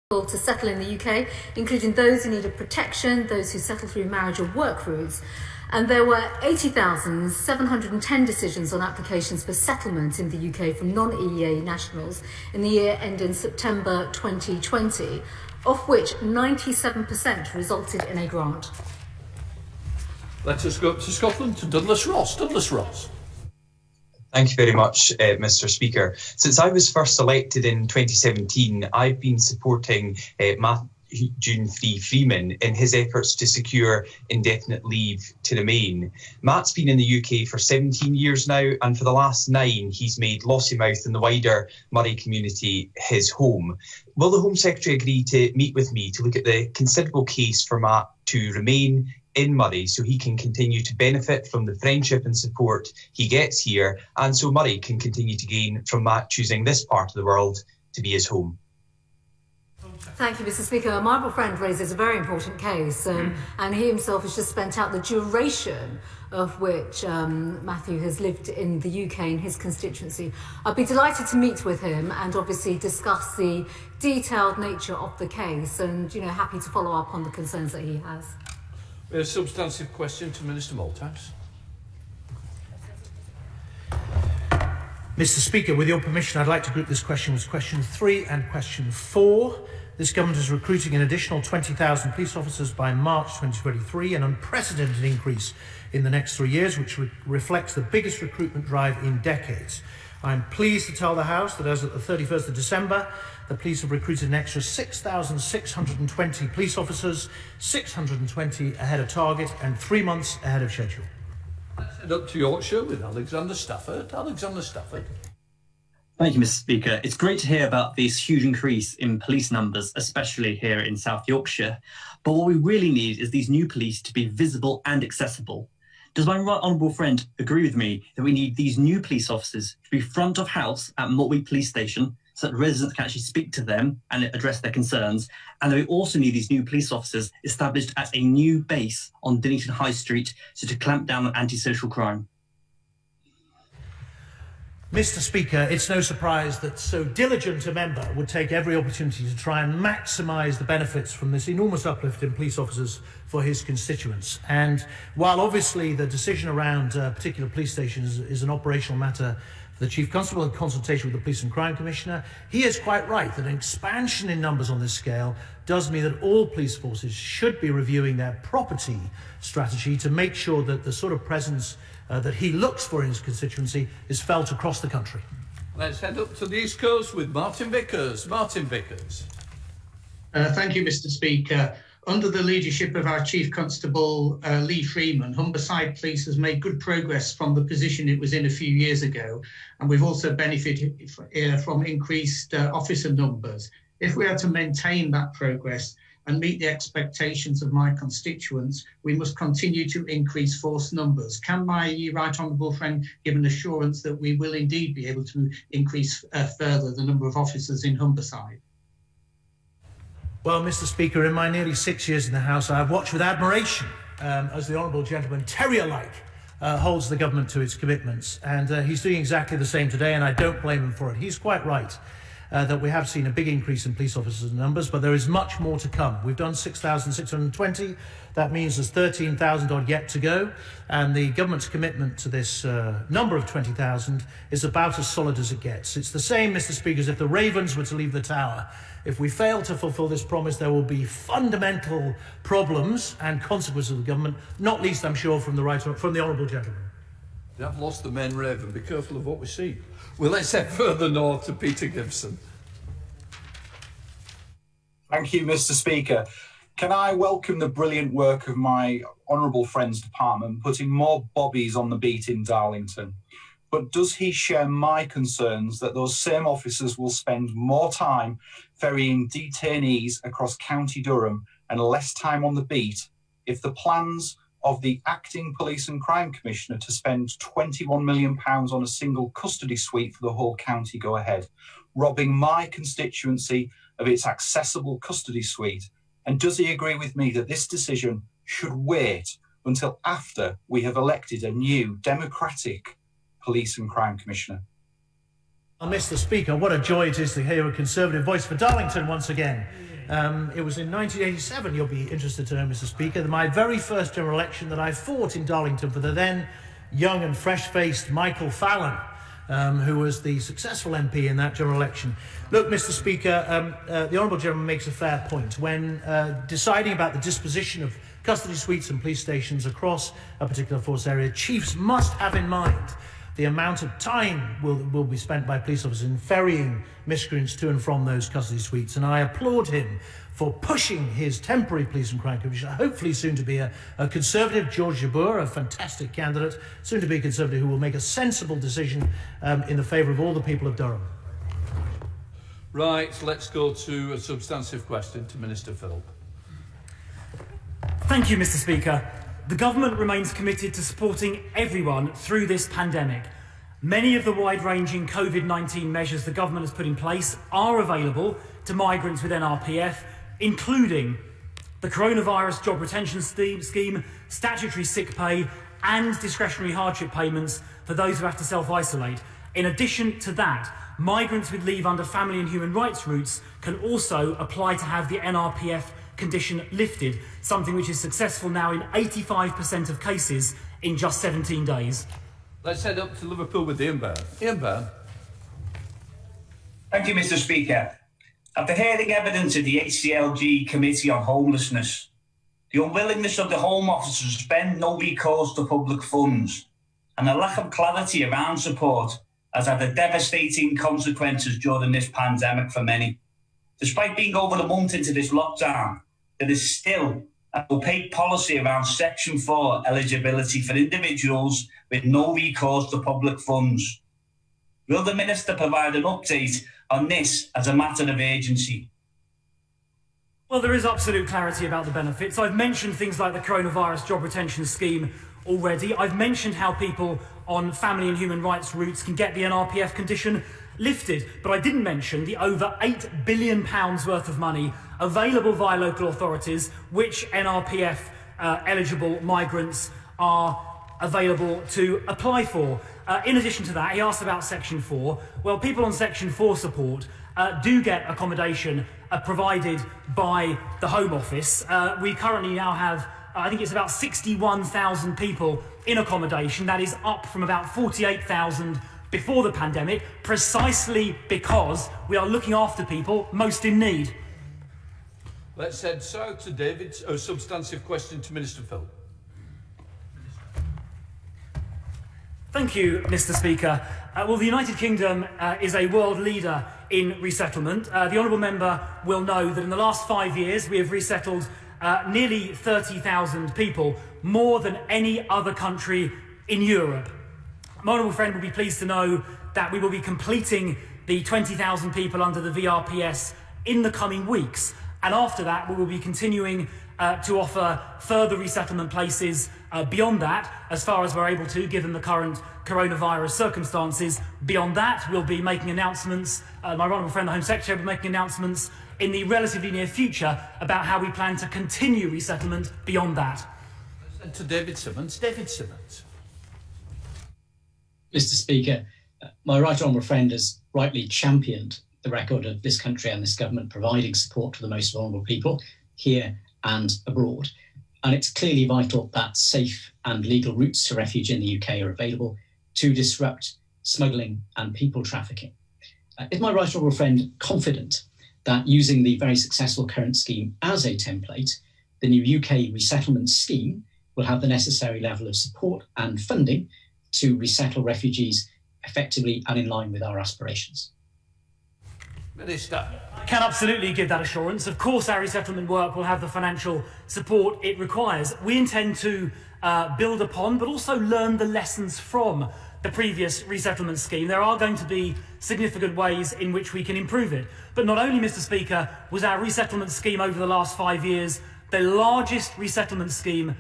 to settle in the UK, including those who needed protection, those who settled through marriage or work routes. And there were 80,710 decisions on applications for settlement in the UK from non-EEA nationals in the year ending September 2020, of which 97% resulted in a grant. Let us go up to Scotland to Douglas Ross. Douglas Ross. Thank you very much, Mr. Speaker. Since I was first elected in 2017, I've been supporting Matthew Freeman in his efforts to secure indefinite leave to remain. Matt's been in the UK for 17 years now, and for the last 9, he's made Lossiemouth and the wider Moray community his home. Will the Home Secretary agree to meet with me to look at the considerable case for Matt to remain in Moray so he can continue to benefit from the friendship and support he gets here, and so Moray can continue to gain from Matt choosing this part of the world to be his home? Thank you, Mr. Speaker. My honourable friend raises a very important case, and he himself has just spent out the duration of which Matthew has lived in the UK in his constituency. I'd be delighted to meet with him and obviously discuss the detailed nature of the case, and happy to follow up on the concerns that he has. A substantive question to Minister Malthouse. Mr. Speaker, with your permission, I'd like to group this question as question 3 and question 4. This government is recruiting an additional 20,000 police officers by March 2023, an unprecedented increase in the next 3 years, which reflects the biggest recruitment drive in decades. I'm pleased to tell the House that as of the 31st of December, the police have recruited an extra 6,620 police officers, 620 ahead of target and 3 months ahead of schedule. Let's head up to Yorkshire with Alexander Stafford. Alexander Stafford. Thank you, Mr. Speaker. It's great to hear about this huge increase in police numbers, especially here in South Yorkshire. But what we really need is these new police to be visible and accessible. Does my right honourable friend agree with me that we need these new police officers to be front of house at Mortwig Police Station so that residents can actually speak to them and address their concerns, and that we also need these new police officers established at a new base on Dinnington High Street so to clamp down on antisocial crime? Mr. Speaker, it's no surprise that so diligent a member would take every opportunity to try and maximise the benefits from this enormous uplift in police officers for his constituents. And while obviously the decision around particular police stations is an operational matter for the Chief Constable in consultation with the Police and Crime Commissioner, he is quite right that an expansion in numbers on this scale does mean that all police forces should be reviewing their property strategy to make sure that the sort of presence that he looks for in his constituency is felt across the country. Let's head up to the East Coast with Martin Vickers. Martin Vickers. Thank you, Mr. Speaker. Under the leadership of our Chief Constable Lee Freeman, Humberside Police has made good progress from the position it was in a few years ago, and we've also benefited from increased officer numbers. If we are to maintain that progress and meet the expectations of my constituents, we must continue to increase force numbers. Can my right honourable friend give an assurance that we will indeed be able to increase further the number of officers in Humberside? Well, Mr. Speaker, in my nearly 6 years in the House, I have watched with admiration as the honourable gentleman, terrier-like, holds the government to its commitments. And he's doing exactly the same today, and I don't blame him for it. He's quite right that we have seen a big increase in police officers' numbers, but there is much more to come. We've done 6,620. That means there's 13,000 odd yet to go. And the government's commitment to this number of 20,000 is about as solid as it gets. It's the same, Mr. Speaker, as if the Ravens were to leave the tower. If we fail to fulfil this promise, there will be fundamental problems and consequences of the government, not least, I'm sure, from the honourable gentleman. You have lost the main Raven. Be careful of what we see. Well, let's head further north to Peter Gibson. Thank you, Mr. Speaker. Can I welcome the brilliant work of my honourable friend's department, putting more bobbies on the beat in Darlington? But does he share my concerns that those same officers will spend more time ferrying detainees across County Durham and less time on the beat if the plans of the acting Police and Crime Commissioner to spend £21 million on a single custody suite for the whole county go ahead, robbing my constituency of its accessible custody suite? And does he agree with me that this decision should wait until after we have elected a new democratic Police and Crime Commissioner? Mr. Speaker, what a joy it is to hear a Conservative voice for Darlington once again. It was in 1987, you'll be interested to know, Mr. Speaker, my very first general election that I fought in Darlington for the then young and fresh-faced Michael Fallon, who was the successful MP in that general election. Look, Mr. Speaker, the Honourable Gentleman makes a fair point. When deciding about the disposition of custody suites and police stations across a particular force area, chiefs must have in mind the amount of time will be spent by police officers in ferrying miscreants to and from those custody suites. And I applaud him for pushing his temporary police and crime commissioner, hopefully soon to be a Conservative, George Eustice, a fantastic candidate, soon to be a Conservative who will make a sensible decision in the favour of all the people of Durham. Right, let's go to a substantive question to Minister Philp. Thank you, Mr. Speaker. The government remains committed to supporting everyone through this pandemic. Many of the wide-ranging COVID-19 measures the government has put in place are available to migrants with NRPF, including the coronavirus job retention scheme, statutory sick pay and discretionary hardship payments for those who have to self-isolate. In addition to that, migrants with leave under family and human rights routes can also apply to have the NRPF condition lifted, something which is successful now in 85% of cases in just 17 days. Let's head up to Liverpool with Ian Byrne. Ian Byrne. Thank you, Mr. Speaker. After hearing evidence of the HCLG Committee on Homelessness, the unwillingness of the Home Office to spend no recourse to public funds, and a lack of clarity around support has had devastating consequences during this pandemic for many. Despite being over a month into this lockdown, there is still an opaque policy around Section 4 eligibility for individuals with no recourse to public funds. Will the Minister provide an update on this as a matter of urgency? Well, there is absolute clarity about the benefits. I've mentioned things like the coronavirus job retention scheme already. I've mentioned how people on family and human rights routes can get the NRPF condition lifted, but I didn't mention the over £8 billion worth of money available via local authorities, which NRPF eligible migrants are available to apply for. In addition to that, he asked about Section 4. Well, people on Section 4 support do get accommodation provided by the Home Office. We currently now have, I think it's about 61,000 people in accommodation. That is up from about 48,000 before the pandemic, precisely because we are looking after people most in need. Let's head south to David's substantive question to Minister Philp. Thank you, Mr. Speaker. Well, the United Kingdom is a world leader in resettlement. The honourable member will know that in the last 5 years we have resettled nearly 30,000 people, more than any other country in Europe. My honourable friend will be pleased to know that we will be completing the 20,000 people under the VRPS in the coming weeks. And after that, we will be continuing to offer further resettlement places beyond that, as far as we're able to, given the current coronavirus circumstances. Beyond that, we'll be making announcements, my honourable friend, the Home Secretary, will be making announcements in the relatively near future about how we plan to continue resettlement beyond that. To David Simmons. David Simmons. Mr. Speaker, my right honourable friend has rightly championed the record of this country and this government providing support to the most vulnerable people here and abroad. And it's clearly vital that safe and legal routes to refuge in the UK are available to disrupt smuggling and people trafficking. Is my right honourable friend confident that using the very successful current scheme as a template, the new UK resettlement scheme will have the necessary level of support and funding to resettle refugees effectively and in line with our aspirations? Minister. I can absolutely give that assurance. Of course, our resettlement work will have the financial support it requires. We intend to build upon, but also learn the lessons from the previous resettlement scheme. There are going to be significant ways in which we can improve it. But not only, Mr. Speaker, was our resettlement scheme over the last 5 years the largest resettlement scheme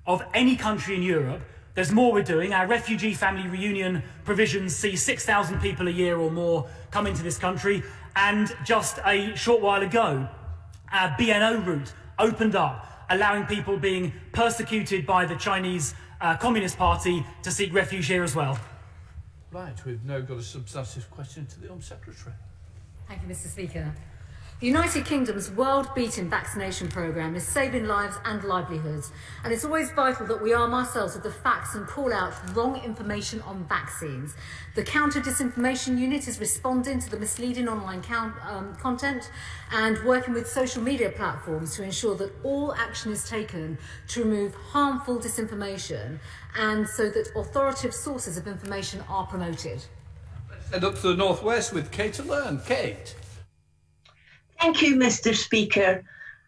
of any country in Europe. There's more we're doing. Our refugee family reunion provisions see 6,000 people a year or more come into this country. And just a short while ago, our BNO route opened up, allowing people being persecuted by the Chinese Communist Party to seek refuge here as well. Right, we've now got a substantive question to the Home Secretary. Thank you, Mr. Speaker. The United Kingdom's world-beaten vaccination programme is saving lives and livelihoods, and it's always vital that we arm ourselves with the facts and call out wrong information on vaccines. The Counter-Disinformation Unit is responding to the misleading online content and working with social media platforms to ensure that all action is taken to remove harmful disinformation and so that authoritative sources of information are promoted. Let's head up to the northwest with Kate to learn. Kate. Thank you, Mr. Speaker.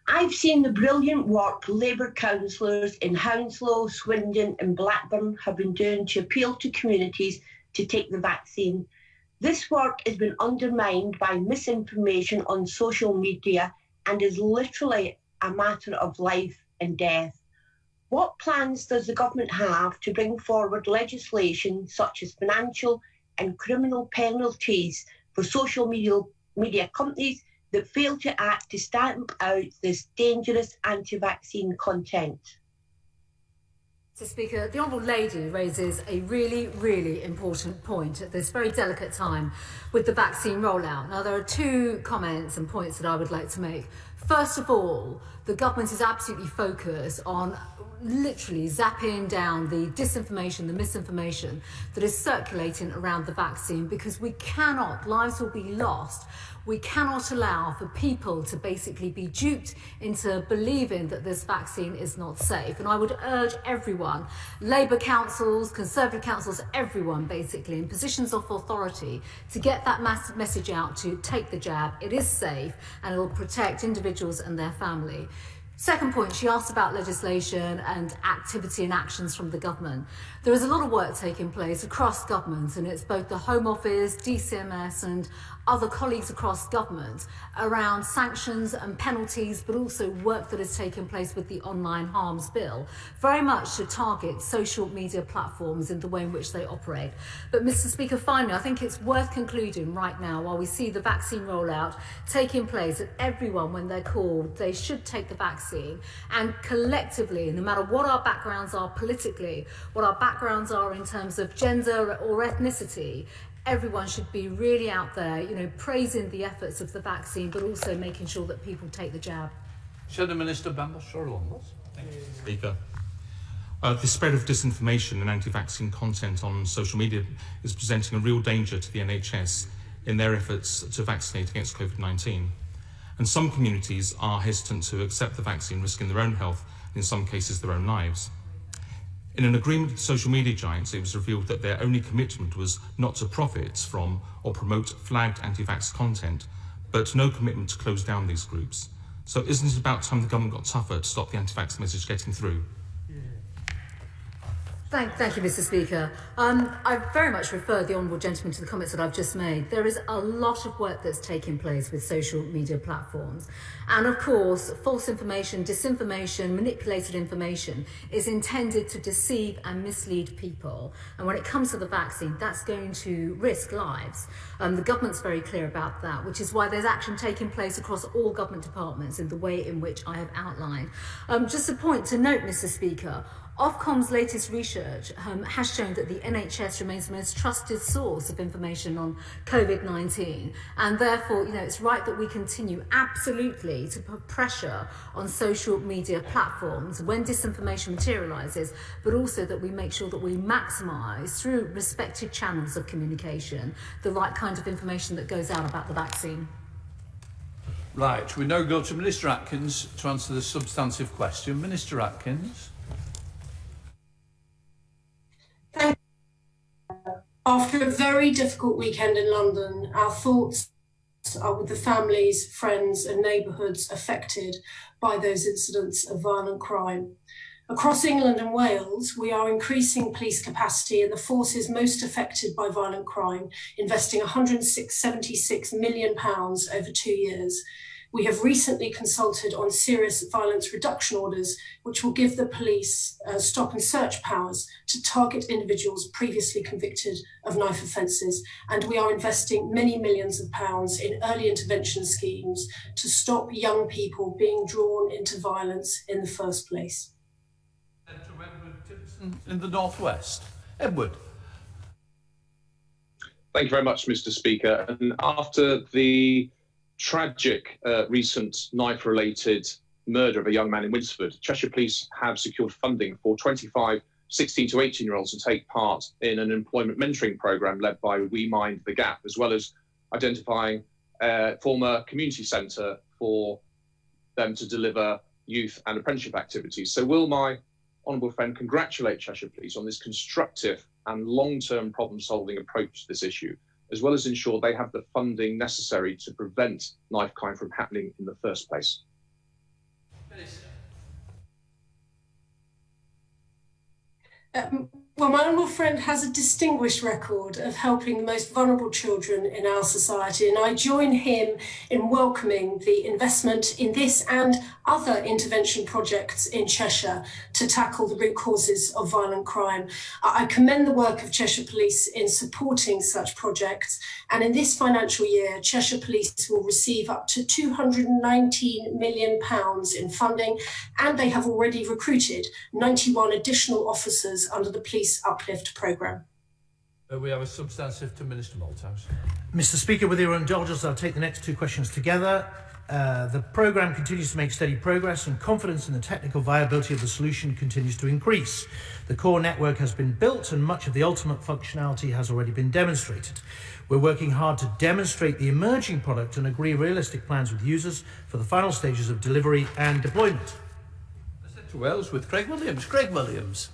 I've seen the brilliant work Labour councillors in Hounslow, Swindon and Blackburn have been doing to appeal to communities to take the vaccine. This work has been undermined by misinformation on social media and is literally a matter of life and death. What plans does the government have to bring forward legislation such as financial and criminal penalties for social media companies that fail to act to stamp out this dangerous anti-vaccine content? Mr. Speaker, the Honourable Lady raises a really, really important point at this very delicate time with the vaccine rollout. Now, there are two comments and points that I would like to make. First of all, the government is absolutely focused on literally zapping down the disinformation, the misinformation that is circulating around the vaccine, because we cannot, lives will be lost. We cannot allow for people to basically be duped into believing that this vaccine is not safe. And I would urge everyone, Labour councils, Conservative councils, everyone basically in positions of authority, to get that message out to take the jab. It is safe and it will protect individuals and their family. Second point, she asked about legislation and activity and actions from the government. There is a lot of work taking place across government, and it's both the Home Office, DCMS and other colleagues across government around sanctions and penalties, but also work that has taken place with the Online Harms Bill, very much to target social media platforms in the way in which they operate. But Mr. Speaker, finally, I think it's worth concluding right now, while we see the vaccine rollout taking place, that everyone, when they're called, they should take the vaccine, and collectively, no matter what our backgrounds are politically, what our backgrounds are in terms of gender or ethnicity, everyone should be really out there, praising the efforts of the vaccine, but also making sure that people take the jab. Shadow Minister Bambos Shorlongos. Thank you, Speaker. The spread of disinformation and anti-vaccine content on social media is presenting a real danger to the NHS in their efforts to vaccinate against COVID-19. And some communities are hesitant to accept the vaccine, risking their own health and in some cases their own lives. In an agreement with social media giants, it was revealed that their only commitment was not to profit from or promote flagged anti-vax content, but no commitment to close down these groups. So isn't it about time the government got tougher to stop the anti-vax message getting through? Thank you, Mr. Speaker. I very much refer the Honourable Gentleman to the comments that I've just made. There is a lot of work that's taking place with social media platforms. And of course, false information, disinformation, manipulated information is intended to deceive and mislead people. And when it comes to the vaccine, that's going to risk lives. The government's very clear about that, which is why there's action taking place across all government departments in the way in which I have outlined. Just a point to note, Mr. Speaker, Ofcom's latest research has shown that the NHS remains the most trusted source of information on COVID-19, and therefore, it's right that we continue absolutely to put pressure on social media platforms when disinformation materialises, but also that we make sure that we maximise, through respected channels of communication, the right kind of information that goes out about the vaccine. Right, we now go to Minister Atkins to answer the substantive question. Minister Atkins. After a very difficult weekend in London, our thoughts are with the families, friends and neighbourhoods affected by those incidents of violent crime. Across England and Wales, we are increasing police capacity in the forces most affected by violent crime, investing £176 million over 2 years. We have recently consulted on serious violence reduction orders, which will give the police stop and search powers to target individuals previously convicted of knife offences. And we are investing many millions of pounds in early intervention schemes to stop young people being drawn into violence in the first place. To Edward Timpson in the Northwest. Edward. Thank you very much, Mr. Speaker. And after the tragic recent knife-related murder of a young man in Winsford, Cheshire Police have secured funding for 25 16 to 18-year-olds to take part in an employment mentoring programme led by We Mind the Gap, as well as identifying a former community centre for them to deliver youth and apprenticeship activities. So will my honourable friend congratulate Cheshire Police on this constructive and long-term problem-solving approach to this issue, as well as ensure they have the funding necessary to prevent knife crime from happening in the first place? Well, my honourable friend has a distinguished record of helping the most vulnerable children in our society, and I join him in welcoming the investment in this and other intervention projects in Cheshire to tackle the root causes of violent crime. I commend the work of Cheshire Police in supporting such projects, and in this financial year, Cheshire Police will receive up to £219 million in funding, and they have already recruited 91 additional officers under the Police Uplift programme. We have a substantive to Minister Malthouse. Mr. Speaker, with your indulgence, I'll take the next two questions together. The programme continues to make steady progress, and confidence in the technical viability of the solution continues to increase. The core network has been built and much of the ultimate functionality has already been demonstrated. We're working hard to demonstrate the emerging product and agree realistic plans with users for the final stages of delivery and deployment. To Wales with Craig Williams. Craig Williams.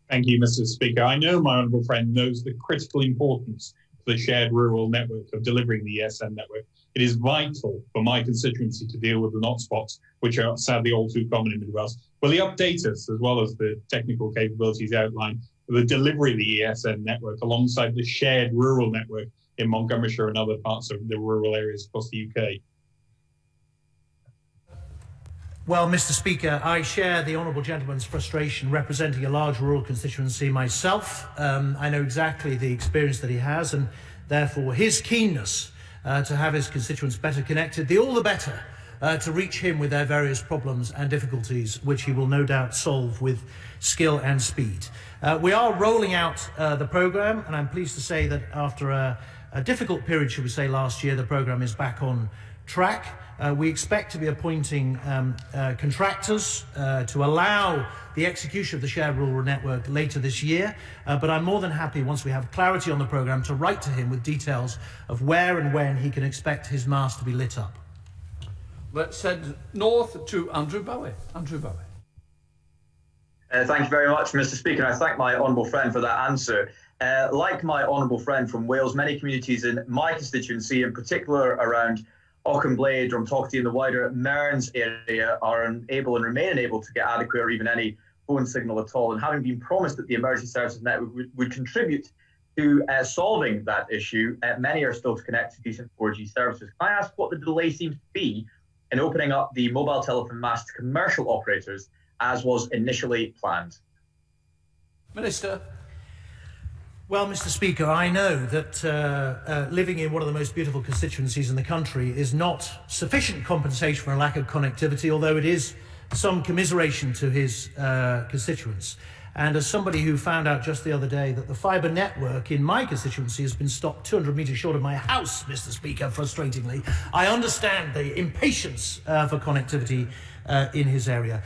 Thank you, Mr. Speaker. I know my honourable friend knows the critical importance of the shared rural network of delivering the ESN network. It is vital for my constituency to deal with the hotspots, which are sadly all too common in Mid Wales. Will he update us, as well as the technical capabilities outlined, for the delivery of the ESN network alongside the shared rural network in Montgomeryshire and other parts of the rural areas across the UK? Well, Mr. Speaker, I share the honourable gentleman's frustration representing a large rural constituency myself. I know exactly the experience that he has, and therefore his keenness to have his constituents better connected, the all the better to reach him with their various problems and difficulties, which he will no doubt solve with skill and speed. We are rolling out the programme, and I'm pleased to say that after a difficult period, should we say, last year, the programme is back on track. We expect to be appointing contractors to allow the execution of the shared rural network later this year, but I'm more than happy, once we have clarity on the programme, to write to him with details of where and when he can expect his mast to be lit up. Let's head north to Andrew Bowie. Andrew Bowie. Thank you very much, Mr. Speaker. I thank my honourable friend for that answer. Like my honourable friend from Wales, many communities in my constituency, in particular around Auchenblade, Drumtochty and the wider Mearns area, are unable and remain unable to get adequate or even any phone signal at all. And having been promised that the emergency services network would contribute to solving that issue, many are still to connect to decent 4G services. Can I ask what the delay seems to be in opening up the mobile telephone mast to commercial operators, as was initially planned? Minister. Well, Mr. Speaker, I know that living in one of the most beautiful constituencies in the country is not sufficient compensation for a lack of connectivity, although it is some commiseration to his constituents. And as somebody who found out just the other day that the fibre network in my constituency has been stopped 200 metres short of my house, Mr. Speaker, frustratingly, I understand the impatience for connectivity in his area.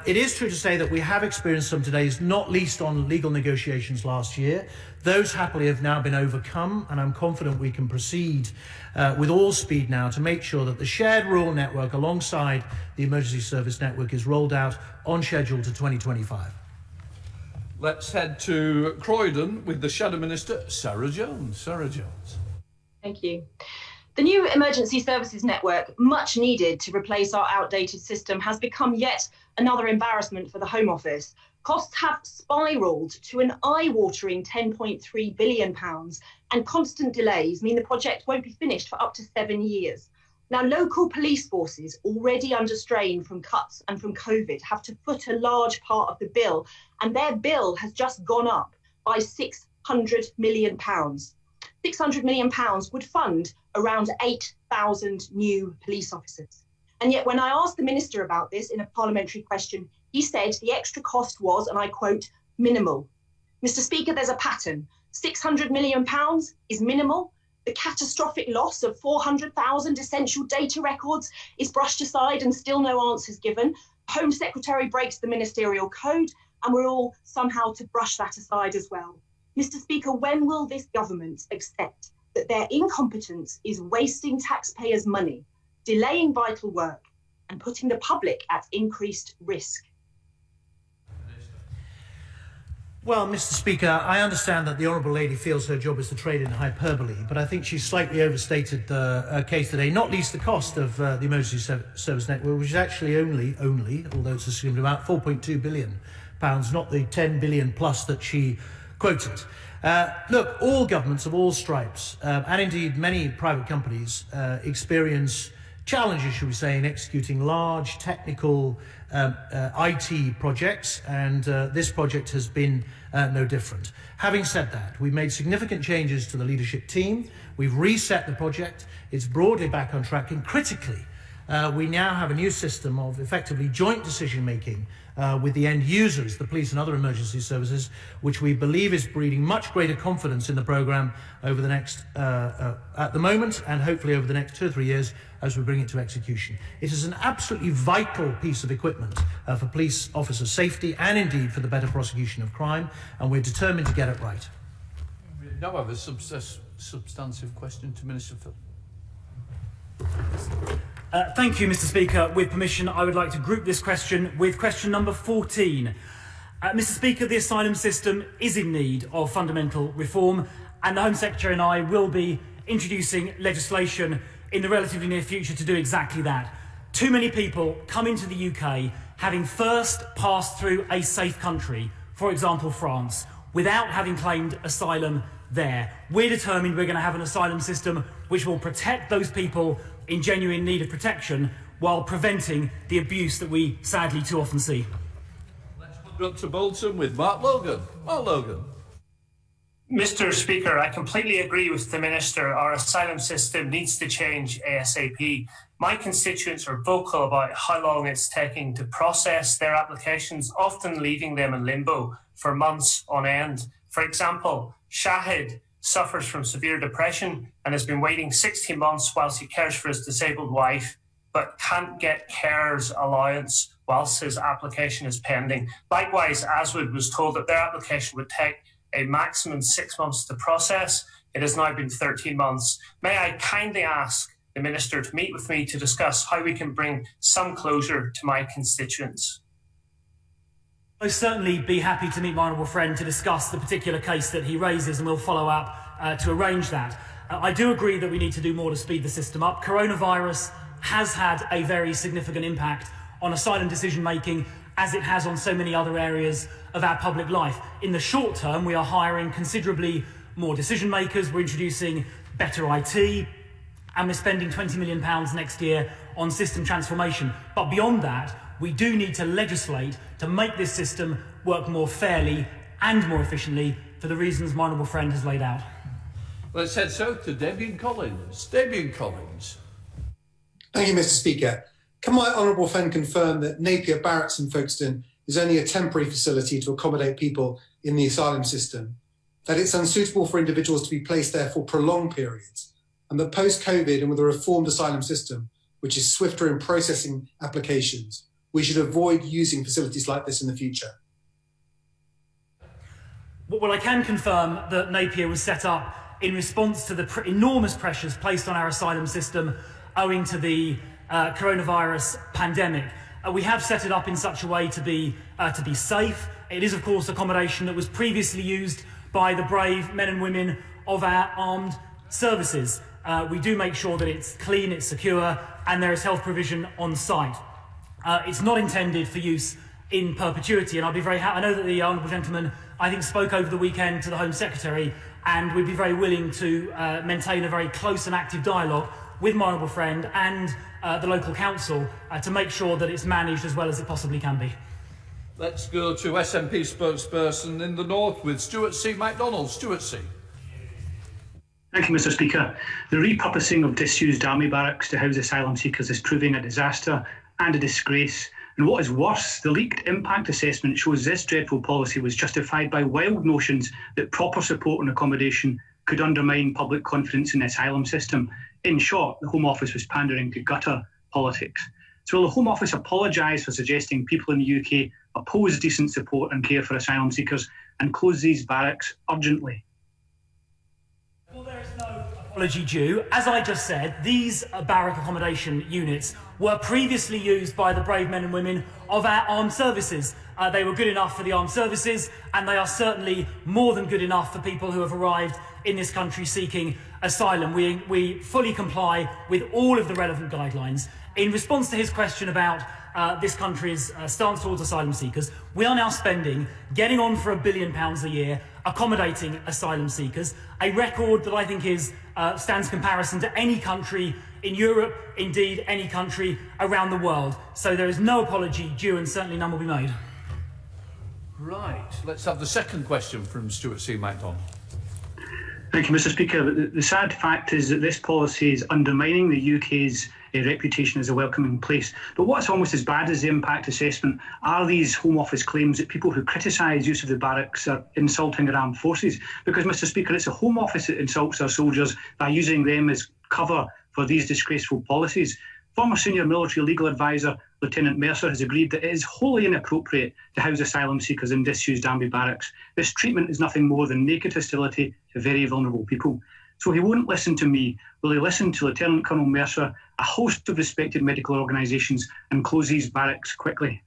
It is true to say that we have experienced some delays, not least on legal negotiations last year. Those happily have now been overcome, and I'm confident we can proceed with all speed now to make sure that the shared rural network alongside the emergency service network is rolled out on schedule to 2025. Let's head to Croydon with the Shadow Minister, Sarah Jones. Sarah Jones. Thank you. The new emergency services network, much needed to replace our outdated system, has become yet another embarrassment for the Home Office. Costs have spiralled to an eye-watering £10.3 billion, and constant delays mean the project won't be finished for up to 7 years. Now, local police forces, already under strain from cuts and from COVID, have to foot a large part of the bill, and their bill has just gone up by £600 million. £600 million would fund around 8,000 new police officers. And yet when I asked the Minister about this in a parliamentary question, he said the extra cost was, and I quote, minimal. Mr. Speaker, there's a pattern. £600 million is minimal. The catastrophic loss of 400,000 essential data records is brushed aside and still no answers given. Home Secretary breaks the ministerial code, and we're all somehow to brush that aside as well. Mr. Speaker, when will this government accept that their incompetence is wasting taxpayers' money, delaying vital work, and putting the public at increased risk? Well, Mr. Speaker, I understand that the Honourable Lady feels her job is to trade in hyperbole, but I think she's slightly overstated the case today, not least the cost of the emergency service network, which is actually only, although it's assumed about £4.2 billion, not the 10 billion plus that she quoted. Look, all governments of all stripes, and indeed many private companies, experience challenges, should we say, in executing large technical IT projects, and this project has been no different. Having said that, we've made significant changes to the leadership team. We've reset the project. It's broadly back on track, and critically, we now have a new system of effectively joint decision-making with the end users, the police and other emergency services, which we believe is breeding much greater confidence in the programme over the next, at the moment, and hopefully over the next 2 or 3 years as we bring it to execution. It is an absolutely vital piece of equipment for police officer safety and indeed for the better prosecution of crime, and we're determined to get it right. We now have a substantive question to Minister Phil. Thank you, Mr. Speaker. With permission, I would like to group this question with question number 14. Mr. Speaker, the asylum system is in need of fundamental reform, and the Home Secretary and I will be introducing legislation in the relatively near future to do exactly that. Too many people come into the UK having first passed through a safe country, for example France, without having claimed asylum there. We're determined we're going to have an asylum system which will protect those people in genuine need of protection while preventing the abuse that we sadly too often see. Let's put up to Bolton with Mark Logan. Mark Logan. Mr. Speaker, I completely agree with the Minister. Our asylum system needs to change ASAP. My constituents are vocal about how long it's taking to process their applications, often leaving them in limbo for months on end. For example, Shahid suffers from severe depression and has been waiting 16 months whilst he cares for his disabled wife, but can't get carers allowance whilst his application is pending. Likewise, Aswood was told that their application would take a maximum 6 months to process. It has now been 13 months. May I kindly ask the Minister to meet with me to discuss how we can bring some closure to my constituents? I'll certainly be happy to meet my honourable friend to discuss the particular case that he raises, and we'll follow up to arrange that. I do agree that we need to do more to speed the system up. Coronavirus has had a very significant impact on asylum decision-making, as it has on so many other areas of our public life. In the short term, we are hiring considerably more decision-makers, we're introducing better IT, and we're spending £20 million next year on system transformation. But beyond that, we do need to legislate to make this system work more fairly and more efficiently for the reasons my honourable friend has laid out. Let's head south to Damien Collins. Damien Collins. Thank you, Mr. Speaker. Can my honourable friend confirm that Napier Barracks in Folkestone is only a temporary facility to accommodate people in the asylum system, that it's unsuitable for individuals to be placed there for prolonged periods, and that post-COVID and with a reformed asylum system, which is swifter in processing applications, we should avoid using facilities like this in the future? Well, I can confirm that Napier was set up in response to the enormous pressures placed on our asylum system owing to the coronavirus pandemic. We have set it up in such a way to be safe. It is, of course, accommodation that was previously used by the brave men and women of our armed services. We do make sure that it's clean, it's secure, and there is health provision on site. It's not intended for use in perpetuity, and I'll be very happy. I know that the honourable gentleman, I think, spoke over the weekend to the Home Secretary, and we'd be very willing to maintain a very close and active dialogue with my honourable friend and the local council to make sure that it's managed as well as it possibly can be. Let's go to SNP spokesperson in the north with Stuart C. MacDonald. Stuart C. Thank you, Mr. Speaker. The repurposing of disused army barracks to house asylum seekers is proving a disaster and a disgrace. And what is worse, the leaked impact assessment shows this dreadful policy was justified by wild notions that proper support and accommodation could undermine public confidence in the asylum system. In short, the Home Office was pandering to gutter politics. So will the Home Office apologise for suggesting people in the UK oppose decent support and care for asylum seekers and close these barracks urgently? Well, there is no apology due. As I just said, these barrack accommodation units were previously used by the brave men and women of our armed services. They were good enough for the armed services, and they are certainly more than good enough for people who have arrived in this country seeking asylum. We fully comply with all of the relevant guidelines. In response to his question about this country's stance towards asylum seekers, we are now spending, getting on for £1 billion a year, accommodating asylum seekers, a record that I think stands comparison to any country in Europe, indeed any country around the world. So there is no apology due, and certainly none will be made. Right, let's have the second question from Stuart C. MacDonald. Thank you, Mr. Speaker. The sad fact is that this policy is undermining the UK's reputation as a welcoming place. But what's almost as bad as the impact assessment are these Home Office claims that people who criticise use of the barracks are insulting our armed forces. Because, Mr. Speaker, it's the Home Office that insults our soldiers by using them as cover for these disgraceful policies. Former senior military legal advisor Lieutenant Mercer has agreed that it is wholly inappropriate to house asylum seekers in disused army barracks. This treatment is nothing more than naked hostility to very vulnerable people. So he won't listen to me. Will he listen to Lieutenant Colonel Mercer, a host of respected medical organisations, and close these barracks quickly?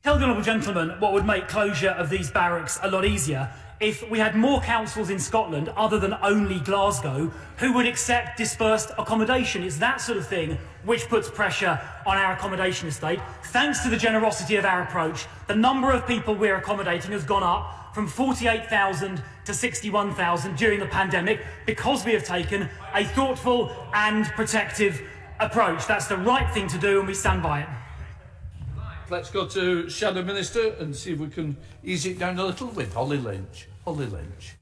Tell the honourable gentleman what would make closure of these barracks a lot easier if we had more councils in Scotland, other than only Glasgow, who would accept dispersed accommodation. It's that sort of thing which puts pressure on our accommodation estate. Thanks to the generosity of our approach, the number of people we're accommodating has gone up from 48,000 to 61,000 during the pandemic, because we have taken a thoughtful and protective approach. That's the right thing to do, and we stand by it. Let's go to Shadow Minister and see if we can ease it down a little with Holly Lynch. Holly Lynch.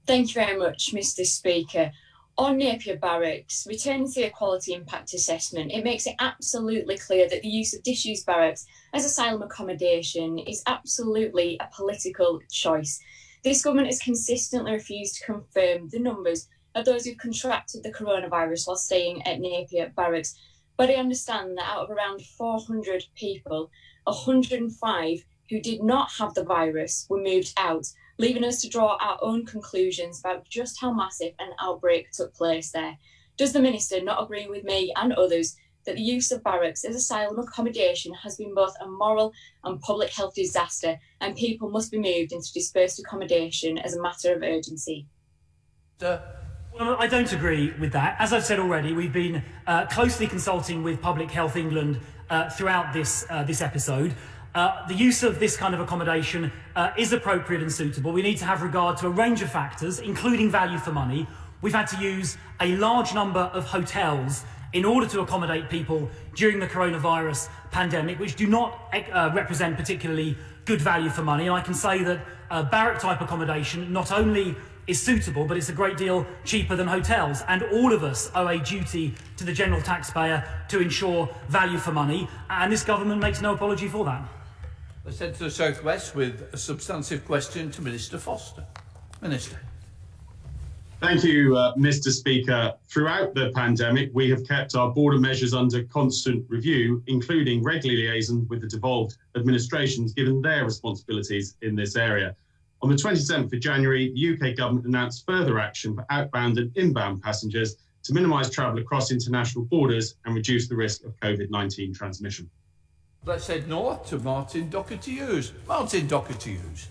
Thank you very much, Mr. Speaker. On Napier Barracks, returning to the Equality Impact Assessment, it makes it absolutely clear that the use of disused barracks as asylum accommodation is absolutely a political choice. This government has consistently refused to confirm the numbers of those who've contracted the coronavirus while staying at Napier Barracks. But I understand that out of around 400 people, 105 who did not have the virus were moved out, leaving us to draw our own conclusions about just how massive an outbreak took place there. Does the Minister not agree with me and others that the use of barracks as asylum accommodation has been both a moral and public health disaster, and people must be moved into dispersed accommodation as a matter of urgency? Well, I don't agree with that. As I've said already, we've been closely consulting with Public Health England throughout this episode. The use of this kind of accommodation is appropriate and suitable. We need to have regard to a range of factors, including value for money. We've had to use a large number of hotels in order to accommodate people during the coronavirus pandemic, which do not represent particularly good value for money. And I can say that barrack-type accommodation not only is suitable, but it's a great deal cheaper than hotels. And all of us owe a duty to the general taxpayer to ensure value for money, and this government makes no apology for that. Let's head to the South West with a substantive question to Minister Foster. Minister. Thank you, Mr. Speaker. Throughout the pandemic, we have kept our border measures under constant review, including regular liaison with the devolved administrations, given their responsibilities in this area. On the 27th of January, the UK government announced further action for outbound and inbound passengers to minimise travel across international borders and reduce the risk of COVID-19 transmission. Let's head north to Martin Doherty-Hughes. Martin Doherty-Hughes.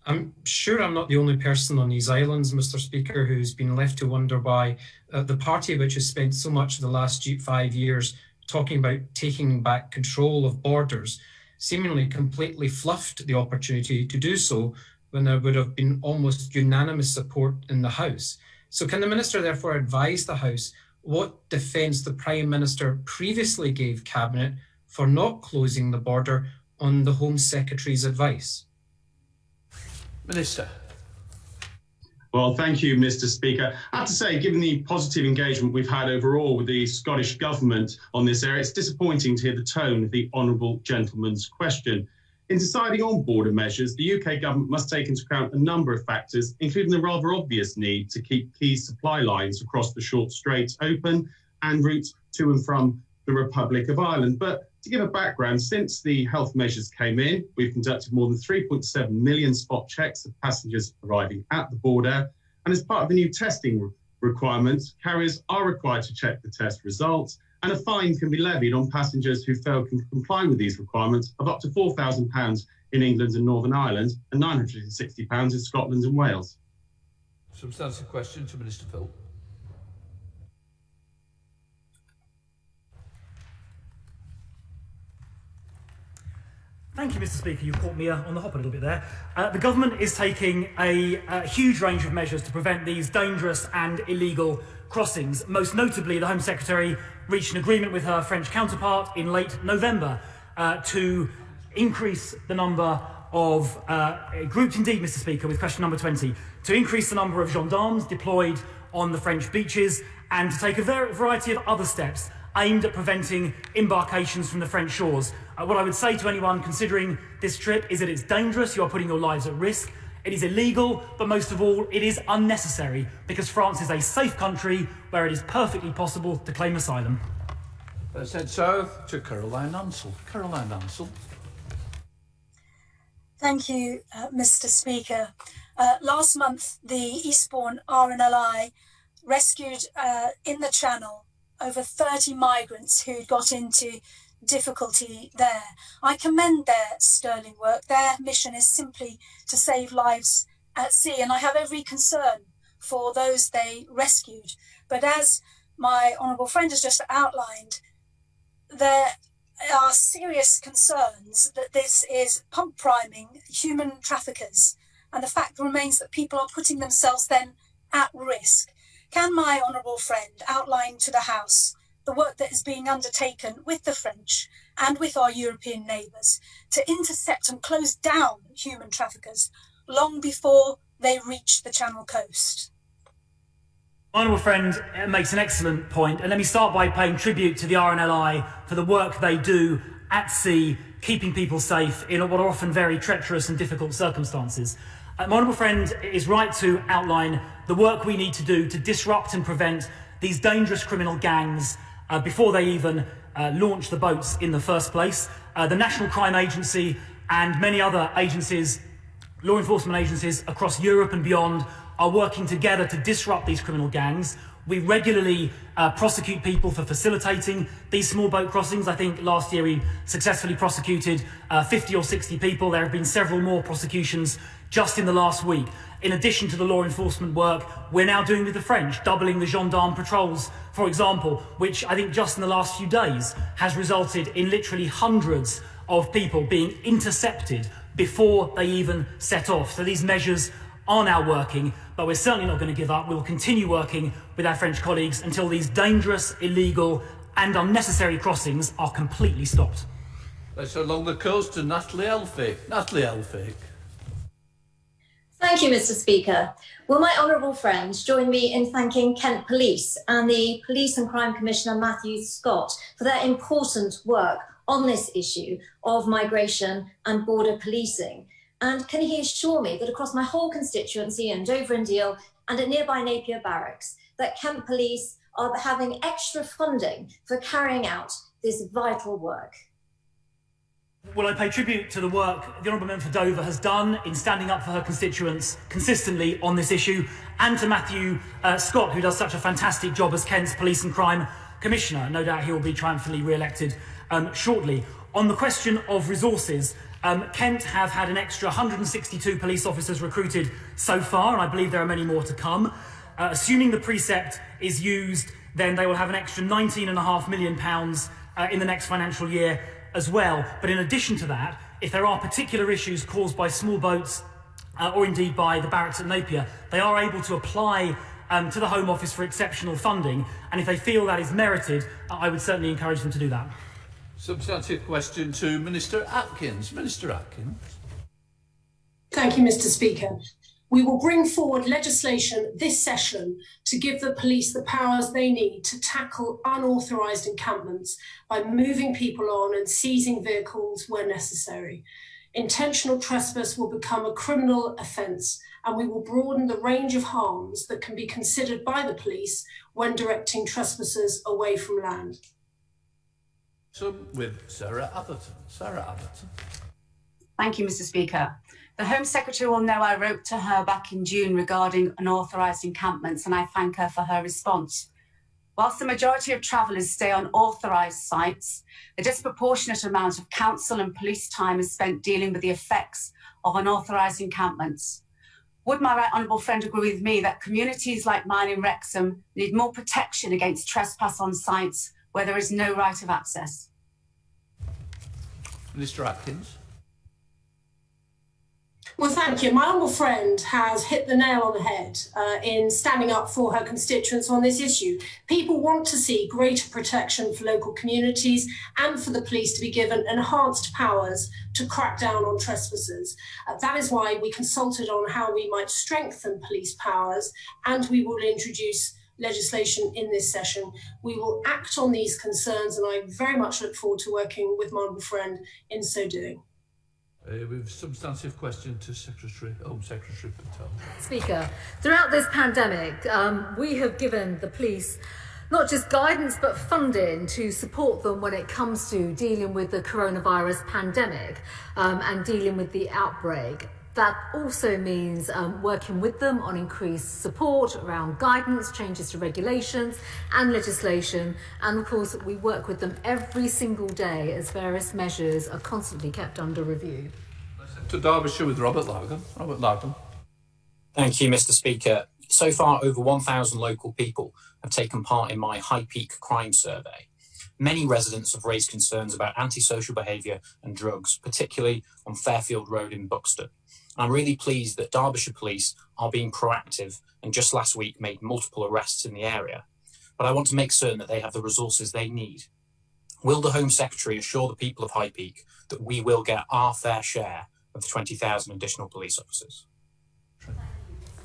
I'm sure I'm not the only person on these islands, Mr. Speaker, who's been left to wonder why the party which has spent so much of the last 5 years talking about taking back control of borders seemingly completely fluffed the opportunity to do so when there would have been almost unanimous support in the House. So can the Minister therefore advise the House what defence the Prime Minister previously gave Cabinet for not closing the border on the Home Secretary's advice? Minister. Well, thank you, Mr. Speaker. I have to say, given the positive engagement we've had overall with the Scottish Government on this area, it's disappointing to hear the tone of the Honourable Gentleman's question. In deciding on border measures, the UK government must take into account a number of factors, including the rather obvious need to keep key supply lines across the short straits open and routes to and from the Republic of Ireland. But to give a background, since the health measures came in, we've conducted more than 3.7 million spot checks of passengers arriving at the border. And as part of the new testing requirements, carriers are required to check the test results, and a fine can be levied on passengers who fail to comply with these requirements of up to £4,000 in England and Northern Ireland and £960 in Scotland and Wales. Substantive question to Minister Phil. Thank you, Mr. Speaker. You caught me on the hop a little bit there. The government is taking a huge range of measures to prevent these dangerous and illegal crossings. Most notably, the Home Secretary reached an agreement with her French counterpart in late November to increase the number of, grouped indeed, Mr. Speaker, with question number 20, to increase the number of gendarmes deployed on the French beaches and to take a variety of other steps aimed at preventing embarkations from the French shores. What I would say to anyone considering this trip is that it's dangerous, you are putting your lives at risk, it is illegal, but most of all, it is unnecessary, because France is a safe country where it is perfectly possible to claim asylum. Let's head south to Caroline Ansell. Caroline Ansell. Thank you, Mr. Speaker. Last month, the Eastbourne RNLI rescued in the Channel over 30 migrants who got into difficulty there. I commend their sterling work. Their mission is simply to save lives at sea, and I have every concern for those they rescued. But as my honourable friend has just outlined, there are serious concerns that this is pump priming human traffickers, and the fact remains that people are putting themselves then at risk. Can my honourable friend outline to the House the work that is being undertaken with the French and with our European neighbours to intercept and close down human traffickers long before they reach the Channel coast? My honourable friend makes an excellent point, and let me start by paying tribute to the RNLI for the work they do at sea, keeping people safe in what are often very treacherous and difficult circumstances. My honourable friend is right to outline the work we need to do to disrupt and prevent these dangerous criminal gangs before they even launch the boats in the first place. The National Crime Agency and many other agencies, law enforcement agencies across Europe and beyond, are working together to disrupt these criminal gangs. We regularly prosecute people for facilitating these small boat crossings. I think last year we successfully prosecuted 50 or 60 people. There have been several more prosecutions just in the last week. In addition to the law enforcement work we're now doing with the French, doubling the gendarme patrols, for example, which I think just in the last few days has resulted in literally hundreds of people being intercepted before they even set off. So these measures are now working, but we're certainly not going to give up. We'll continue working with our French colleagues until these dangerous, illegal and unnecessary crossings are completely stopped. Let's go along the coast to Natalie Elphick. Natalie Elphick. Thank you, Mr. Speaker. Will my honourable friends join me in thanking Kent Police and the Police and Crime Commissioner Matthew Scott for their important work on this issue of migration and border policing? And can he assure me that across my whole constituency in Dover and Deal and at nearby Napier Barracks, that Kent Police are having extra funding for carrying out this vital work? Well, I pay tribute to the work the Honourable Member for Dover has done in standing up for her constituents consistently on this issue, and to Matthew Scott, who does such a fantastic job as Kent's Police and Crime Commissioner. No doubt he will be triumphantly re-elected shortly. On the question of resources, Kent have had an extra 162 police officers recruited so far, and I believe there are many more to come. Assuming the precept is used, then they will have an extra £19.5 million in the next financial year as well. But in addition to that, if there are particular issues caused by small boats or indeed by the barracks at Napier, they are able to apply to the Home Office for exceptional funding, and if they feel that is merited, I would certainly encourage them to do that. Substantive question to Minister Atkins. Minister Atkins. Thank you, Mr. Speaker. We will bring forward legislation this session to give the police the powers they need to tackle unauthorised encampments by moving people on and seizing vehicles where necessary. Intentional trespass will become a criminal offence, and we will broaden the range of harms that can be considered by the police when directing trespassers away from land. So with Sarah Atherton. Sarah Atherton. Thank you, Mr. Speaker. The Home Secretary will know I wrote to her back in June regarding unauthorised encampments, and I thank her for her response. Whilst the majority of travellers stay on authorised sites, a disproportionate amount of council and police time is spent dealing with the effects of unauthorised encampments. Would my right honourable friend agree with me that communities like mine in Wrexham need more protection against trespass on sites where there is no right of access? Minister Atkins. Well, thank you. My honourable friend has hit the nail on the head in standing up for her constituents on this issue. People want to see greater protection for local communities and for the police to be given enhanced powers to crack down on trespassers. That is why we consulted on how we might strengthen police powers, and we will introduce legislation in this session. We will act on these concerns, and I very much look forward to working with my honourable friend in so doing. We have a substantive question to Home Secretary Patel. Speaker, throughout this pandemic, we have given the police not just guidance but funding to support them when it comes to dealing with the coronavirus pandemic and dealing with the outbreak. That also means working with them on increased support around guidance, changes to regulations and legislation. And of course, we work with them every single day as various measures are constantly kept under review. To Derbyshire with Robert Logan. Robert Logan. Thank you, Mr. Speaker. So far, over 1,000 local people have taken part in my High Peak Crime Survey. Many residents have raised concerns about antisocial behaviour and drugs, particularly on Fairfield Road in Buxton. I'm really pleased that Derbyshire Police are being proactive and just last week made multiple arrests in the area. But I want to make certain that they have the resources they need. Will the Home Secretary assure the people of High Peak that we will get our fair share of the 20,000 additional police officers?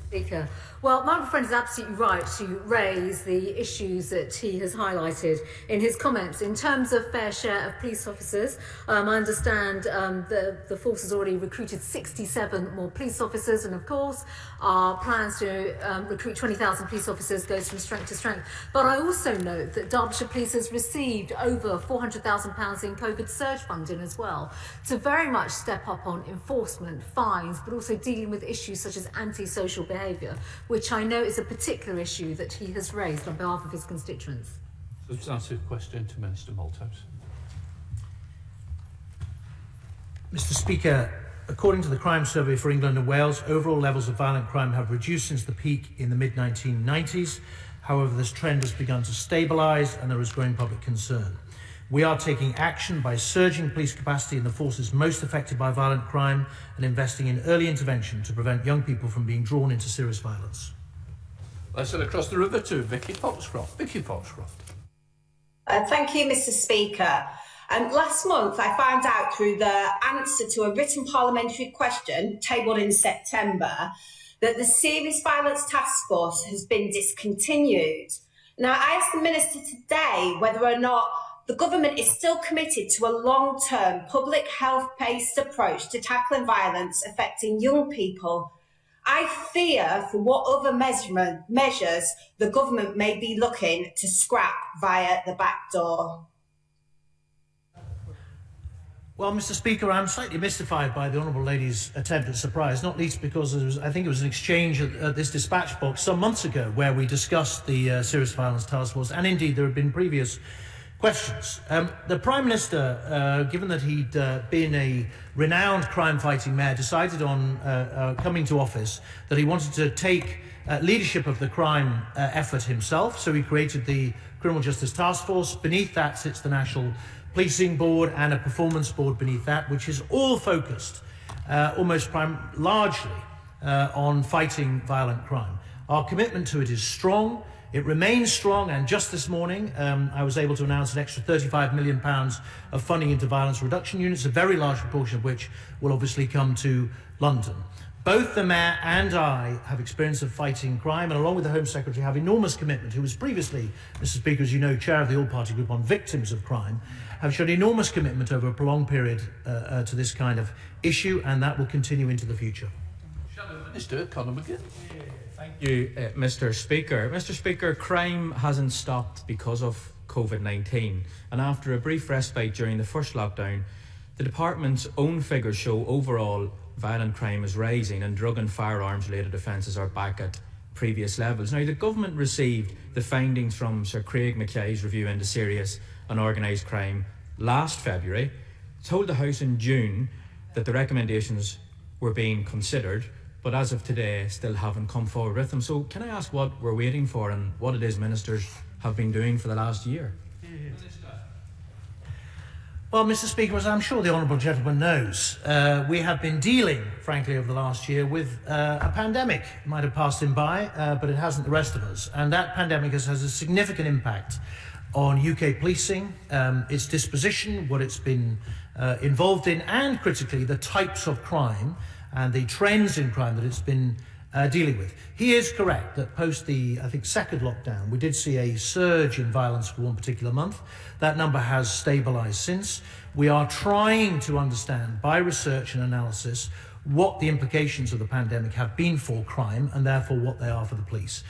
Speaker. Well, my friend is absolutely right to raise the issues that he has highlighted in his comments. In terms of fair share of police officers, I understand the force has already recruited 67 more police officers, and of course our plans to recruit 20,000 police officers goes from strength to strength. But I also note that Derbyshire Police has received over £400,000 in COVID surge funding as well, to very much step up on enforcement, fines, but also dealing with issues such as antisocial behaviour, which I know is a particular issue that he has raised on behalf of his constituents. Substantive question to Minister Malthouse. Mr. Speaker, according to the Crime Survey for England and Wales, overall levels of violent crime have reduced since the peak in the mid-1990s. However, this trend has begun to stabilise and there is growing public concern. We are taking action by surging police capacity in the forces most affected by violent crime and investing in early intervention to prevent young people from being drawn into serious violence. Let's head across the river to Vicky Foxcroft. Vicky Foxcroft. Thank you, Mr. Speaker. Last month, I found out through the answer to a written parliamentary question tabled in September that the Serious Violence Task Force has been discontinued. Now, I asked the Minister today whether or not the government is still committed to a long-term public health-based approach to tackling violence affecting young people. I fear for what other measures the government may be looking to scrap via the back door. Well, Mr. Speaker, I'm slightly mystified by the Honourable Lady's attempt at surprise, not least because I think it was an exchange at this dispatch box some months ago where we discussed the Serious Violence Task Force, and indeed there have been previous questions. The Prime Minister, given that he'd been a renowned crime-fighting mayor, decided on coming to office that he wanted to take leadership of the crime effort himself, so he created the Criminal Justice Task Force. Beneath that sits the National Policing Board and a performance board beneath that, which is all focused largely on fighting violent crime. Our commitment to it is strong. It remains strong, and just this morning I was able to announce an extra £35 million of funding into violence reduction units, a very large proportion of which will obviously come to London. Both the Mayor and I have experience of fighting crime, and along with the Home Secretary have enormous commitment, who was previously, Mr. Speaker, as you know, chair of the All-Party Group on Victims of Crime, have shown enormous commitment over a prolonged period to this kind of issue, and that will continue into the future. Shadow Minister Conor McGinn. Thank you, Mr. Speaker. Mr. Speaker, crime hasn't stopped because of COVID-19, and after a brief respite during the first lockdown, the department's own figures show overall violent crime is rising and drug and firearms related offences are back at previous levels. Now, the government received the findings from Sir Craig Mackay's review into serious and organised crime last February, told the House in June that the recommendations were being considered, but as of today still haven't come forward with them. So can I ask what we're waiting for and what it is ministers have been doing for the last year? Well, Mr. Speaker, as I'm sure the honourable gentleman knows, we have been dealing, frankly, over the last year with a pandemic. It might have passed him by, but it hasn't the rest of us. And that pandemic has a significant impact on UK policing, its disposition, what it's been involved in, and critically, the types of crime and the trends in crime that it's been dealing with. He is correct that post the, I think, second lockdown, we did see a surge in violence for one particular month. That number has stabilised since. We are trying to understand by research and analysis what the implications of the pandemic have been for crime and therefore what they are for the police.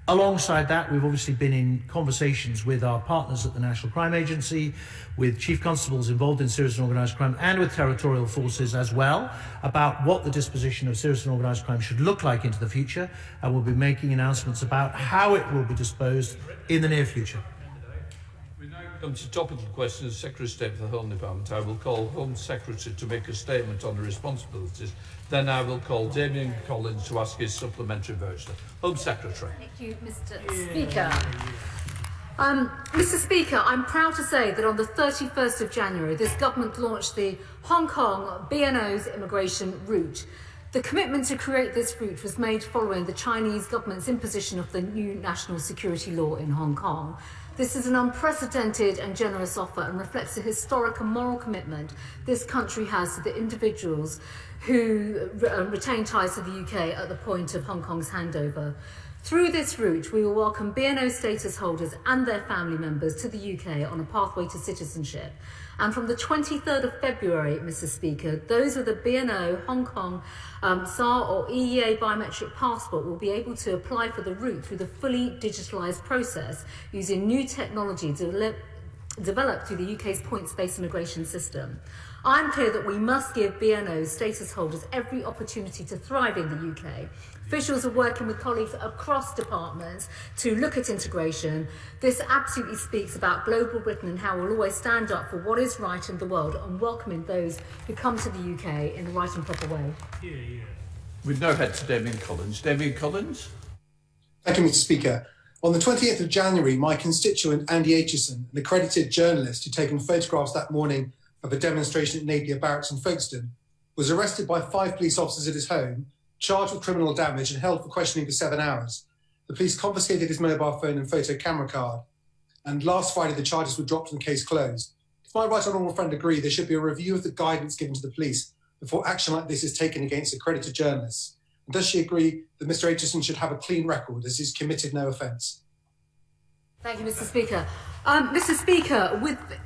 Alongside that, we've obviously been in conversations with our partners at the National Crime Agency, with chief constables involved in serious and organised crime, and with territorial forces as well, about what the disposition of serious and organised crime should look like into the future, and we'll be making announcements about how it will be disposed in the near future. We now come to topical questions. Secretary of State for the Home Department. I will call Home Secretary to make a statement on the responsibilities. Then I will call Damien Collins to ask his supplementary version. Home Secretary. Thank you, Mr. Speaker. Mr. Speaker, I'm proud to say that on the 31st of January, this government launched the Hong Kong BNO's immigration route. The commitment to create this route was made following the Chinese government's imposition of the new national security law in Hong Kong. This is an unprecedented and generous offer and reflects the historic and moral commitment this country has to the individuals who retain ties to the UK at the point of Hong Kong's handover. Through this route, we will welcome BNO status holders and their family members to the UK on a pathway to citizenship. And from the 23rd of February, Mr. Speaker, those with a BNO, Hong Kong, SAR or EEA biometric passport will be able to apply for the route through the fully digitalised process using new technology developed through the UK's points-based immigration system. I'm clear that we must give BNO status holders every opportunity to thrive in the UK. Officials are working with colleagues across departments to look at integration. This absolutely speaks about global Britain and how we'll always stand up for what is right in the world and welcoming those who come to the UK in the right and proper way. We now head to Damien Collins. Damien Collins. Thank you, Mr. Speaker. On the 28th of January, my constituent Andy Aitchison, an accredited journalist who'd taken photographs that morning of a demonstration at Napier Barracks in Folkestone, was arrested by 5 police officers at his home, charged with criminal damage and held for questioning for 7 hours. The police confiscated his mobile phone and photo camera card, and last Friday the charges were dropped and the case closed. If my right honourable friend agree, there should be a review of the guidance given to the police before action like this is taken against accredited journalists. And does she agree that Mr. Aitchison should have a clean record as he's committed no offence? Thank you, Mr. Speaker. Mr. Speaker,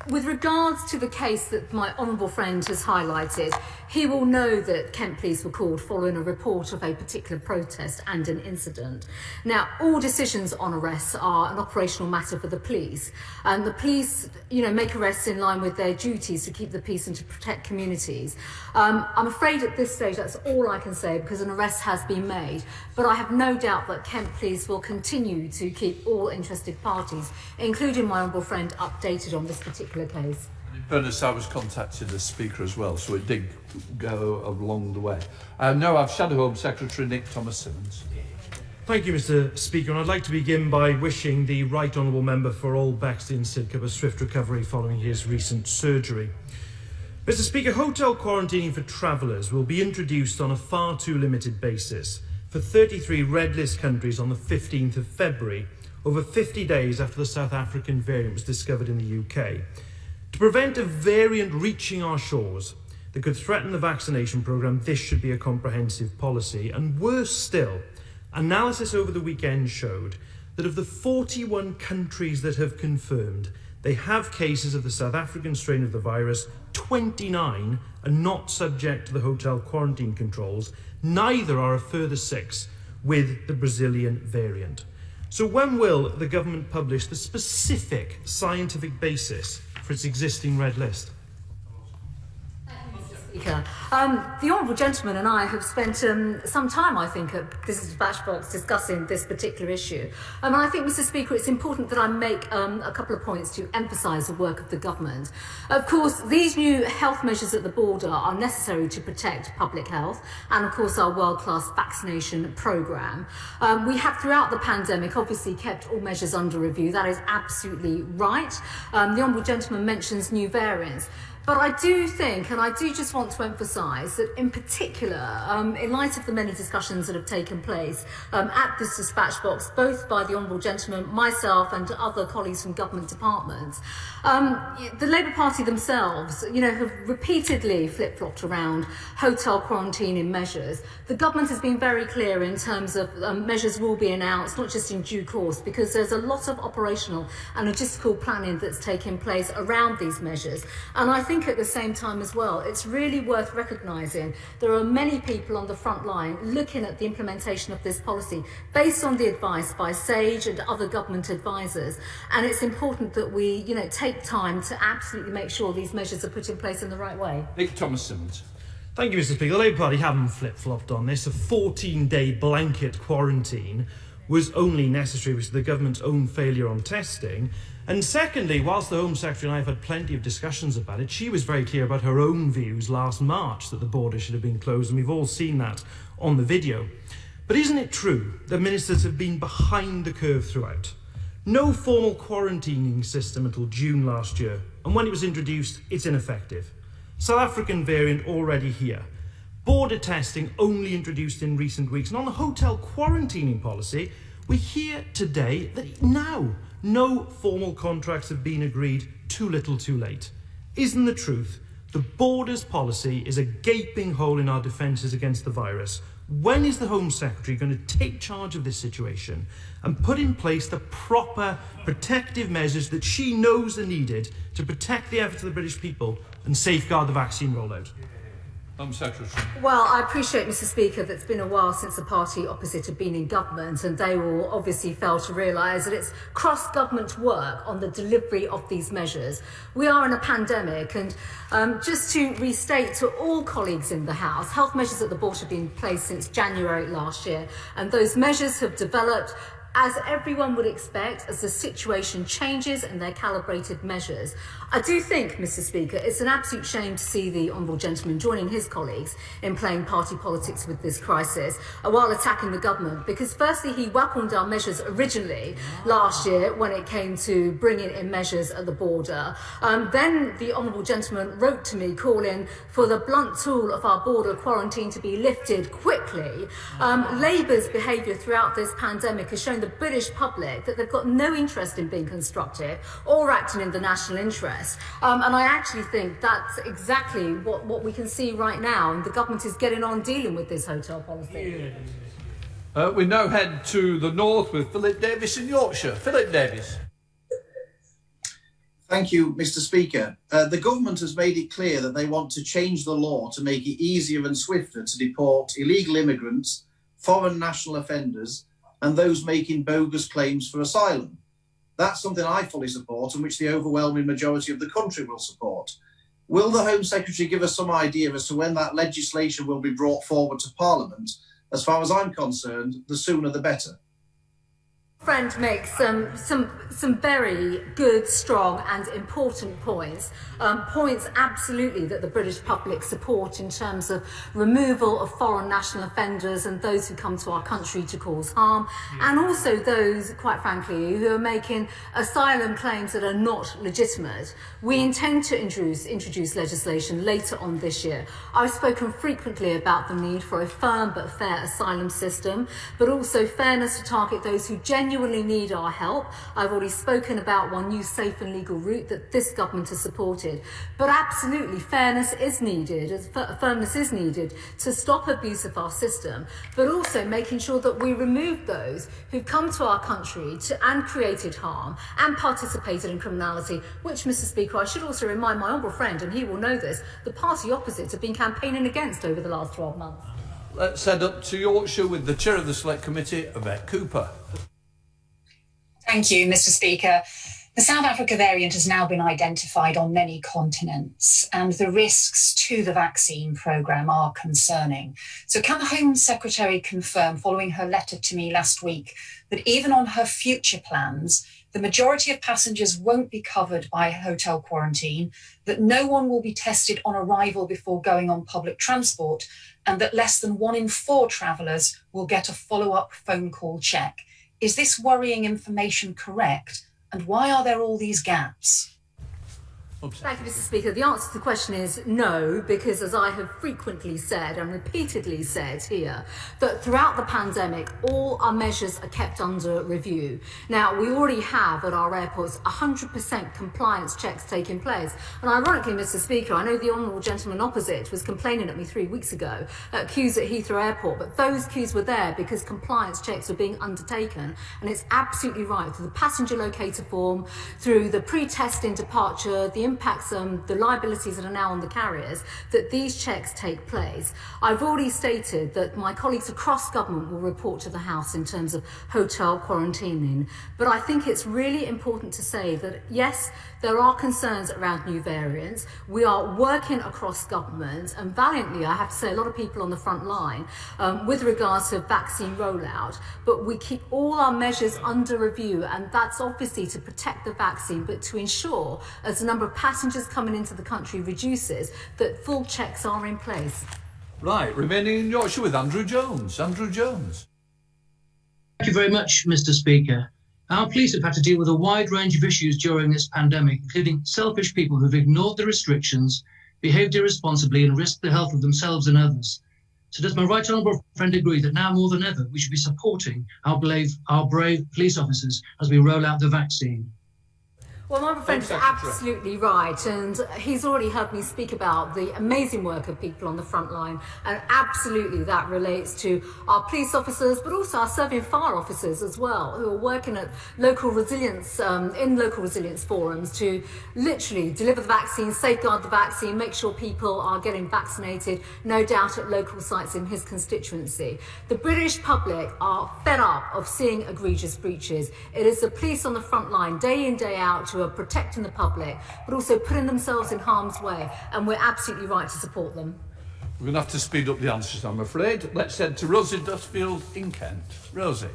with regards to the case that my honourable friend has highlighted, he will know that Kent Police were called following a report of a particular protest and an incident. Now, all decisions on arrests are an operational matter for the police, and the police, make arrests in line with their duties to keep the peace and to protect communities. I'm afraid at this stage that's all I can say because an arrest has been made, but I have no doubt that Kent Police will continue to keep all interested parties, including my honourable friend, updated on this particular case. In fairness, I was contacted as Speaker as well, so it did go along the way. Now I've Shadow Home Secretary Nick Thomas-Simmons. Thank you, Mr. Speaker, and I'd like to begin by wishing the Right Honourable Member for All Baxter Sidcup a swift recovery following his recent surgery. Mr. Speaker, hotel quarantining for travellers will be introduced on a far too limited basis for 33 red list countries on the 15th of February, over 50 days after the South African variant was discovered in the UK. To prevent a variant reaching our shores, the that could threaten the vaccination programme, this should be a comprehensive policy. And worse still, analysis over the weekend showed that of the 41 countries that have confirmed they have cases of the South African strain of the virus, 29 are not subject to the hotel quarantine controls. Neither are a further 6 with the Brazilian variant. So when will the government publish the specific scientific basis for its existing red list? The Honourable Gentleman and I have spent some time, I think, at this dispatch box discussing this particular issue. And I think, Mr. Speaker, it's important that I make a couple of points to emphasise the work of the government. Of course, these new health measures at the border are necessary to protect public health and, of course, our world-class vaccination programme. We have, throughout the pandemic, obviously kept all measures under review. That is absolutely right. The Honourable Gentleman mentions new variants. But I do think, and I do just want to emphasise that in particular, in light of the many discussions that have taken place at this dispatch box, both by the Honourable Gentleman, myself and other colleagues from government departments, the Labour Party themselves, have repeatedly flip-flopped around hotel quarantining measures. The government has been very clear in terms of measures will be announced, not just in due course, because there's a lot of operational and logistical planning that's taking place around these measures. And I think at the same time as well, it's really worth recognising there are many people on the front line looking at the implementation of this policy based on the advice by SAGE and other government advisors. And it's important that we, take time to absolutely make sure these measures are put in place in the right way. Nick Thomas-Simmons. Thank you, Mr. Speaker. The Labour Party haven't flip-flopped on this. A 14-day blanket quarantine was only necessary because of the government's own failure on testing. And secondly, whilst the Home Secretary and I have had plenty of discussions about it, she was very clear about her own views last March that the border should have been closed, and we've all seen that on the video. But isn't it true that ministers have been behind the curve throughout? No formal quarantining system until June last year, and when it was introduced, it's ineffective. South African variant already here. Border testing only introduced in recent weeks. And on the hotel quarantining policy, we hear today that now no formal contracts have been agreed, too little too late. Isn't the truth the borders policy is a gaping hole in our defences against the virus? When is the Home Secretary going to take charge of this situation and put in place the proper protective measures that she knows are needed to protect the efforts of the British people and safeguard the vaccine rollout? Home Secretary. Well, I appreciate, Mr. Speaker, that it's been a while since the party opposite have been in government, and they will obviously fail to realise that it's cross-government work on the delivery of these measures. We are in a pandemic, and just to restate to all colleagues in the House, health measures at the border have been in place since January last year, and those measures have developed as everyone would expect, as the situation changes and they're calibrated measures. I do think, Mr. Speaker, it's an absolute shame to see the Honourable Gentleman joining his colleagues in playing party politics with this crisis while attacking the government, because firstly he welcomed our measures originally last year when it came to bringing in measures at the border. Then the Honourable Gentleman wrote to me calling for the blunt tool of our border quarantine to be lifted quickly. Labour's behaviour throughout this pandemic has shown the British public that they've got no interest in being constructive or acting in the national interest. And I actually think that's exactly what we can see right now, and the government is getting on dealing with this hotel policy. We now head to the north with Philip Davis in Yorkshire. Philip Davis. Thank you, Mr. Speaker. The government has made it clear that they want to change the law to make it easier and swifter to deport illegal immigrants, foreign national offenders, and those making bogus claims for asylum. That's something I fully support and which the overwhelming majority of the country will support. Will the Home Secretary give us some idea as to when that legislation will be brought forward to Parliament? As far as I'm concerned, the sooner the better. Friend makes some very good, strong and important points. Points absolutely that the British public support in terms of removal of foreign national offenders and those who come to our country to cause harm, and also those, quite frankly, who are making asylum claims that are not legitimate. We intend to introduce legislation later on this year. I've spoken frequently about the need for a firm but fair asylum system, but also fairness to target those who genuinely genuinely need our help. I've already spoken about one new safe and legal route that this government has supported. But absolutely, fairness is needed, firmness is needed to stop abuse of our system, but also making sure that we remove those who've come to our country and created harm and participated in criminality, which, Mr. Speaker, I should also remind my honourable friend, and he will know this, the party opposite have been campaigning against over the last 12 months. Let's head up to Yorkshire with the Chair of the Select Committee, Yvette Cooper. Thank you, Mr. Speaker. The South Africa variant has now been identified on many continents, and the risks to the vaccine programme are concerning. So can the Home Secretary confirm, following her letter to me last week, that even on her future plans, the majority of passengers won't be covered by hotel quarantine, that no one will be tested on arrival before going on public transport, and that less than 1 in 4 travellers will get a follow-up phone call check? Is this worrying information correct? And why are there all these gaps? Thank you, Mr. Speaker. The answer to the question is no, because as I have frequently said and repeatedly said here, that throughout the pandemic, all our measures are kept under review. Now, we already have at our airports 100% compliance checks taking place. And ironically, Mr. Speaker, I know the honourable gentleman opposite was complaining at me 3 weeks ago at queues at Heathrow Airport, but those queues were there because compliance checks were being undertaken. And it's absolutely right, through the passenger locator form, through the pre-testing departure, the impacts, the liabilities that are now on the carriers, that these checks take place. I've already stated that my colleagues across government will report to the House in terms of hotel quarantining. But I think it's really important to say that, yes, there are concerns around new variants. We are working across government, and valiantly, I have to say, a lot of people on the front line with regards to vaccine rollout, but we keep all our measures under review, and that's obviously to protect the vaccine, but to ensure, as the number of passengers coming into the country reduces, that full checks are in place. Right, remaining in Yorkshire with Andrew Jones. Andrew Jones. Thank you very much, Mr. Speaker. Our police have had to deal with a wide range of issues during this pandemic, including selfish people who've ignored the restrictions, behaved irresponsibly and risked the health of themselves and others. So does my right honourable friend agree that now more than ever we should be supporting our brave police officers as we roll out the vaccine? Well, my friend is absolutely right, and he's already heard me speak about the amazing work of people on the front line, and absolutely that relates to our police officers, but also our serving fire officers as well, who are working at local resilience, in local resilience forums to literally deliver the vaccine, safeguard the vaccine, make sure people are getting vaccinated, no doubt at local sites in his constituency. The British public are fed up of seeing egregious breaches. It is the police on the front line, day in, day out, who are protecting the public, but also putting themselves in harm's way, and we're absolutely right to support them. We're going to have to speed up the answers, I'm afraid. Let's head to Rosie Dustfield in Kent. Rosie.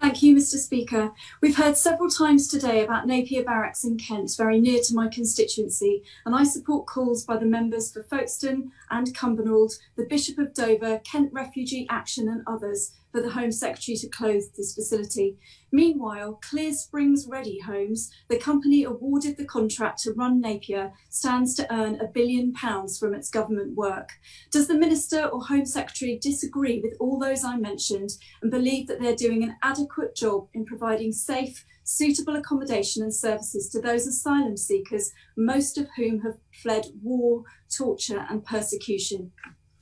Thank you, Mr. Speaker. We've heard several times today about Napier Barracks in Kent, very near to my constituency, and I support calls by the members for Folkestone and Cumbernauld, the Bishop of Dover, Kent Refugee Action and others, for the Home Secretary to close this facility. Meanwhile, Clear Springs Ready Homes, the company awarded the contract to run Napier, stands to earn £1 billion from its government work. Does the Minister or Home Secretary disagree with all those I mentioned and believe that they're doing an adequate job in providing safe, suitable accommodation and services to those asylum seekers, most of whom have fled war, torture and persecution?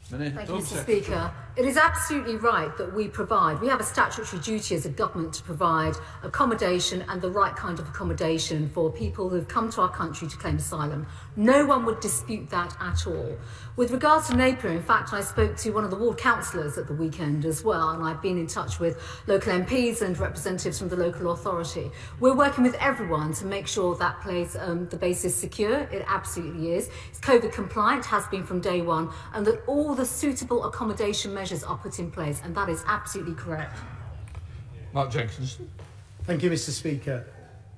Thank you, Mr. Speaker. It is absolutely right that we have a statutory duty as a government to provide accommodation and the right kind of accommodation for people who have come to our country to claim asylum. No one would dispute that at all. With regards to Napier, in fact, I spoke to one of the ward councillors at the weekend as well, and I've been in touch with local MPs and representatives from the local authority. We're working with everyone to make sure that place, the base is secure. It absolutely is. It's COVID compliant, has been from day one, and that all the suitable accommodation measures are put in place, and that is absolutely correct. Mark Jenkins. Thank you, Mr. Speaker.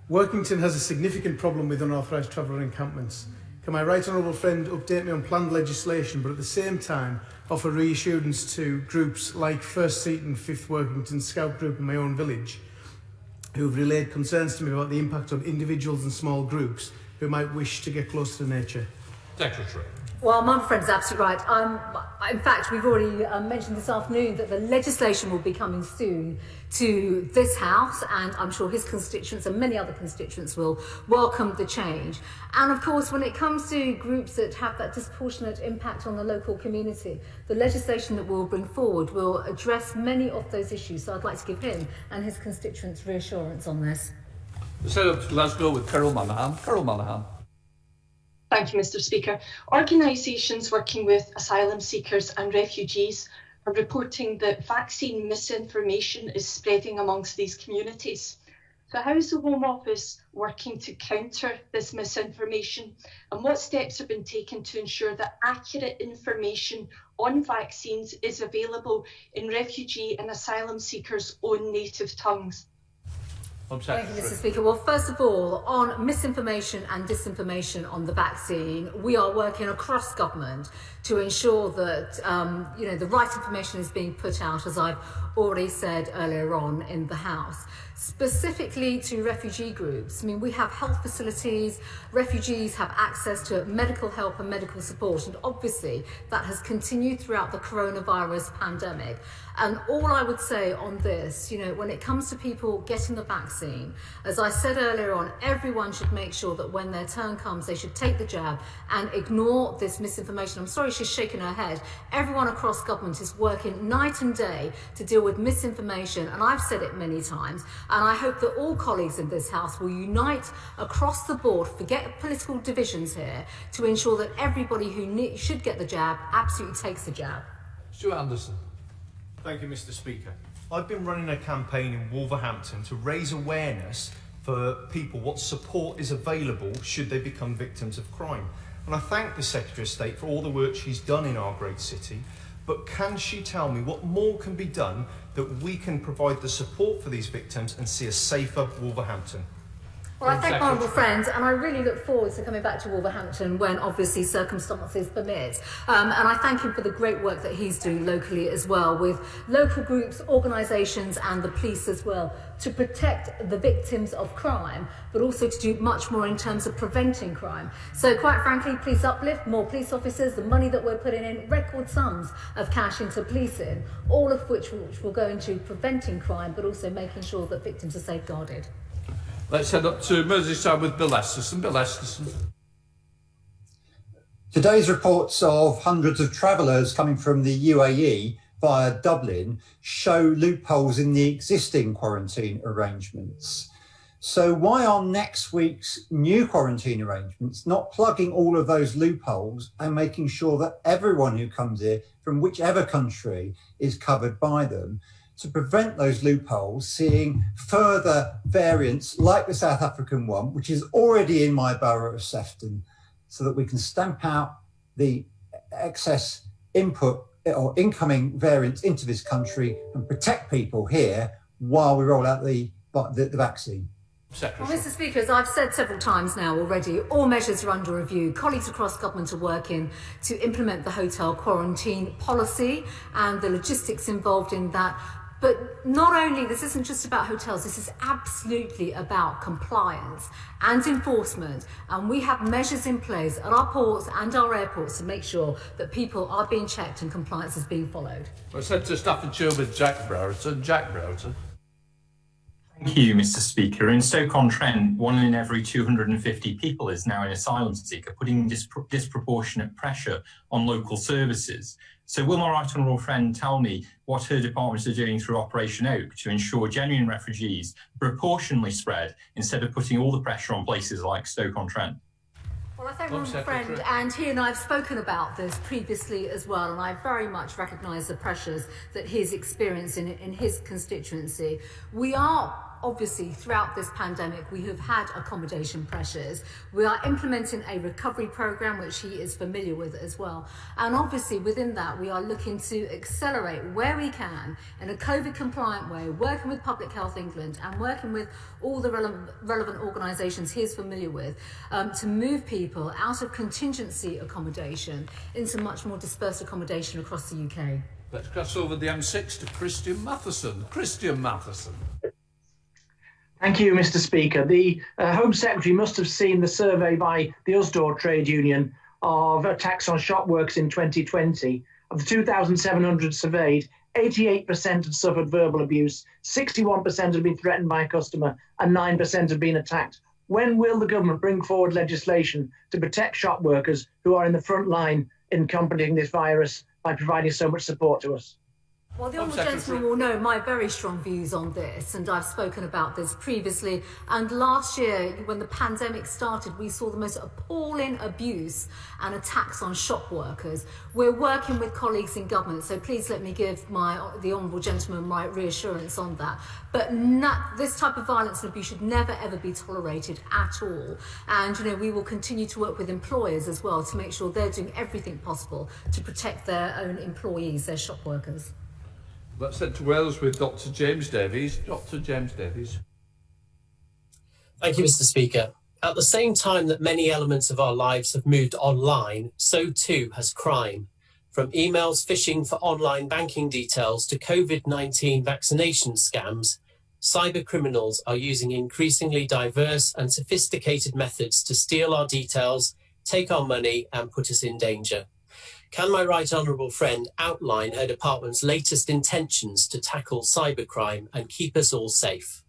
Workington has a significant problem with unauthorised traveller encampments. Can my right honourable friend update me on planned legislation, but at the same time offer reassurance to groups like First Seaton, 5th Workington Scout Group in my own village, who have relayed concerns to me about the impact on individuals and small groups who might wish to get close to nature? Secretary. Well, my friend is absolutely right. In fact, we've already mentioned this afternoon that the legislation will be coming soon to this House, and I'm sure his constituents and many other constituents will welcome the change. And of course, when it comes to groups that have that disproportionate impact on the local community, the legislation that we'll bring forward will address many of those issues. So I'd like to give him and his constituents reassurance on this. Let's go with Carol Monaghan. Carol Monaghan. Thank you, Mr. Speaker. Organisations working with asylum seekers and refugees are reporting that vaccine misinformation is spreading amongst these communities. So how is the Home Office working to counter this misinformation, and what steps have been taken to ensure that accurate information on vaccines is available in refugee and asylum seekers' own native tongues? Thank you, Mr. Speaker. Well, first of all, on misinformation and disinformation on the vaccine, we are working across government to ensure that the right information is being put out, as I've already said earlier on in the House. Specifically to refugee groups, I mean, we have health facilities, refugees have access to medical help and medical support, and obviously that has continued throughout the coronavirus pandemic. And all I would say on this, when it comes to people getting the vaccine, as I said earlier on, everyone should make sure that when their turn comes, they should take the jab and ignore this misinformation. I'm sorry she's shaking her head. Everyone across government is working night and day to deal with misinformation, and I've said it many times, and I hope that all colleagues in this House will unite across the board, forget political divisions here, to ensure that everybody who should get the jab absolutely takes the jab. Stuart Anderson. Thank you, Mr. Speaker. I've been running a campaign in Wolverhampton to raise awareness for people what support is available should they become victims of crime. And I thank the Secretary of State for all the work she's done in our great city, but can she tell me what more can be done that we can provide the support for these victims and see a safer Wolverhampton? Well, I thank my honourable friends, and I really look forward to coming back to Wolverhampton when obviously circumstances permit. And I thank him for the great work that he's doing locally as well, with local groups, organisations and the police as well, to protect the victims of crime, but also to do much more in terms of preventing crime. So quite frankly, police uplift, more police officers, the money that we're putting in, record sums of cash into policing, all of which will go into preventing crime, but also making sure that victims are safeguarded. Let's head up to Merseyside with Bill Esterson. Bill Esterson. Today's reports of hundreds of travellers coming from the UAE via Dublin show loopholes in the existing quarantine arrangements. So why are next week's new quarantine arrangements not plugging all of those loopholes and making sure that everyone who comes here from whichever country is covered by them, to prevent those loopholes, seeing further variants like the South African one, which is already in my borough of Sefton, so that we can stamp out the excess input or incoming variants into this country and protect people here while we roll out the vaccine? Well, Mr. Speaker, as I've said several times now already, all measures are under review. Colleagues across government are working to implement the hotel quarantine policy and the logistics involved in that. But not only, this isn't just about hotels, this is absolutely about compliance and enforcement. And we have measures in place at our ports and our airports to make sure that people are being checked and compliance is being followed. Let's head to Staffordshire with Jack Brereton. Jack Brereton. Thank you, Mr. Speaker. In Stoke-on-Trent, 1 in every 250 people is now an asylum seeker, putting disproportionate pressure on local services. So will my right honourable friend tell me what her departments are doing through Operation Oak to ensure genuine refugees proportionally spread instead of putting all the pressure on places like Stoke-on-Trent? Well, I thank my friend, and he and I have spoken about this previously as well, and I very much recognise the pressures that he's experiencing in his constituency. We are obviously, throughout this pandemic, we have had accommodation pressures. We are implementing a recovery programme, which he is familiar with as well. And obviously, within that, we are looking to accelerate where we can in a COVID-compliant way, working with Public Health England and working with all the relevant organisations he is familiar with, to move people out of contingency accommodation into much more dispersed accommodation across the UK. Let's cross over the M6 to Christian Matheson. Christian Matheson. Thank you, Mr. Speaker. The Home Secretary must have seen the survey by the Usdaw trade union of attacks on shop workers in 2020. Of the 2,700 surveyed, 88% had suffered verbal abuse, 61% had been threatened by a customer, and 9% had been attacked. When will the government bring forward legislation to protect shop workers who are in the front line in combating this virus by providing so much support to us? Well, the Honourable Gentleman will know my very strong views on this, and I've spoken about this previously. And last year, when the pandemic started, we saw the most appalling abuse and attacks on shop workers. We're working with colleagues in government, so please let me give the Honourable Gentleman my reassurance on that. But this type of violence and abuse should never, ever be tolerated at all. And, we will continue to work with employers as well to make sure they're doing everything possible to protect their own employees, their shop workers. Let's head to Wales with Dr. James Davies. Dr. James Davies. Thank you, Mr. Speaker. At the same time that many elements of our lives have moved online, so too has crime. From emails phishing for online banking details to COVID-19 vaccination scams, cyber criminals are using increasingly diverse and sophisticated methods to steal our details, take our money, and put us in danger. Can my right honourable friend outline her department's latest intentions to tackle cybercrime and keep us all safe?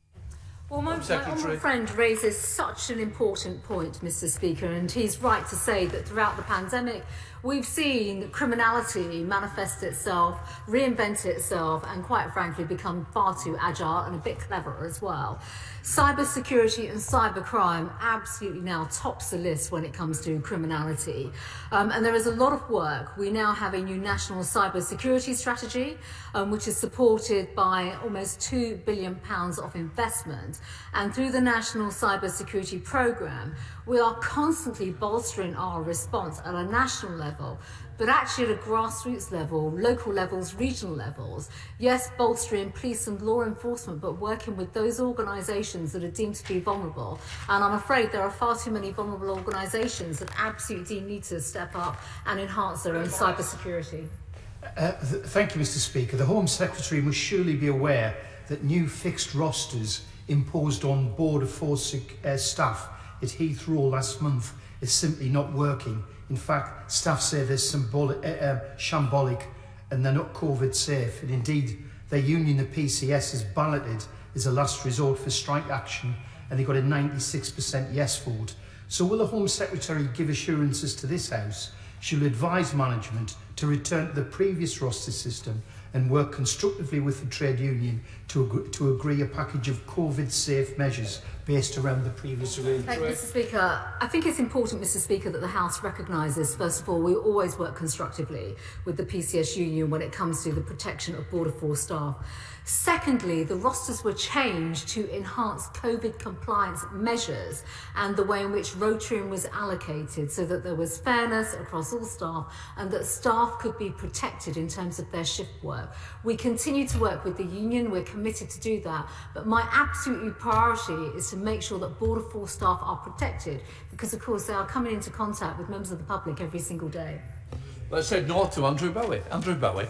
Well, my honourable friend raises such an important point, Mr. Speaker, and he's right to say that throughout the pandemic, we've seen criminality manifest itself, reinvent itself, and quite frankly, become far too agile and a bit clever as well. Cybersecurity and cybercrime absolutely now tops the list when it comes to criminality. And there is a lot of work. We now have a new national cybersecurity strategy, which is supported by almost £2 billion of investment. And through the National Cybersecurity Programme, we are constantly bolstering our response at a national level, but actually at a grassroots level, local levels, regional levels. Yes, bolstering police and law enforcement, but working with those organisations that are deemed to be vulnerable. And I'm afraid there are far too many vulnerable organisations that absolutely need to step up and enhance their own cybersecurity. Thank you, Mr. Speaker. The Home Secretary must surely be aware that new fixed rosters imposed on Border Force staff at Heathrow last month is simply not working. In fact, staff say they're shambolic and they're not COVID safe. And indeed, their union, the PCS, has balloted as a last resort for strike action, and they got a 96% yes vote. So will the Home Secretary give assurances to this House? She'll advise management to return to the previous roster system and work constructively with the trade union to agree a package of COVID-safe measures based around the previous arrangement. Thank you, Mr. Speaker. I think it's important, Mr. Speaker, that the House recognises, first of all, we always work constructively with the PCS union when it comes to the protection of Border Force staff. Secondly, the rosters were changed to enhance COVID compliance measures and the way in which rotating was allocated so that there was fairness across all staff and that staff could be protected in terms of their shift work. We continue to work with the union, we're committed to do that, but my absolute priority is to make sure that Border Force staff are protected because, of course, they are coming into contact with members of the public every single day. Let's head north to Andrew Bowie. Andrew Bowie.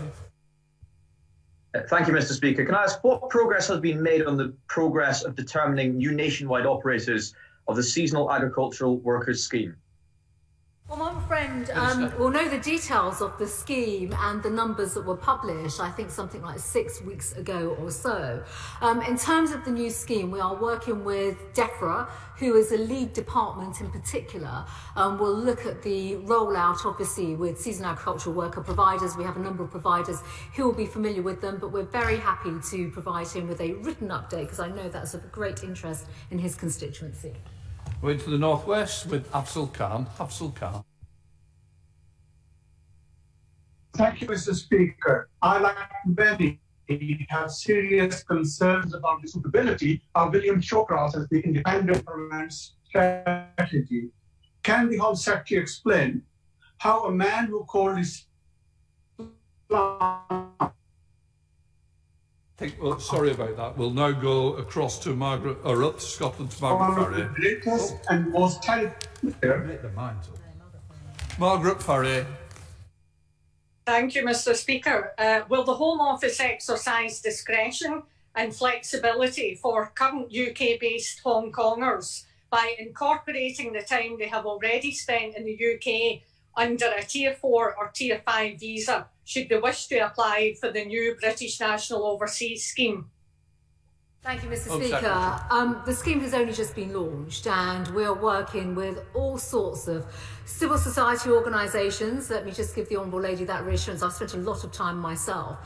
Thank you, Mr. Speaker. Can I ask what progress has been made on the progress of determining new nationwide operators of the Seasonal Agricultural Workers Scheme? Well, my friend will know the details of the scheme and the numbers that were published, I think something like 6 weeks ago or so. In terms of the new scheme, we are working with DEFRA, who is a lead department in particular. We'll look at the rollout, obviously, with seasonal agricultural worker providers. We have a number of providers who will be familiar with them, but we're very happy to provide him with a written update because I know that's of great interest in his constituency. We're into the northwest with Afzal Khan. Afzal Khan. Thank you, Mr. Speaker. I, like many, have serious concerns about the suitability of William Shawcross as the independent government strategy. Can the Home Secretary explain how a man who called his Well, sorry about that. We'll now go across to Margaret, or up to Scotland to Margaret Farrier. The greatest and most talented. Margaret Farrier. Thank you, Mr. Speaker. Will the Home Office exercise discretion and flexibility for current UK-based Hong Kongers by incorporating the time they have already spent in the UK under a Tier 4 or Tier 5 visa should they wish to apply for the new British National Overseas Scheme? Thank you, Mr. Speaker. The scheme has only just been launched and we're working with all sorts of civil society organisations. Let me just give the Honourable Lady that reassurance. I've spent a lot of time myself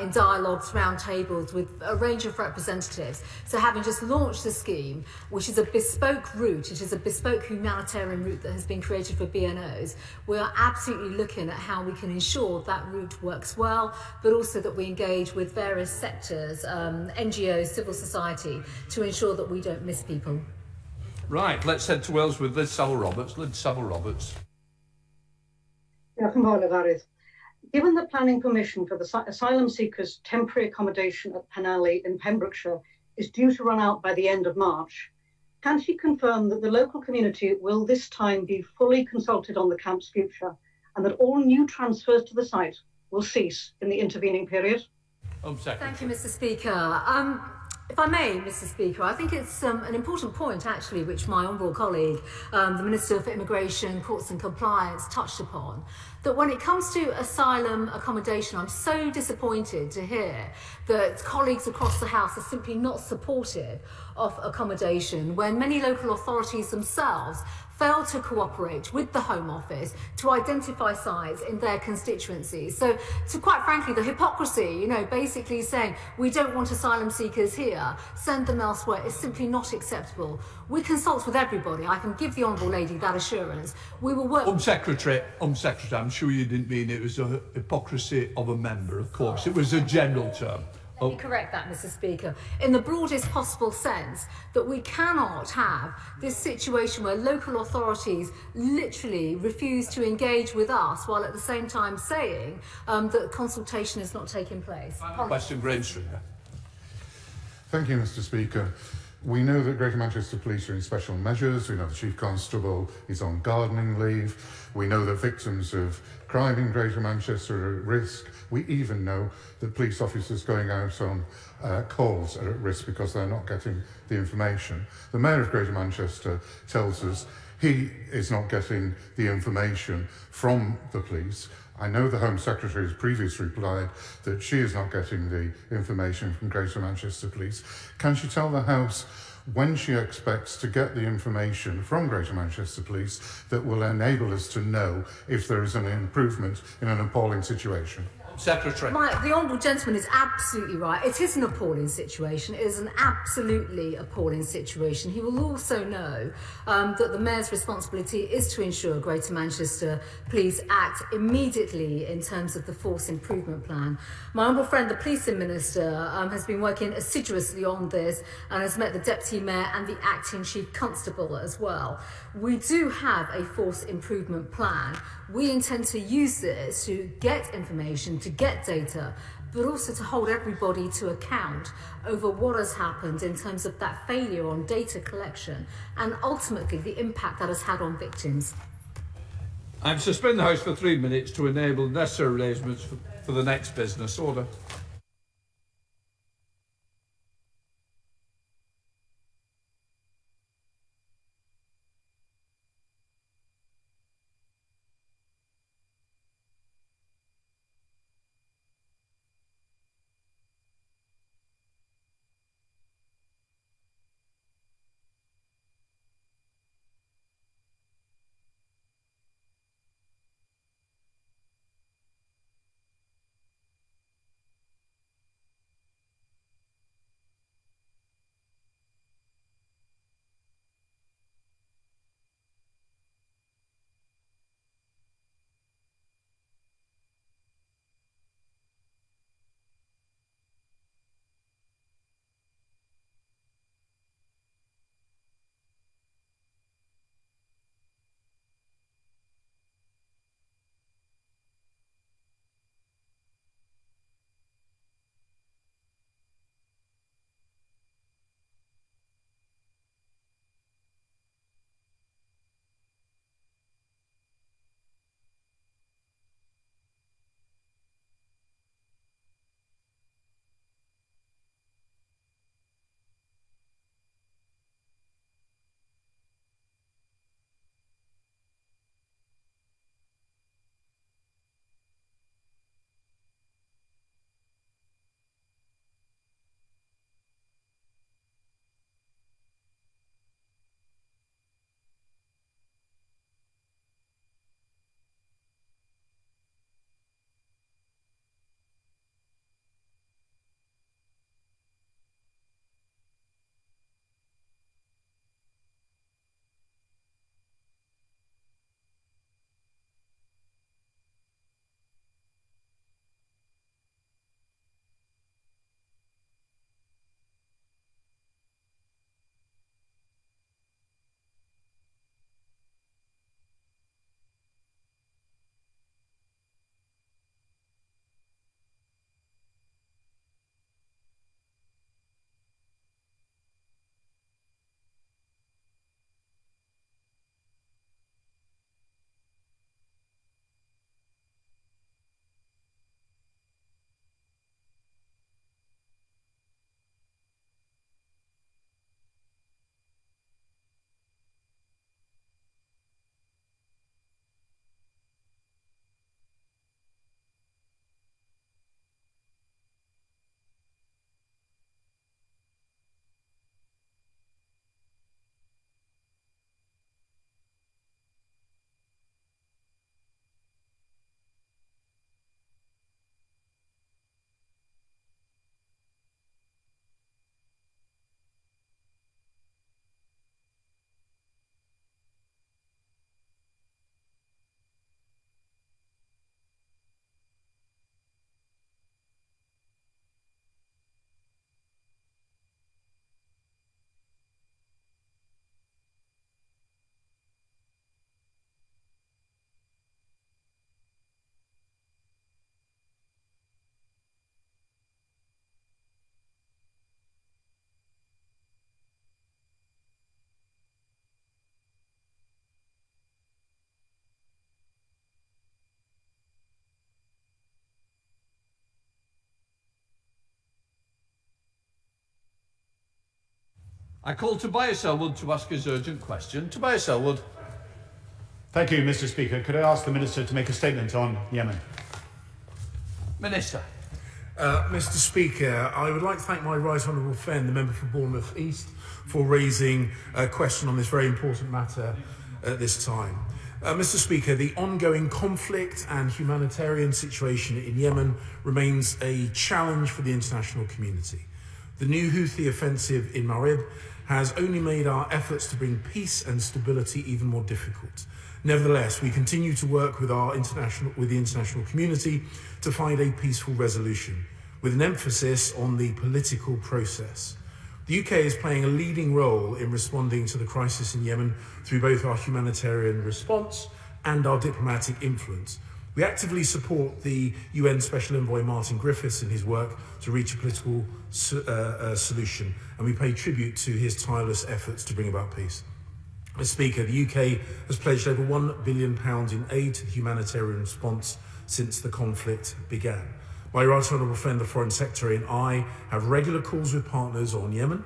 in dialogues, round tables with a range of representatives. So having just launched the scheme, which is a bespoke route, it is a bespoke humanitarian route that has been created for BNOs, we are absolutely looking at how we can ensure that route works well, but also that we engage with various sectors, NGOs, civil society, to ensure that we don't miss people. Right, let's head to Wales with Liz Saville-Roberts. Liz Saville-Roberts. Given the planning permission for the asylum seekers' temporary accommodation at Penally in Pembrokeshire is due to run out by the end of March, can she confirm that the local community will this time be fully consulted on the camp's future and that all new transfers to the site will cease in the intervening period? Thank you, Mr. Speaker. If I may, Mr. Speaker, I think it's an important point, actually, which my honourable colleague, the Minister for Immigration, Courts and Compliance, touched upon, that when it comes to asylum accommodation, I'm so disappointed to hear that colleagues across the House are simply not supportive of accommodation when many local authorities themselves fail to cooperate with the Home Office to identify sites in their constituencies. So quite frankly, the hypocrisy, basically saying we don't want asylum seekers here, send them elsewhere, is simply not acceptable. We consult with everybody. I can give the Honourable Lady that assurance. We will work... Secretary, I'm sure you didn't mean it was a hypocrisy of a member, of course. It was a general term. Let me correct that, Mr. Speaker, in the broadest possible sense, that we cannot have this situation where local authorities literally refuse to engage with us while at the same time saying that consultation is not taking place. Question, Graham Stringer. Thank you, Mr. Speaker. We know that Greater Manchester Police are in special measures. We know the Chief Constable is on gardening leave. We know that victims of crime in Greater Manchester are at risk. We even know that police officers going out on calls are at risk because they're not getting the information. The Mayor of Greater Manchester tells us he is not getting the information from the police. I know the Home Secretary has previously replied that she is not getting the information from Greater Manchester Police. Can she tell the House when she expects to get the information from Greater Manchester Police that will enable us to know if there is an improvement in an appalling situation? Secretary. The Honourable Gentleman is absolutely right. It is an appalling situation. It is an absolutely appalling situation. He will also know that the Mayor's responsibility is to ensure Greater Manchester Police act immediately in terms of the force improvement plan. My honourable friend, the Policing Minister, has been working assiduously on this and has met the Deputy Mayor and the Acting Chief Constable as well. We do have a force improvement plan. We intend to use this to get information, to get data, but also to hold everybody to account over what has happened in terms of that failure on data collection and ultimately the impact that has had on victims. I'm suspending the House for 3 minutes to enable necessary arrangements for the next business order. I call Tobias Elwood to ask his urgent question. Tobias Elwood. Thank you, Mr. Speaker. Could I ask the Minister to make a statement on Yemen? Minister. Mr. Speaker, I would like to thank my right honourable friend, the member for Bournemouth East, for raising a question on this very important matter at this time. Mr. Speaker, the ongoing conflict and humanitarian situation in Yemen remains a challenge for the international community. The new Houthi offensive in Marib has only made our efforts to bring peace and stability even more difficult. Nevertheless, we continue to work with the international community to find a peaceful resolution, with an emphasis on the political process. The UK is playing a leading role in responding to the crisis in Yemen through both our humanitarian response and our diplomatic influence. We actively support the UN Special Envoy Martin Griffiths in his work to reach a political solution, and we pay tribute to his tireless efforts to bring about peace. Mr. Speaker, the UK has pledged over £1 billion in aid to the humanitarian response since the conflict began. My right honourable friend, the Foreign Secretary, and I have regular calls with partners on Yemen.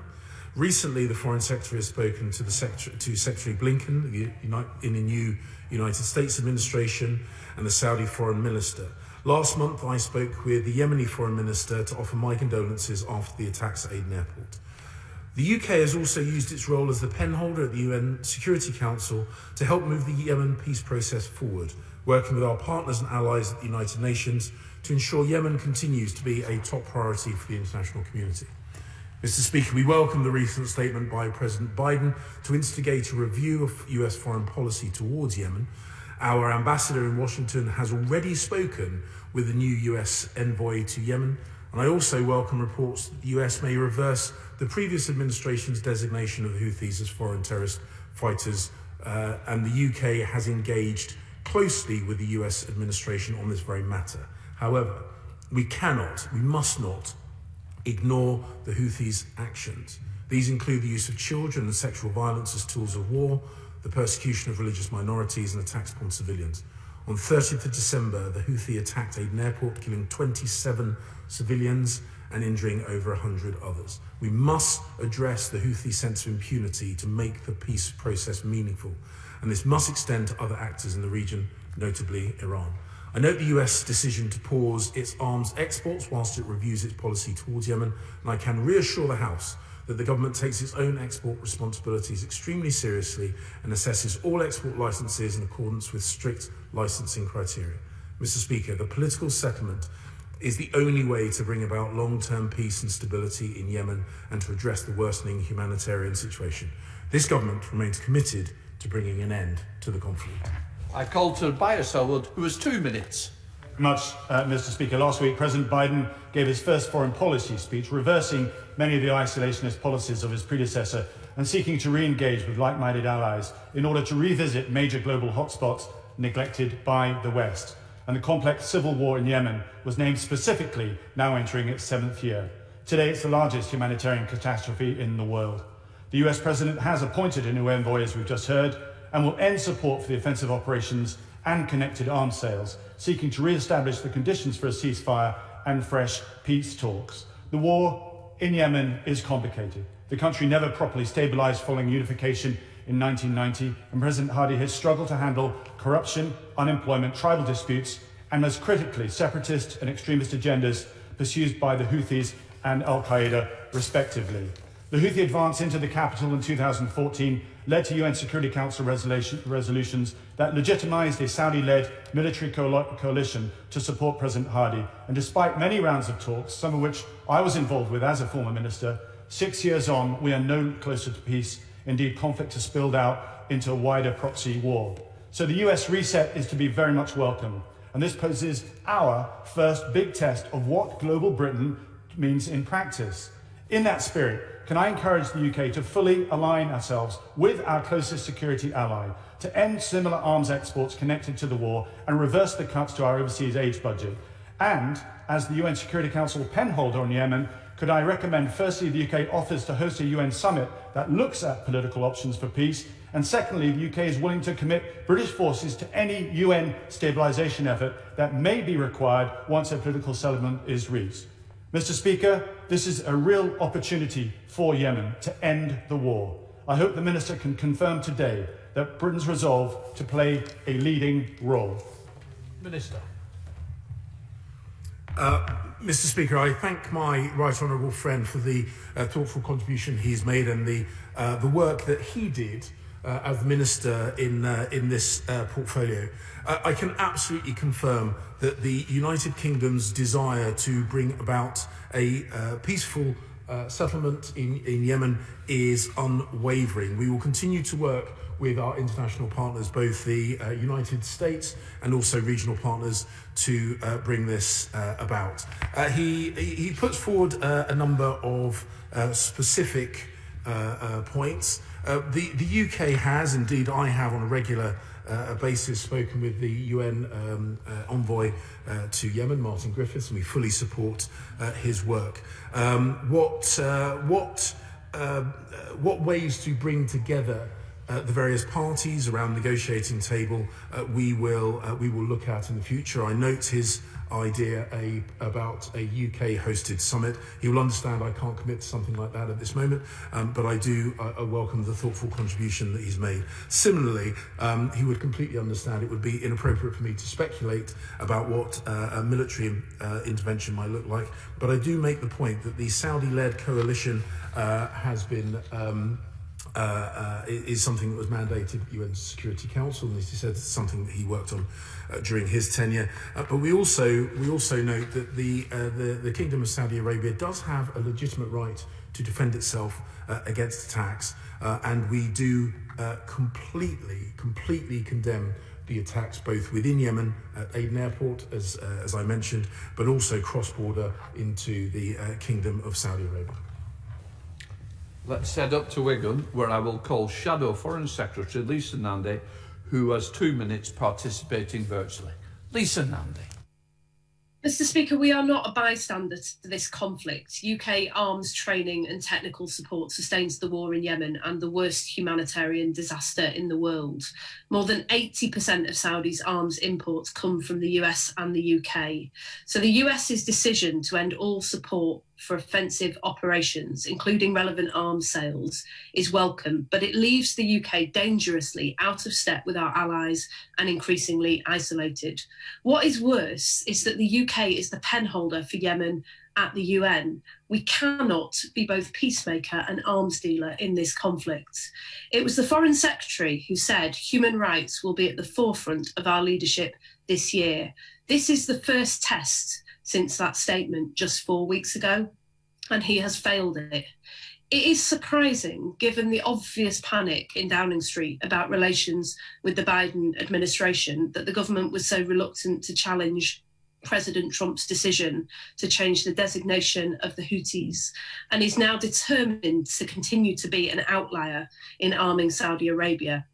Recently, the Foreign Secretary has spoken to Secretary Blinken in the new United States administration and the Saudi Foreign Minister. Last month, I spoke with the Yemeni Foreign Minister to offer my condolences after the attacks at Aden Airport. The UK has also used its role as the penholder at the UN Security Council to help move the Yemen peace process forward, working with our partners and allies at the United Nations to ensure Yemen continues to be a top priority for the international community. Mr. Speaker, we welcome the recent statement by President Biden to instigate a review of US foreign policy towards Yemen. Our ambassador in Washington has already spoken with the new US envoy to Yemen, and I also welcome reports that the US may reverse the previous administration's designation of the Houthis as foreign terrorist fighters, and the UK has engaged closely with the US administration on this very matter. However, we must not ignore the Houthis' actions. These include the use of children and sexual violence as tools of war, the persecution of religious minorities, and attacks upon civilians. On 30th of December, the Houthi attacked Aden Airport, killing 27 civilians and injuring over 100 others. We must address the Houthi sense of impunity to make the peace process meaningful, and this must extend to other actors in the region, notably Iran. I note the US decision to pause its arms exports whilst it reviews its policy towards Yemen, and I can reassure the House that the government takes its own export responsibilities extremely seriously and assesses all export licences in accordance with strict licensing criteria. Mr. Speaker, the political settlement is the only way to bring about long-term peace and stability in Yemen and to address the worsening humanitarian situation. This government remains committed to bringing an end to the conflict. I call Tobias Elwood, who has 2 minutes. Mr. Speaker. Last week, President Biden gave his first foreign policy speech, reversing many of the isolationist policies of his predecessor and seeking to re-engage with like-minded allies in order to revisit major global hotspots neglected by the West. And the complex civil war in Yemen was named specifically, now entering its 7th year. Today, it's the largest humanitarian catastrophe in the world. The US President has appointed a new envoy, as we've just heard, and will end support for the offensive operations and connected arms sales, seeking to re-establish the conditions for a ceasefire and fresh peace talks. The war in Yemen is complicated. The country never properly stabilized following unification in 1990, and President Hadi has struggled to handle corruption, unemployment, tribal disputes, and most critically, separatist and extremist agendas pursued by the Houthis and Al-Qaeda, respectively. The Houthi advance into the capital in 2014 led to UN Security Council resolutions that legitimized a Saudi-led military coalition to support President Hadi. And despite many rounds of talks, some of which I was involved with as a former minister, 6 years on, we are no closer to peace. Indeed, conflict has spilled out into a wider proxy war. So the US reset is to be very much welcome. And this poses our first big test of what global Britain means in practice. In that spirit, can I encourage the UK to fully align ourselves with our closest security ally, to end similar arms exports connected to the war and reverse the cuts to our overseas aid budget? And, as the UN Security Council penholder on Yemen, could I recommend firstly the UK offers to host a UN summit that looks at political options for peace, and secondly the UK is willing to commit British forces to any UN stabilisation effort that may be required once a political settlement is reached. Mr. Speaker, this is a real opportunity for Yemen to end the war. I hope the Minister can confirm today that Britain's resolve to play a leading role. Minister. Mr. Speaker, I thank my right honourable friend for the thoughtful contribution he's made and the work that he did as the Minister in this portfolio. I can absolutely confirm that the United Kingdom's desire to bring about a peaceful settlement in Yemen is unwavering. We will continue to work with our international partners, both the United States and also regional partners, to bring this about. He puts forward a number of specific points. The UK has, indeed I have on a regular basis, spoken with the UN envoy to Yemen, Martin Griffiths, and we fully support his work. What ways to bring together the various parties around the negotiating table we will look at in the future. I note his idea about a UK-hosted summit. He will understand I can't commit to something like that at this moment, but I welcome the thoughtful contribution that he's made. Similarly, he would completely understand it would be inappropriate for me to speculate about what a military intervention might look like, but I do make the point that the Saudi-led coalition has been is something that was mandated at the UN Security Council, and as he said, it's something that he worked on during his tenure. But we also note that the Kingdom of Saudi Arabia does have a legitimate right to defend itself against attacks, and we do completely condemn the attacks both within Yemen at Aden Airport, as I mentioned, but also cross-border into the Kingdom of Saudi Arabia. Let's head up to Wigan, where I will call Shadow Foreign Secretary Lisa Nandy, who has 2 minutes participating virtually. Lisa Nandy. Mr. Speaker, we are not a bystander to this conflict. UK arms training and technical support sustains the war in Yemen and the worst humanitarian disaster in the world. More than 80% of Saudi's arms imports come from the US and the UK. So the US's decision to end all support for offensive operations, including relevant arms sales, is welcome, but it leaves the UK dangerously out of step with our allies and increasingly isolated. What is worse is that the UK is the penholder for Yemen at the UN. We cannot be both peacemaker and arms dealer in this conflict. It was the Foreign Secretary who said human rights will be at the forefront of our leadership this year. This is the first test since that statement just 4 weeks ago, and he has failed it. It is surprising, given the obvious panic in Downing Street about relations with the Biden administration, that the government was so reluctant to challenge President Trump's decision to change the designation of the Houthis, and is now determined to continue to be an outlier in arming Saudi Arabia.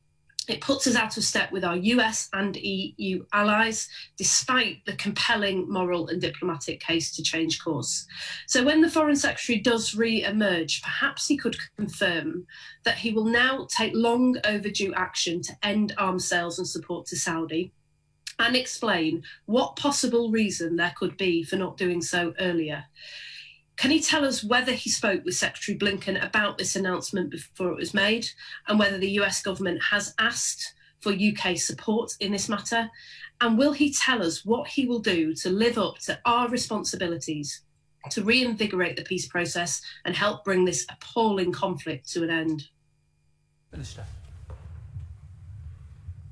It puts us out of step with our US and EU allies, despite the compelling moral and diplomatic case to change course. So when the Foreign Secretary does re-emerge, perhaps he could confirm that he will now take long overdue action to end arms sales and support to Saudi, and explain what possible reason there could be for not doing so earlier. Can he tell us whether he spoke with Secretary Blinken about this announcement before it was made, and whether the US government has asked for UK support in this matter? And will he tell us what he will do to live up to our responsibilities to reinvigorate the peace process and help bring this appalling conflict to an end? Minister.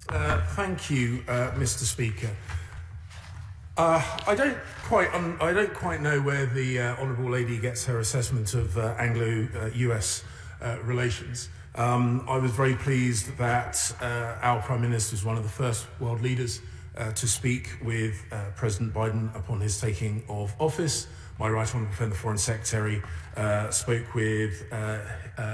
Thank you, Mr. Speaker. I don't quite know where the honourable lady gets her assessment of Anglo-US relations. I was very pleased that our Prime Minister was one of the first world leaders to speak with President Biden upon his taking of office. My right honourable friend, the Foreign Secretary, spoke with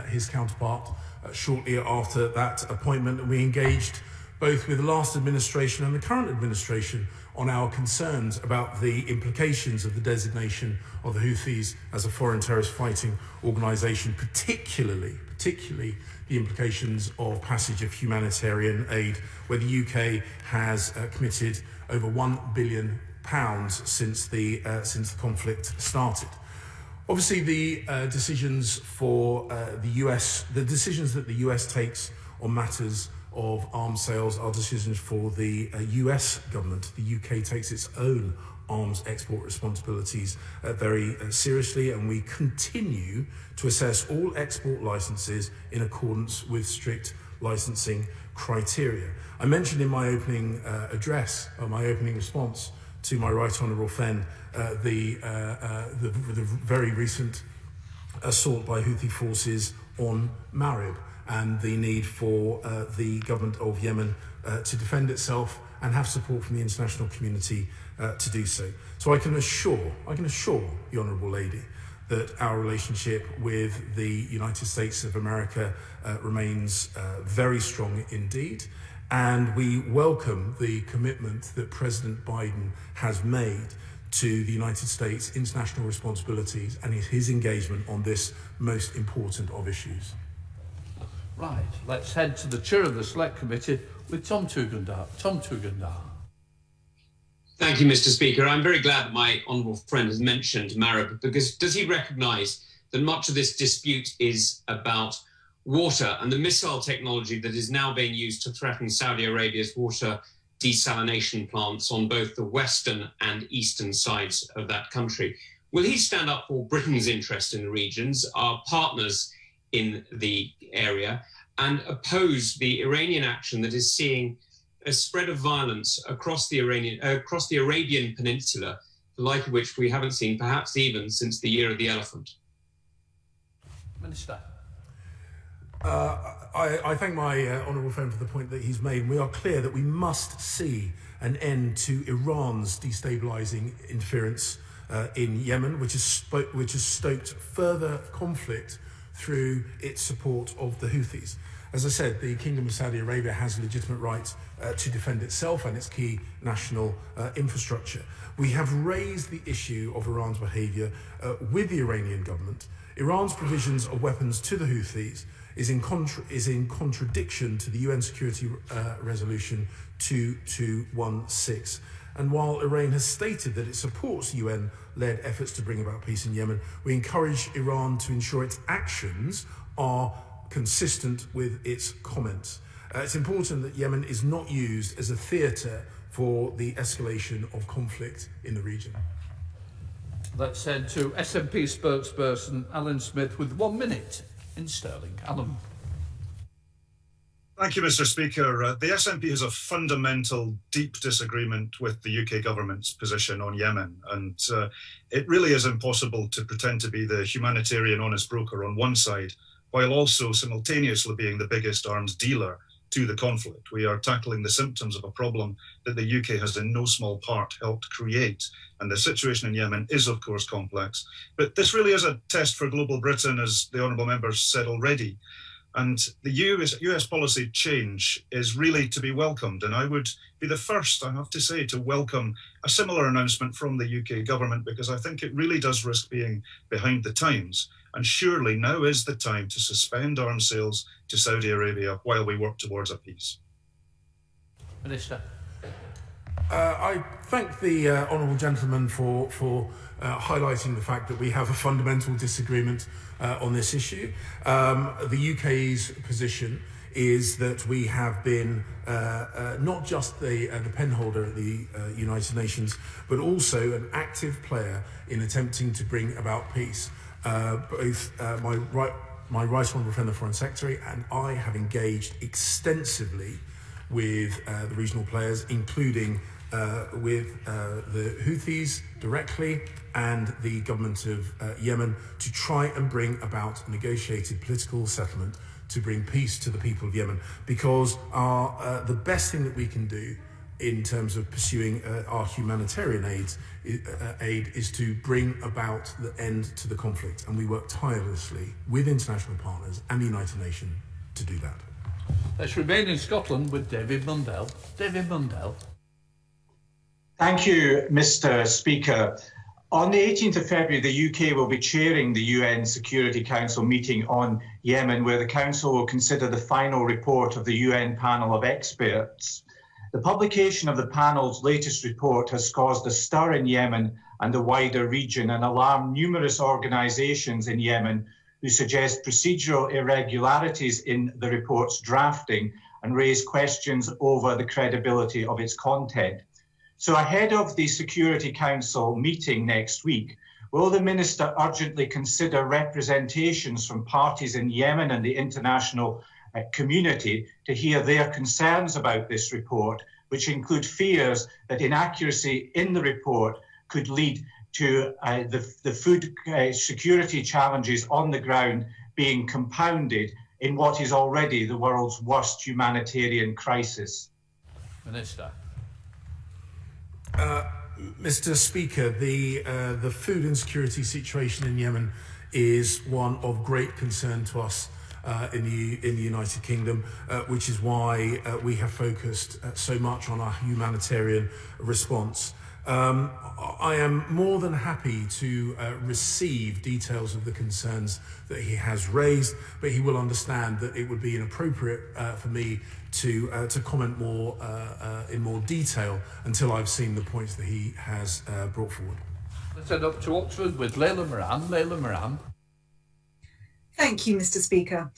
his counterpart shortly after that appointment, and we engaged both with the last administration and the current administration on our concerns about the implications of the designation of the Houthis as a foreign terrorist fighting organisation, particularly the implications of passage of humanitarian aid, where the UK has committed over £1 billion since the conflict started. Obviously, the decisions for the US, the decisions that the US takes on matters of arms sales are decisions for the US government. The UK takes its own arms export responsibilities very seriously, and we continue to assess all export licenses in accordance with strict licensing criteria. I mentioned in my opening address, or my opening response to my Right Honourable friend, the very recent assault by Houthi forces on Marib and the need for the government of Yemen to defend itself and have support from the international community to do so. So I can assure the Honourable Lady that our relationship with the United States of America remains very strong indeed, and we welcome the commitment that President Biden has made to the United States' international responsibilities and his engagement on this most important of issues. Right, let's head to the chair of the Select Committee with Tom Tugendar. Tom Tugendar. Thank you, Mr. Speaker. I'm very glad that my honourable friend has mentioned Marib, because does he recognise that much of this dispute is about water and the missile technology that is now being used to threaten Saudi Arabia's water desalination plants on both the western and eastern sides of that country? Will he stand up for Britain's interest in the regions, our partners in the area, and oppose the Iranian action that is seeing a spread of violence across the Arabian Peninsula, the like of which we haven't seen perhaps even since the Year of the Elephant? Minister. I thank my honourable friend for the point that he's made. We are clear that we must see an end to Iran's destabilising interference in Yemen, which has stoked further conflict through its support of the Houthis. As I said, the Kingdom of Saudi Arabia has a legitimate right to defend itself and its key national infrastructure. We have raised the issue of Iran's behaviour with the Iranian government. Iran's provisions of weapons to the Houthis is in contradiction to the UN Security Resolution 2216. And while Iran has stated that it supports UN-led efforts to bring about peace in Yemen, we encourage Iran to ensure its actions are consistent with its comments. It's important that Yemen is not used as a theatre for the escalation of conflict in the region. Let's head to SNP spokesperson Alan Smith with 1 minute in Stirling. Alan. Thank you, Mr. Speaker. The SNP has a fundamental, deep disagreement with the UK government's position on Yemen, and it really is impossible to pretend to be the humanitarian honest broker on one side, while also simultaneously being the biggest arms dealer to the conflict. We are tackling the symptoms of a problem that the UK has in no small part helped create. And the situation in Yemen is, of course, complex. But this really is a test for global Britain, as the honourable members said already. And the US policy change is really to be welcomed. And I would be the first, I have to say, to welcome a similar announcement from the UK government, because I think it really does risk being behind the times. And surely now is the time to suspend arms sales to Saudi Arabia while we work towards a peace. Minister. I thank the honourable gentleman for highlighting the fact that we have a fundamental disagreement on this issue. The UK's position is that we have been not just the pen holder at the United Nations, but also an active player in attempting to bring about peace. Both my right honourable friend, the Foreign Secretary, and I have engaged extensively with the regional players, including with the Houthis directly and the government of Yemen, to try and bring about a negotiated political settlement to bring peace to the people of Yemen. Because the best thing that we can do in terms of pursuing our humanitarian aid is to bring about the end to the conflict. And we work tirelessly with international partners and the United Nations to do that. Let's remain in Scotland with David Mundell. David Mundell. Thank you, Mr. Speaker. On the 18th of February, the UK will be chairing the UN Security Council meeting on Yemen, where the Council will consider the final report of the UN panel of experts. The publication of the panel's latest report has caused a stir in Yemen and the wider region and alarm numerous organisations in Yemen who suggest procedural irregularities in the report's drafting and raise questions over the credibility of its content. So ahead of the Security Council meeting next week, will the Minister urgently consider representations from parties in Yemen and the international community to hear their concerns about this report, which include fears that inaccuracy in the report could lead to the food security challenges on the ground being compounded in what is already the world's worst humanitarian crisis? Minister. Mr. Speaker, the food insecurity situation in Yemen is one of great concern to us in the United Kingdom, which is why we have focused so much on our humanitarian response. I am more than happy to receive details of the concerns that he has raised, but he will understand that it would be inappropriate for me to comment more in more detail until I've seen the points that he has brought forward. Let's head up to Oxford with Leila Moran. Leila Moran. Thank you, Mr. Speaker.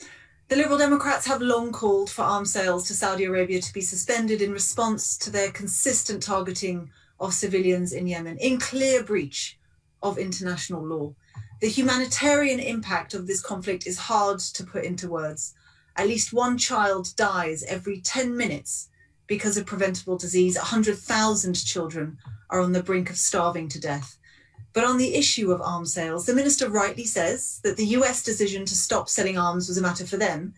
The Liberal Democrats have long called for arms sales to Saudi Arabia to be suspended in response to their consistent targeting of civilians in Yemen, in clear breach of international law. The humanitarian impact of this conflict is hard to put into words. At least one child dies every 10 minutes because of preventable disease. 100,000 children are on the brink of starving to death. But on the issue of arms sales, the minister rightly says that the US decision to stop selling arms was a matter for them.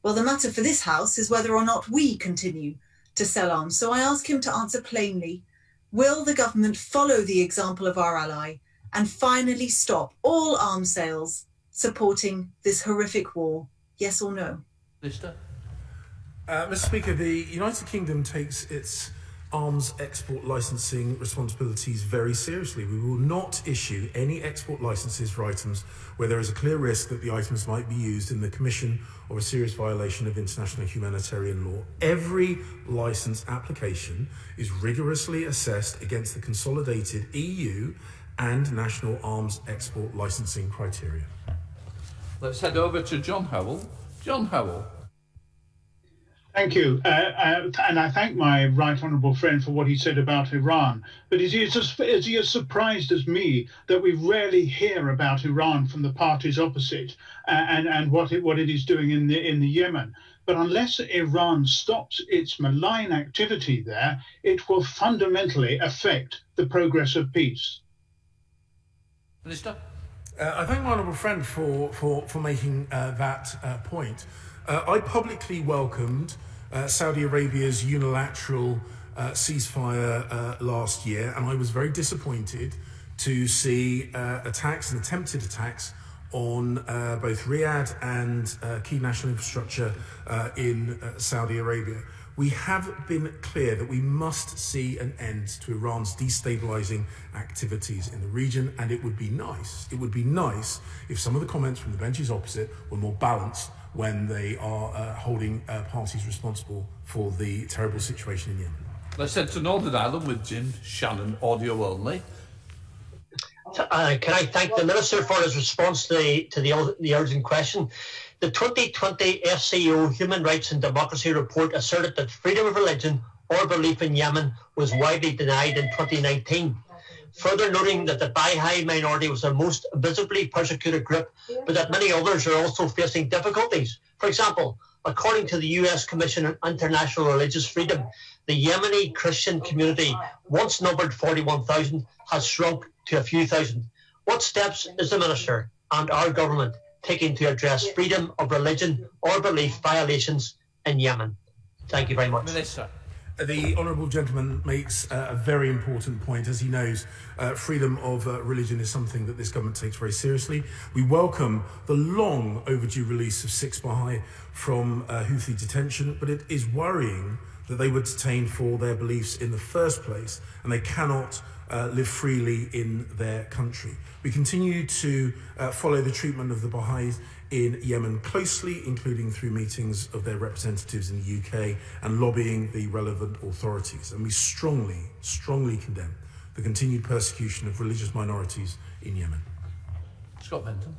Well, the matter for this House is whether or not we continue to sell arms. So I ask him to answer plainly, will the government follow the example of our ally and finally stop all arms sales supporting this horrific war? Yes or no? Minister. Mr. Speaker, the United Kingdom takes its arms export licensing responsibilities very seriously. We will not issue any export licenses for items where there is a clear risk that the items might be used in the commission of a serious violation of international humanitarian law. Every license application is rigorously assessed against the consolidated EU and national arms export licensing criteria. Let's head over to John Howell. John Howell. Thank you. And I thank my right honourable friend for what he said about Iran. But is he as surprised as me that we rarely hear about Iran from the parties opposite and what it is doing in the Yemen? But unless Iran stops its malign activity there, it will fundamentally affect the progress of peace. Minister. I thank my honourable friend for making that point. I publicly welcomed Saudi Arabia's unilateral ceasefire last year, and I was very disappointed to see attacks and attempted attacks on both Riyadh and key national infrastructure in Saudi Arabia. We have been clear that we must see an end to Iran's destabilising activities in the region, and it would be nice if some of the comments from the benches opposite were more balanced when they are holding parties responsible for the terrible situation in Yemen. Let's head to Northern Ireland with Jim Shannon, audio only. Can I thank the Minister for his response to the urgent question? The 2020 FCO Human Rights and Democracy report asserted that freedom of religion or belief in Yemen was widely denied in 2019, further noting that the Baha'i minority was the most visibly persecuted group, but that many others are also facing difficulties. For example, according to the US Commission on International Religious Freedom, the Yemeni Christian community, once numbered 41,000, has shrunk to a few thousand. What steps is the Minister and our government taking to address freedom of religion or belief violations in Yemen? Thank you very much. Minister. The honourable gentleman makes a very important point. As he knows, freedom of religion is something that this government takes very seriously. We welcome the long overdue release of 6 Baha'i from Houthi detention, but it is worrying that they were detained for their beliefs in the first place, and they cannot live freely in their country. We continue to follow the treatment of the Baha'is in Yemen closely, including through meetings of their representatives in the UK and lobbying the relevant authorities. And we strongly condemn the continued persecution of religious minorities in Yemen. Scott Benton.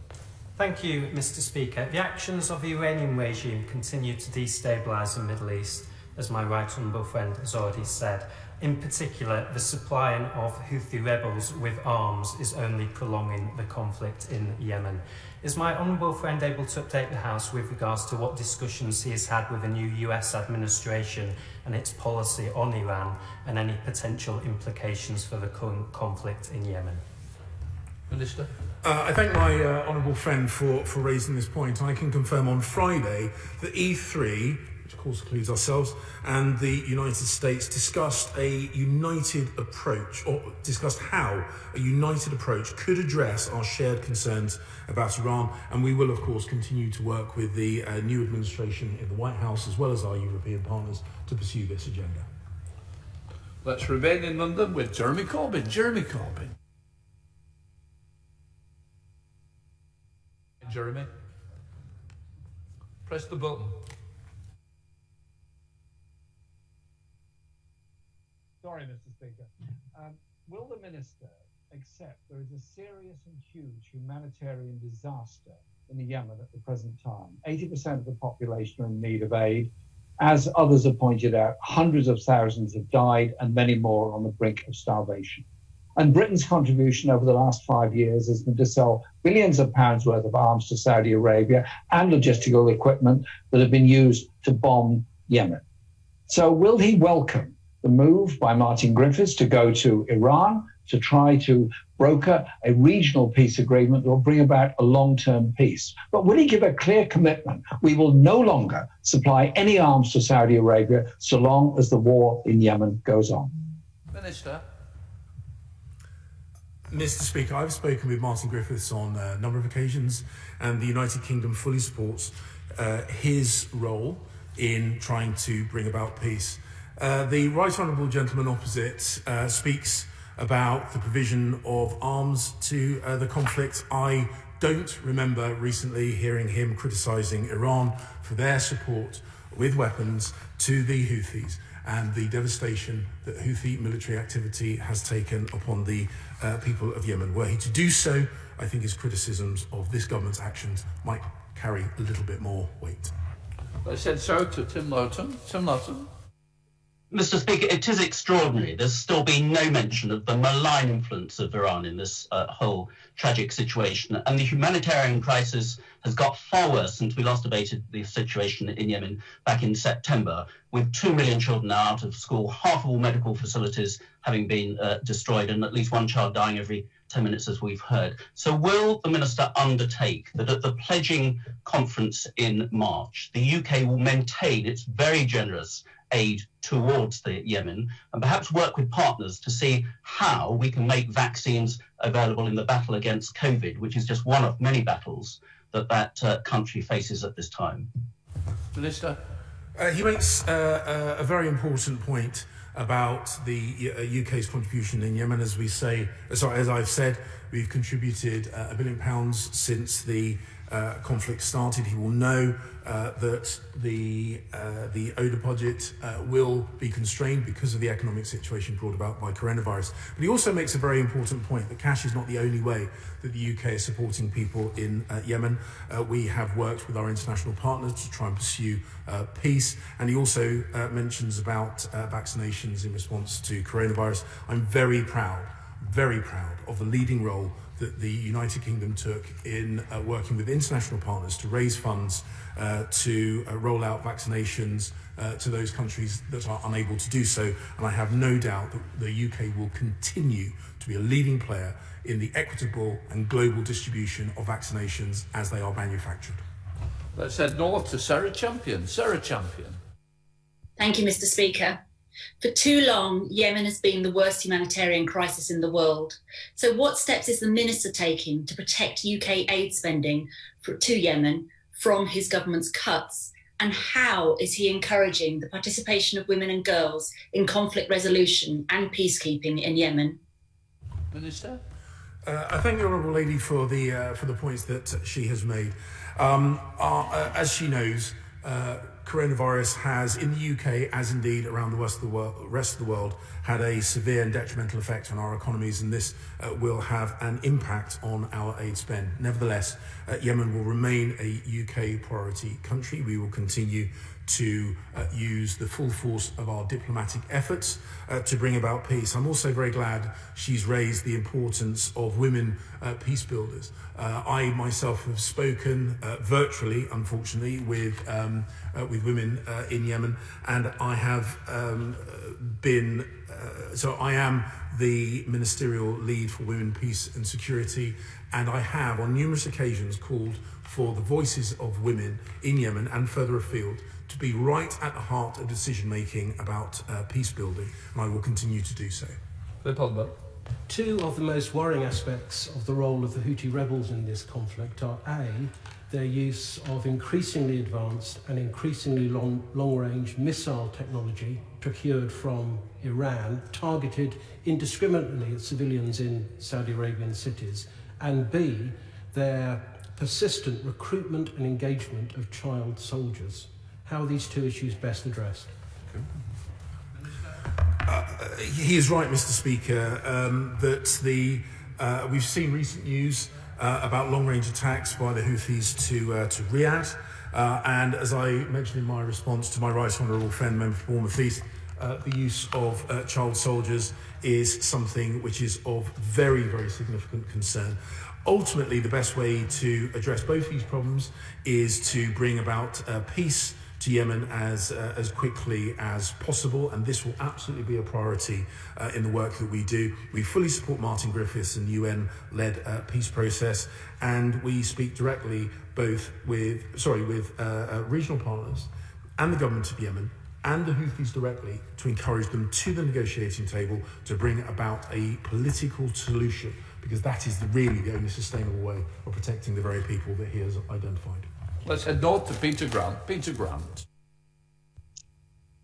Thank you, Mr. Speaker. The actions of the Iranian regime continue to destabilise the Middle East, as my right honourable friend has already said. In particular, the supplying of Houthi rebels with arms is only prolonging the conflict in Yemen. Is my honourable friend able to update the House with regards to what discussions he has had with the new US administration and its policy on Iran and any potential implications for the current conflict in Yemen? Minister. I thank my honourable friend for raising this point. I can confirm on Friday that E3, which of course includes ourselves, and the United States discussed a united approach, or discussed how a united approach could address our shared concerns about Iran. And we will, of course, continue to work with the new administration in the White House, as well as our European partners, to pursue this agenda. Let's remain in London with Jeremy Corbyn. Jeremy Corbyn. Jeremy, press the button. Sorry, Mr. Speaker. Will the Minister accept there is a serious and huge humanitarian disaster in Yemen at the present time? 80% of the population are in need of aid. As others have pointed out, hundreds of thousands have died and many more are on the brink of starvation. And Britain's contribution over the last 5 years has been to sell billions of pounds worth of arms to Saudi Arabia and logistical equipment that have been used to bomb Yemen. So will he welcome the move by Martin Griffiths to go to Iran to try to broker a regional peace agreement that will bring about a long-term peace? But will he give a clear commitment? We will no longer supply any arms to Saudi Arabia so long as the war in Yemen goes on. Minister. Mr. Speaker, I've spoken with Martin Griffiths on a number of occasions, and the United Kingdom fully supports his role in trying to bring about peace. The Right Honourable gentleman opposite speaks about the provision of arms to the conflict. I don't remember recently hearing him criticising Iran for their support with weapons to the Houthis and the devastation that Houthi military activity has taken upon the people of Yemen. Were he to do so, I think his criticisms of this government's actions might carry a little bit more weight. I said so to Tim Loughton. Tim Loughton. Mr. Speaker, it is extraordinary. There's still been no mention of the malign influence of Iran in this whole tragic situation. And the humanitarian crisis has got far worse since we last debated the situation in Yemen back in September, with 2 million children now out of school, half of all medical facilities having been destroyed, and at least one child dying every 10 minutes, as we've heard. So will the Minister undertake that at the pledging conference in March, the UK will maintain its very generous aid towards the Yemen, and perhaps work with partners to see how we can make vaccines available in the battle against COVID, which is just one of many battles that country faces at this time? Minister. He makes a very important point about the UK's contribution in Yemen. As I've said, we've contributed £1 billion since the conflict started. He will know that the ODA budget will be constrained because of the economic situation brought about by coronavirus. But he also makes a very important point that cash is not the only way that the UK is supporting people in Yemen. We have worked with our international partners to try and pursue peace. And he also mentions about vaccinations in response to coronavirus. I'm very proud of the leading role that the United Kingdom took in working with international partners to raise funds to roll out vaccinations to those countries that are unable to do so. And I have no doubt that the UK will continue to be a leading player in the equitable and global distribution of vaccinations as they are manufactured. Let's head north to Sarah Champion. Sarah Champion. Thank you, Mr. Speaker. For too long, Yemen has been the worst humanitarian crisis in the world. So what steps is the Minister taking to protect UK aid spending to Yemen from his government's cuts? And how is he encouraging the participation of women and girls in conflict resolution and peacekeeping in Yemen? Minister? I thank the Honourable Lady for the points that she has made. As she knows, coronavirus has, in the UK, as indeed around the rest of the world, had a severe and detrimental effect on our economies, and this will have an impact on our aid spend. Nevertheless, Yemen will remain a UK priority country. We will continue to use the full force of our diplomatic efforts to bring about peace. I'm also very glad she's raised the importance of women peace builders. I myself have spoken virtually, unfortunately, with women in Yemen, and I have so I am the ministerial lead for women, peace and security, and I have on numerous occasions called for the voices of women in Yemen and further afield to be right at the heart of decision making about peace building, and I will continue to do so. Two of the most worrying aspects of the role of the Houthi rebels in this conflict are A, their use of increasingly advanced and increasingly long-range missile technology procured from Iran, targeted indiscriminately at civilians in Saudi Arabian cities, and B, their persistent recruitment and engagement of child soldiers. How are these two issues best addressed? He is right, Mr. Speaker, that we've seen recent news about long-range attacks by the Houthis to Riyadh, and as I mentioned in my response to my right honourable friend, member for Bournemouth East, the use of child soldiers is something which is of very, very significant concern. Ultimately, the best way to address both these problems is to bring about peace to Yemen as quickly as possible, and this will absolutely be a priority in the work that we do. We fully support Martin Griffiths and UN-led peace process, and we speak directly both with regional partners and the government of Yemen and the Houthis directly to encourage them to the negotiating table to bring about a political solution, because that is really the only sustainable way of protecting the very people that he has identified. Let's head north to Peter Grant. Peter Grant.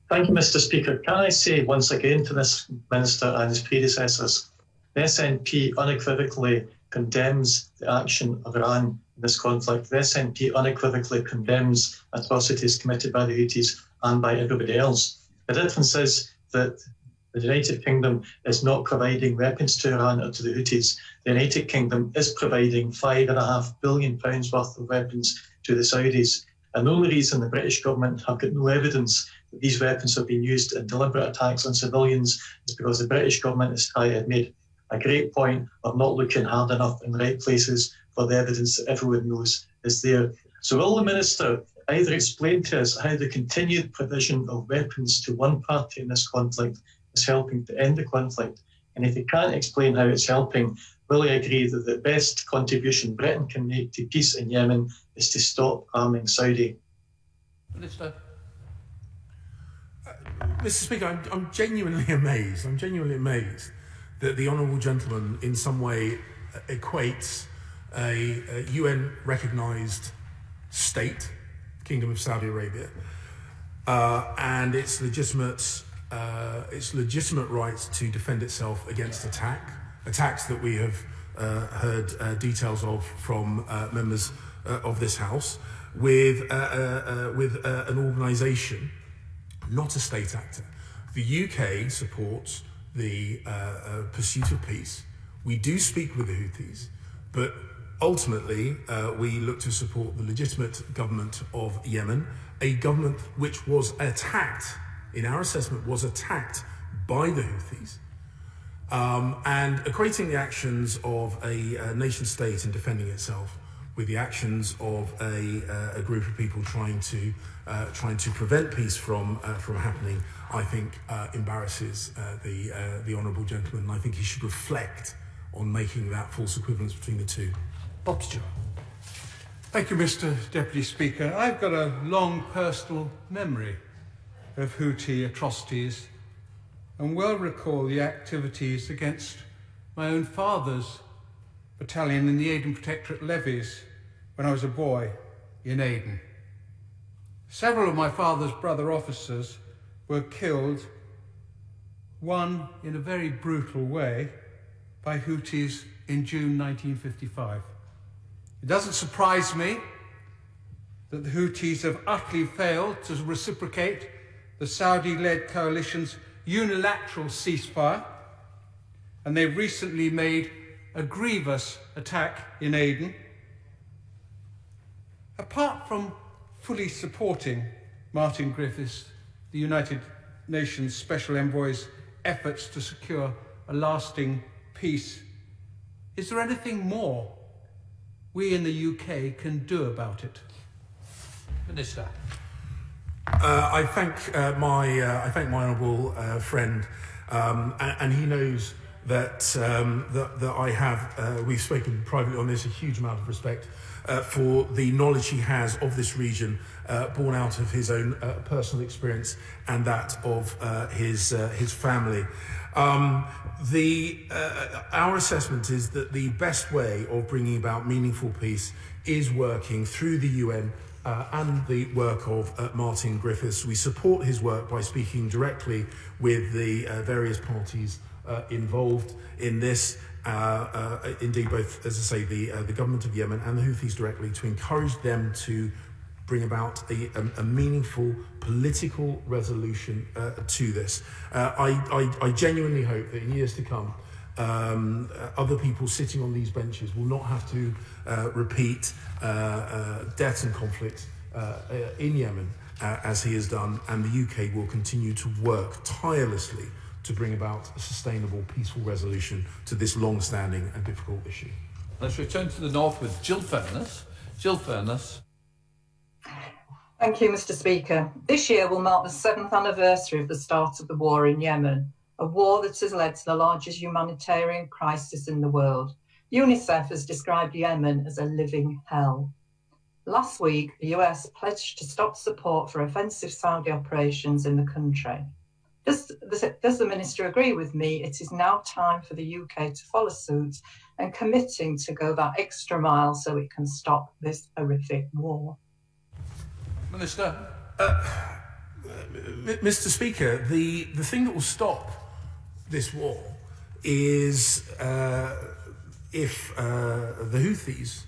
Thank you, Mr. Speaker. Can I say once again to this Minister and his predecessors, the SNP unequivocally condemns the action of Iran in this conflict. The SNP unequivocally condemns atrocities committed by the Houthis and by everybody else. The difference is that the United Kingdom is not providing weapons to Iran or to the Houthis. The United Kingdom is providing £5.5 billion worth of weapons to the Saudis. And the only reason the British government have got no evidence that these weapons have been used in deliberate attacks on civilians is because the British government has made a great point of not looking hard enough in the right places for the evidence that everyone knows is there. So will the Minister either explain to us how the continued provision of weapons to one party in this conflict is helping to end the conflict? And if he can't explain how it's helping, will he agree that the best contribution Britain can make to peace in Yemen is to stop arming Saudi? Minister. Mr. Speaker, I'm genuinely amazed. I'm genuinely amazed that the honourable gentleman in some way equates a UN-recognised state, Kingdom of Saudi Arabia, and its legitimate rights to defend itself against attacks that we have heard details of from members of this House, with an organisation, not a state actor. The UK supports the pursuit of peace. We do speak with the Houthis, but ultimately we look to support the legitimate government of Yemen, a government which was attacked, in our assessment, was attacked by the Houthis. And equating the actions of a nation state in defending itself with the actions of a group of people trying to prevent peace from happening, I think embarrasses the honourable gentleman, and I think he should reflect on making that false equivalence between the two. Bob Stewart. Thank you, Mr. Deputy Speaker. I've got a long personal memory of Houthi atrocities and well recall the activities against my own father's battalion in the Aden Protectorate levies when I was a boy in Aden. Several of my father's brother officers were killed, one in a very brutal way, by Houthis in June 1955. It doesn't surprise me that the Houthis have utterly failed to reciprocate the Saudi-led coalition's unilateral ceasefire, and they've recently made a grievous attack in Aden. Apart from fully supporting Martin Griffiths, the United Nations Special Envoy's efforts to secure a lasting peace, is there anything more we in the UK can do about it? Minister. I thank my honourable friend, and he knows that that I have. We've spoken privately on this. A huge amount of respect for the knowledge he has of this region, born out of his own personal experience and that of his family. Our assessment is that the best way of bringing about meaningful peace is working through the UN and the work of Martin Griffiths. We support his work by speaking directly with the various parties involved in this. Indeed, both, as I say, the government of Yemen and the Houthis directly, to encourage them to bring about a meaningful political resolution to this. I genuinely hope that in years to come, other people sitting on these benches will not have to repeat deaths and conflict in Yemen as he has done, and the UK will continue to work tirelessly to bring about a sustainable, peaceful resolution to this long-standing and difficult issue. Let's return to the north with Jill Furness. Jill Furness. Thank you, Mr. Speaker. This year will mark the 7th anniversary of the start of the war in Yemen, a war that has led to the largest humanitarian crisis in the world. UNICEF has described Yemen as a living hell. Last week, the US pledged to stop support for offensive Saudi operations in the country. Does the Minister agree with me? It is now time for the UK to follow suit and committing to go that extra mile so it can stop this horrific war. Minister. Mr. Speaker, the thing that will stop this war is if the Houthis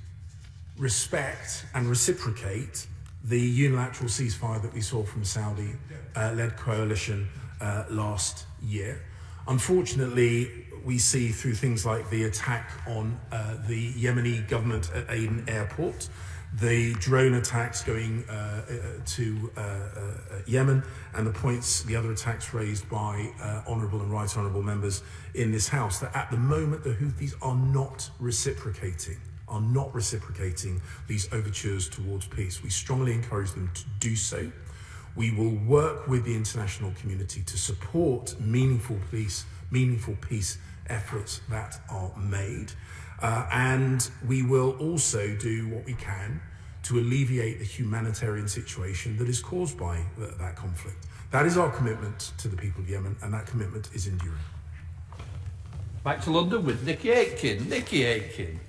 respect and reciprocate the unilateral ceasefire that we saw from Saudi-led coalition last year. Unfortunately, we see through things like the attack on the Yemeni government at Aden airport, the drone attacks going to Yemen, and the other attacks raised by honourable and right honourable members in this House, that at the moment the Houthis are not reciprocating these overtures towards peace. We strongly encourage them to do so. We will work with the international community to support meaningful peace efforts that are made. And we will also do what we can to alleviate the humanitarian situation that is caused by that conflict. That is our commitment to the people of Yemen, and that commitment is enduring. Back to London with Nikki Aitken. Nikki Aitken.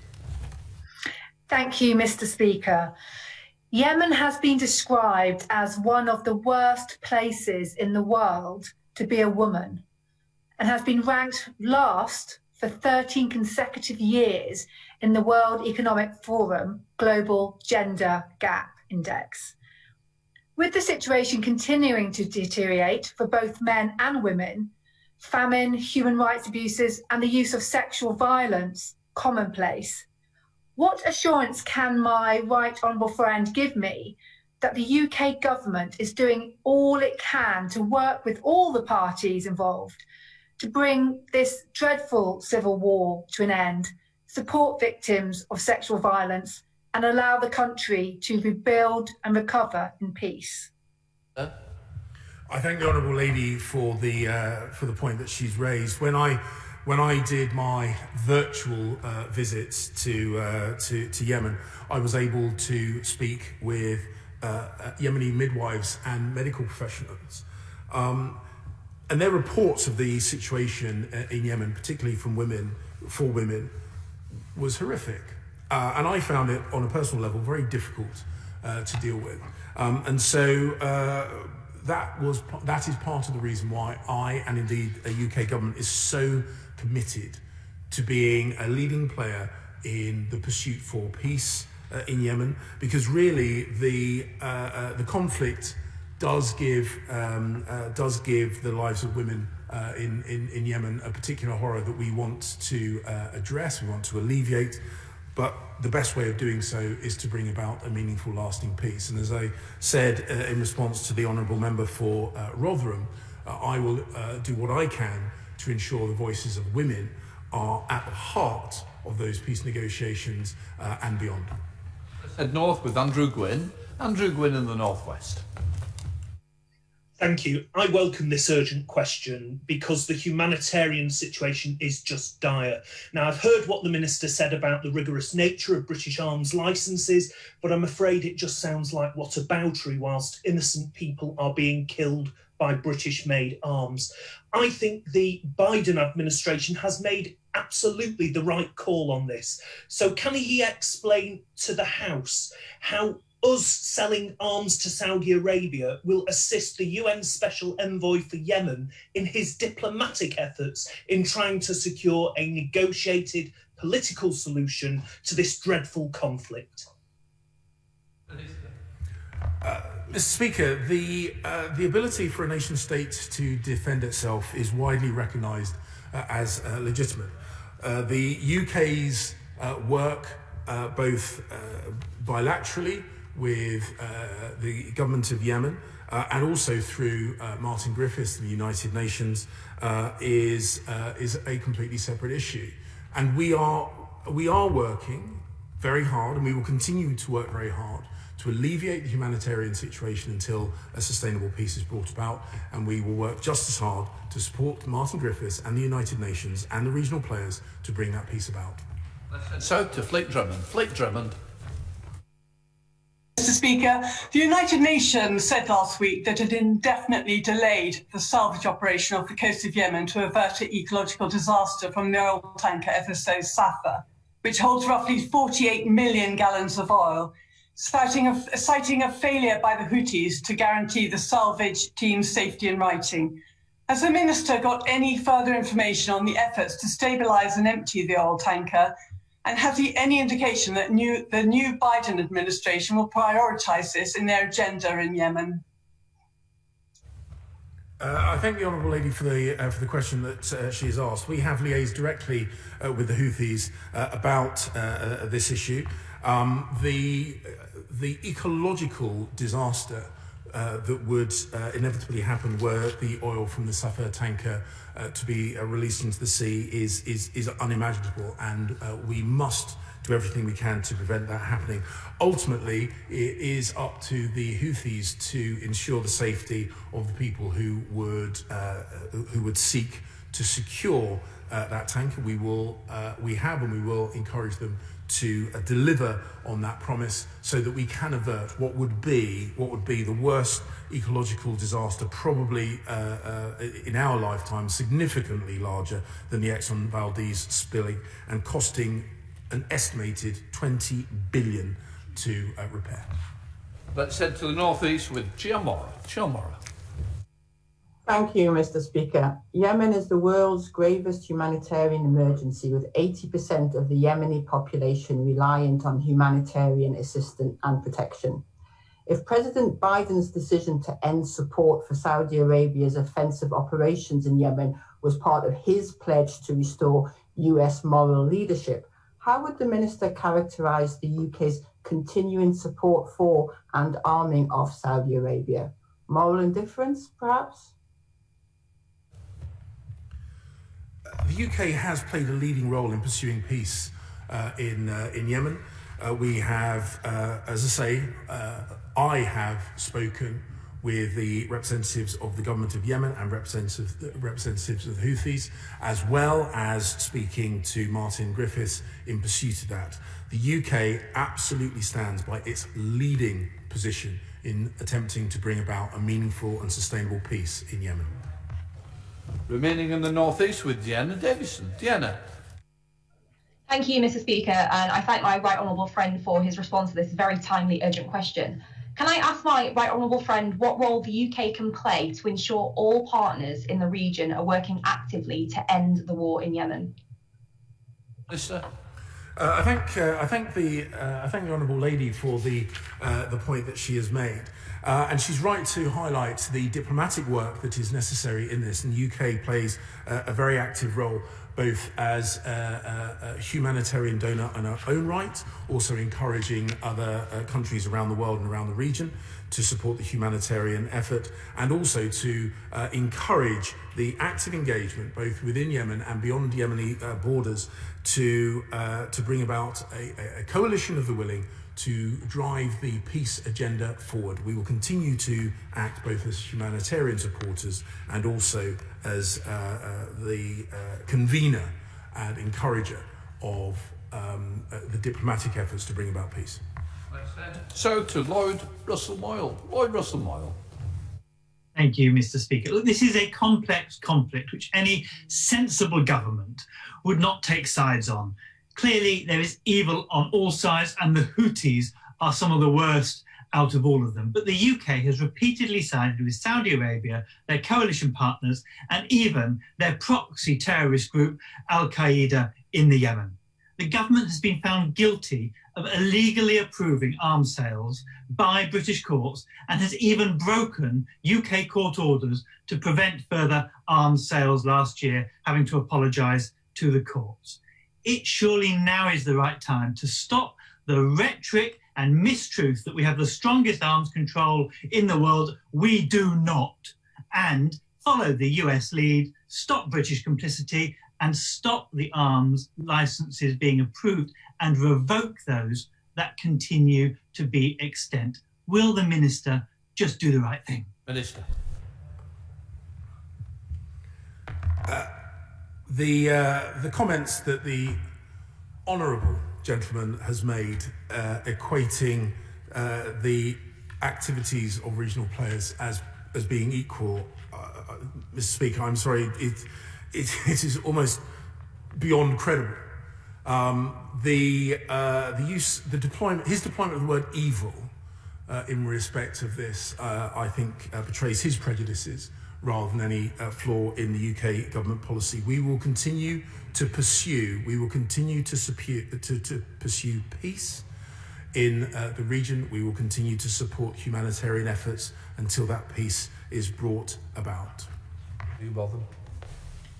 Thank you, Mr. Speaker. Yemen has been described as one of the worst places in the world to be a woman, and has been ranked last for 13 consecutive years in the World Economic Forum Global Gender Gap Index. With the situation continuing to deteriorate for both men and women, famine, human rights abuses, and the use of sexual violence commonplace, what assurance can my right honourable friend give me that the UK government is doing all it can to work with all the parties involved to bring this dreadful civil war to an end, support victims of sexual violence, and allow the country to rebuild and recover in peace? I thank the honourable lady for the point that she's raised. When I did my virtual visits to Yemen, I was able to speak with Yemeni midwives and medical professionals. And their reports of the situation in Yemen, particularly from for women, was horrific. And I found it, on a personal level, very difficult to deal with. And so that is part of the reason why I, and indeed a UK government, is so committed to being a leading player in the pursuit for peace in Yemen, because really the conflict does give the lives of women in Yemen a particular horror that we want to address, we want to alleviate. But the best way of doing so is to bring about a meaningful, lasting peace. And as I said in response to the Honourable Member for Rotherham, I will do what I can to ensure the voices of women are at the heart of those peace negotiations and beyond. Let's head north with Andrew Gwynn. Andrew Gwynn in the northwest. Thank you. I welcome this urgent question because the humanitarian situation is just dire. Now, I've heard what the Minister said about the rigorous nature of British arms licences, but I'm afraid it just sounds like whataboutery whilst innocent people are being killed by British-made arms. I think the Biden administration has made absolutely the right call on this. So can he explain to the House how us selling arms to Saudi Arabia will assist the UN Special Envoy for Yemen in his diplomatic efforts in trying to secure a negotiated political solution to this dreadful conflict? Mr. Speaker, the ability for a nation state to defend itself is widely recognised as legitimate. The UK's work both bilaterally with the government of Yemen and also through Martin Griffiths and the United Nations is a completely separate issue. And we are working very hard, and we will continue to work very hard to alleviate the humanitarian situation until a sustainable peace is brought about, and we will work just as hard to support Martin Griffiths and the United Nations and the regional players to bring that peace about. Let's head south to Fleet Drummond. Fleet Drummond. Mr. Speaker, the United Nations said last week that it had indefinitely delayed the salvage operation off the coast of Yemen to avert an ecological disaster from the oil tanker FSO Safa, which holds roughly 48 million gallons of oil, citing a failure by the Houthis to guarantee the salvage team's safety in writing. Has the Minister got any further information on the efforts to stabilise and empty the oil tanker? And has he any indication that the new Biden administration will prioritise this in their agenda in Yemen? I thank the Honourable Lady for the question that she has asked. We have liaised directly with the Houthis about this issue. The ecological disaster that would inevitably happen were the oil from the Safa tanker to be released into the sea is unimaginable, and we must do everything we can to prevent that happening. Ultimately, it is up to the Houthis to ensure the safety of the people who would seek to secure that tanker. We have and we will encourage them to deliver on that promise so that we can avert what would be the worst ecological disaster, probably in our lifetime, significantly larger than the Exxon Valdez spilling and costing an estimated 20 billion to repair. Let's head to the northeast with Chiamora. Chiamora. Thank you, Mr. Speaker. Yemen is the world's gravest humanitarian emergency, with 80% of the Yemeni population reliant on humanitarian assistance and protection. If President Biden's decision to end support for Saudi Arabia's offensive operations in Yemen was part of his pledge to restore US moral leadership, how would the Minister characterise the UK's continuing support for and arming of Saudi Arabia? Moral indifference, perhaps? The UK has played a leading role in pursuing peace in Yemen. We have, as I say, I have spoken with the representatives of the government of Yemen and representatives of the Houthis, as well as speaking to Martin Griffiths in pursuit of that. The UK absolutely stands by its leading position in attempting to bring about a meaningful and sustainable peace in Yemen. Remaining in the northeast with Deanna Davison. Deanna. Thank you, Mr. Speaker, and I thank my right honourable friend for his response to this very timely, urgent question. Can I ask my right honourable friend what role the UK can play to ensure all partners in the region are working actively to end the war in Yemen? Minister. I thank the honourable lady for the point that she has made, and she's right to highlight the diplomatic work that is necessary in this. And the UK plays a very active role, both as a humanitarian donor in our own right, also encouraging other countries around the world and around the region to support the humanitarian effort, and also to encourage the active engagement both within Yemen and beyond Yemeni borders to bring about a coalition of the willing to drive the peace agenda forward. We will continue to act both as humanitarian supporters and also as the convener and encourager of the diplomatic efforts to bring about peace. So to Lloyd Russell-Moyle. Lloyd Russell-Moyle. Thank you, Mr. Speaker. Look, this is a complex conflict which any sensible government would not take sides on. Clearly, there is evil on all sides, and the Houthis are some of the worst out of all of them. But the UK has repeatedly sided with Saudi Arabia, their coalition partners, and even their proxy terrorist group, Al-Qaeda, in the Yemen. The government has been found guilty of illegally approving arms sales by British courts and has even broken UK court orders to prevent further arms sales last year, having to apologise to the courts. It surely now is the right time to stop the rhetoric and mistruth that we have the strongest arms control in the world. We do not. And follow the US lead, stop British complicity, and stop the arms licences being approved and revoke those that continue to be extant. Will the Minister just do the right thing? Minister. The comments that the honourable gentleman has made equating the activities of regional players as being equal, Mr. Speaker, I'm sorry, it is almost beyond credible. His deployment of the word evil in respect of this, I think, betrays his prejudices rather than any flaw in the UK government policy. We will continue to pursue pursue peace in the region. We will continue to support humanitarian efforts until that peace is brought about. Are you bothered?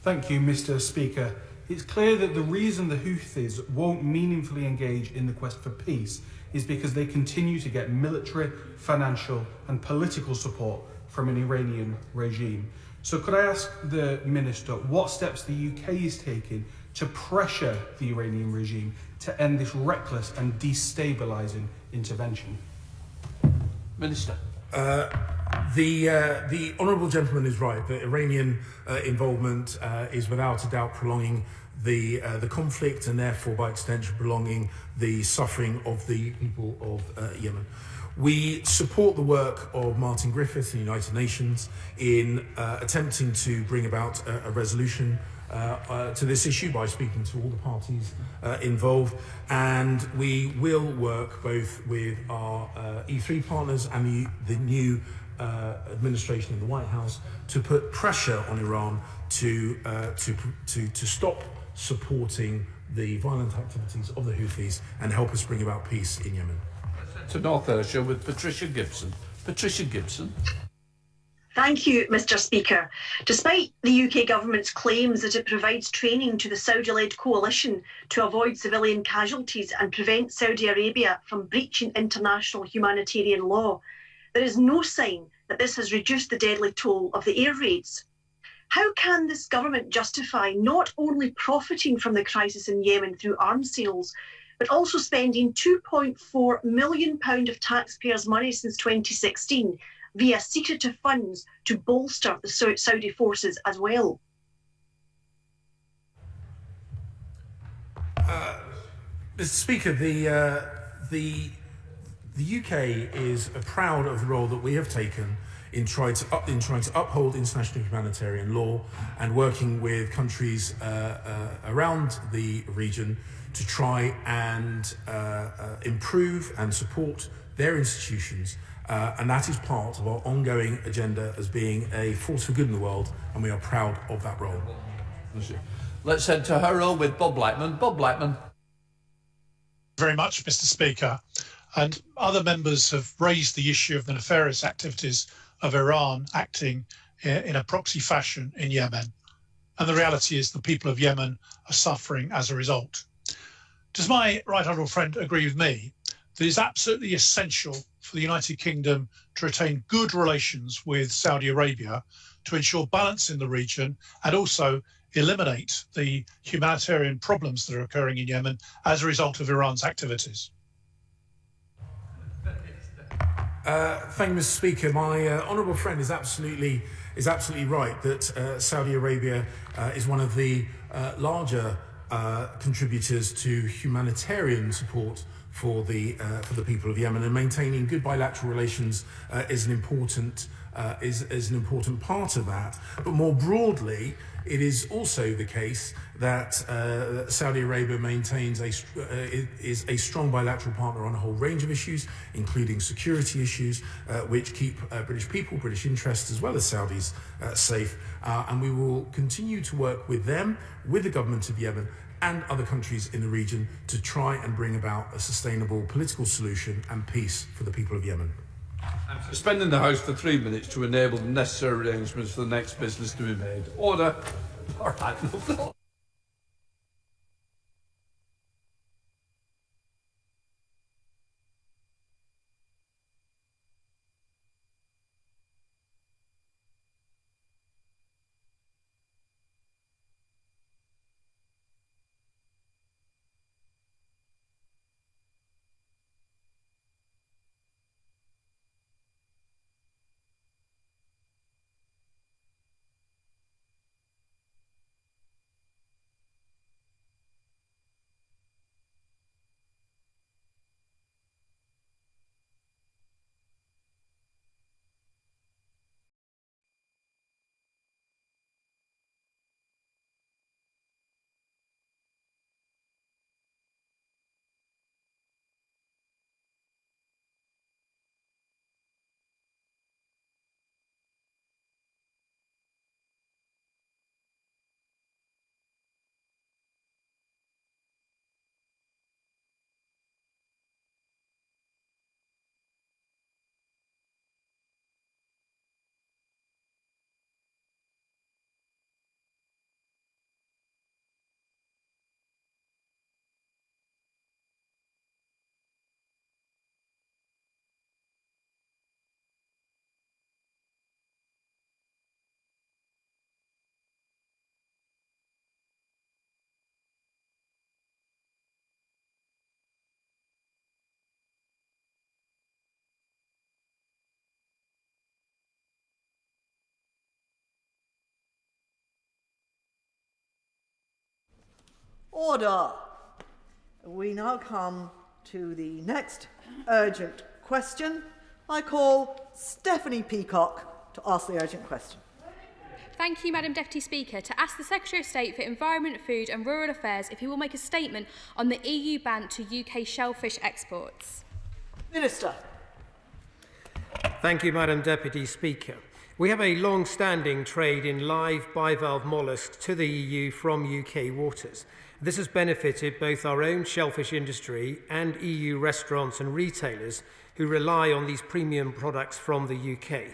Thank you, Mr. Speaker. It's clear that the reason the Houthis won't meaningfully engage in the quest for peace is because they continue to get military, financial and political support from an Iranian regime. So could I ask the Minister what steps the UK is taking to pressure the Iranian regime to end this reckless and destabilising intervention? Minister. The honourable gentleman is right that Iranian involvement is without a doubt prolonging the conflict and therefore by extension prolonging the suffering of the people of Yemen. We support the work of Martin Griffiths and the United Nations in attempting to bring about a resolution to this issue by speaking to all the parties involved, and we will work both with our E3 partners and the new administration in the White House to put pressure on Iran to stop supporting the violent activities of the Houthis and help us bring about peace in Yemen. To North Ayrshire with Patricia Gibson. Patricia Gibson. Thank you, Mr. Speaker. Despite the UK government's claims that it provides training to the Saudi-led coalition to avoid civilian casualties and prevent Saudi Arabia from breaching international humanitarian law, there is no sign that this has reduced the deadly toll of the air raids. How can this government justify not only profiting from the crisis in Yemen through arms sales, but also spending £2.4 million of taxpayers' money since 2016 via secretive funds to bolster the Saudi forces as well? Mr. Speaker, the UK is proud of the role that we have taken in trying to uphold international humanitarian law and working with countries around the region to try and improve and support their institutions. And that is part of our ongoing agenda as being a force for good in the world, and we are proud of that role. Let's head to Harrow with Bob Blackman. Bob Blackman. very much, Mr. Speaker. And other members have raised the issue of the nefarious activities of Iran acting in a proxy fashion in Yemen. And the reality is the people of Yemen are suffering as a result. Does my right honourable friend agree with me that it is absolutely essential for the United Kingdom to retain good relations with Saudi Arabia to ensure balance in the region and also eliminate the humanitarian problems that are occurring in Yemen as a result of Iran's activities? Thank you, Mr. Speaker. My honourable friend is absolutely right that Saudi Arabia is one of the larger contributors to humanitarian support for the people of Yemen, and maintaining good bilateral relations is an important part of that. But more broadly, it is also the case that Saudi Arabia maintains is a strong bilateral partner on a whole range of issues, including security issues, which keep British people, British interests, as well as Saudis safe. And we will continue to work with them, with the government of Yemen, and other countries in the region to try and bring about a sustainable political solution and peace for the people of Yemen. I'm suspending the House for 3 minutes to enable the necessary arrangements for the next business to be made. Order. All right, no. Order. We now come to the next urgent question. I call Stephanie Peacock to ask the urgent question. Thank you, Madam Deputy Speaker. To ask the Secretary of State for Environment, Food and Rural Affairs if he will make a statement on the EU ban to UK shellfish exports. Minister. Thank you, Madam Deputy Speaker. We have a long-standing trade in live bivalve molluscs to the EU from UK waters. This has benefited both our own shellfish industry and EU restaurants and retailers who rely on these premium products from the UK.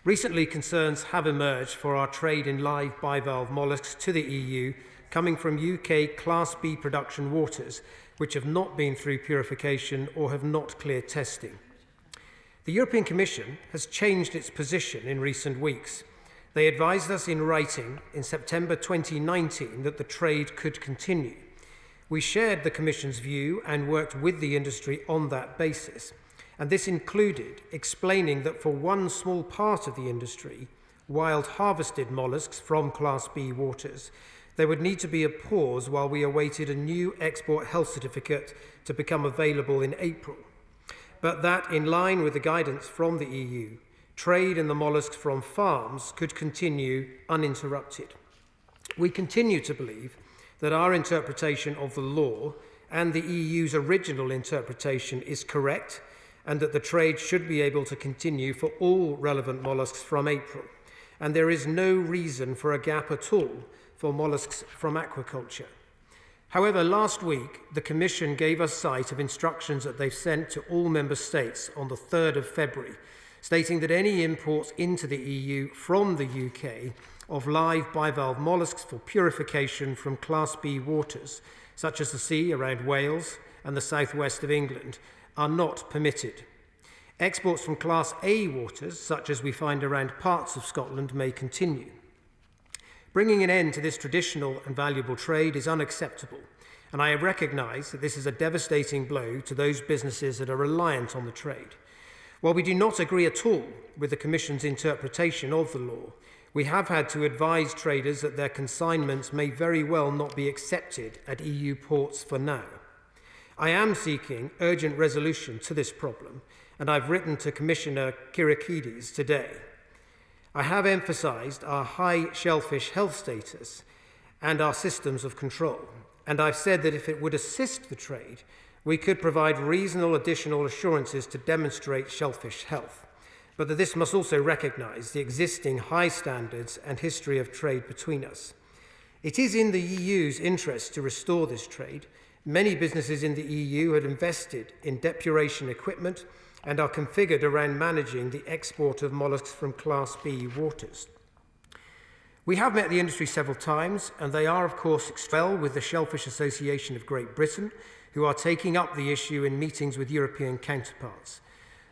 Recently, concerns have emerged for our trade in live bivalve molluscs to the EU coming from UK Class B production waters, which have not been through purification or have not cleared testing. The European Commission has changed its position in recent weeks. They advised us in writing in September 2019 that the trade could continue. We shared the Commission's view and worked with the industry on that basis. And this included explaining that for one small part of the industry, wild harvested molluscs from Class B waters, there would need to be a pause while we awaited a new export health certificate to become available in April. But that, in line with the guidance from the EU, trade in the molluscs from farms could continue uninterrupted. We continue to believe that our interpretation of the law and the EU's original interpretation is correct, and that the trade should be able to continue for all relevant molluscs from April. And there is no reason for a gap at all for molluscs from aquaculture. However, last week, the Commission gave us sight of instructions that they've sent to all Member States on the 3rd of February, stating that any imports into the EU from the UK of live bivalve molluscs for purification from Class B waters, such as the sea around Wales and the southwest of England, are not permitted. Exports from Class A waters, such as we find around parts of Scotland, may continue. Bringing an end to this traditional and valuable trade is unacceptable, and I recognise that this is a devastating blow to those businesses that are reliant on the trade. While we do not agree at all with the Commission's interpretation of the law, we have had to advise traders that their consignments may very well not be accepted at EU ports for now. I am seeking urgent resolution to this problem, and I've written to Commissioner Kyriakides today. I have emphasised our high shellfish health status and our systems of control, and I've said that if it would assist the trade, we could provide reasonable additional assurances to demonstrate shellfish health, but that this must also recognise the existing high standards and history of trade between us. It is in the EU's interest to restore this trade. Many businesses in the EU had invested in depuration equipment and are configured around managing the export of molluscs from Class B waters. We have met the industry several times, and they are, of course, well with the Shellfish Association of Great Britain, who are taking up the issue in meetings with European counterparts.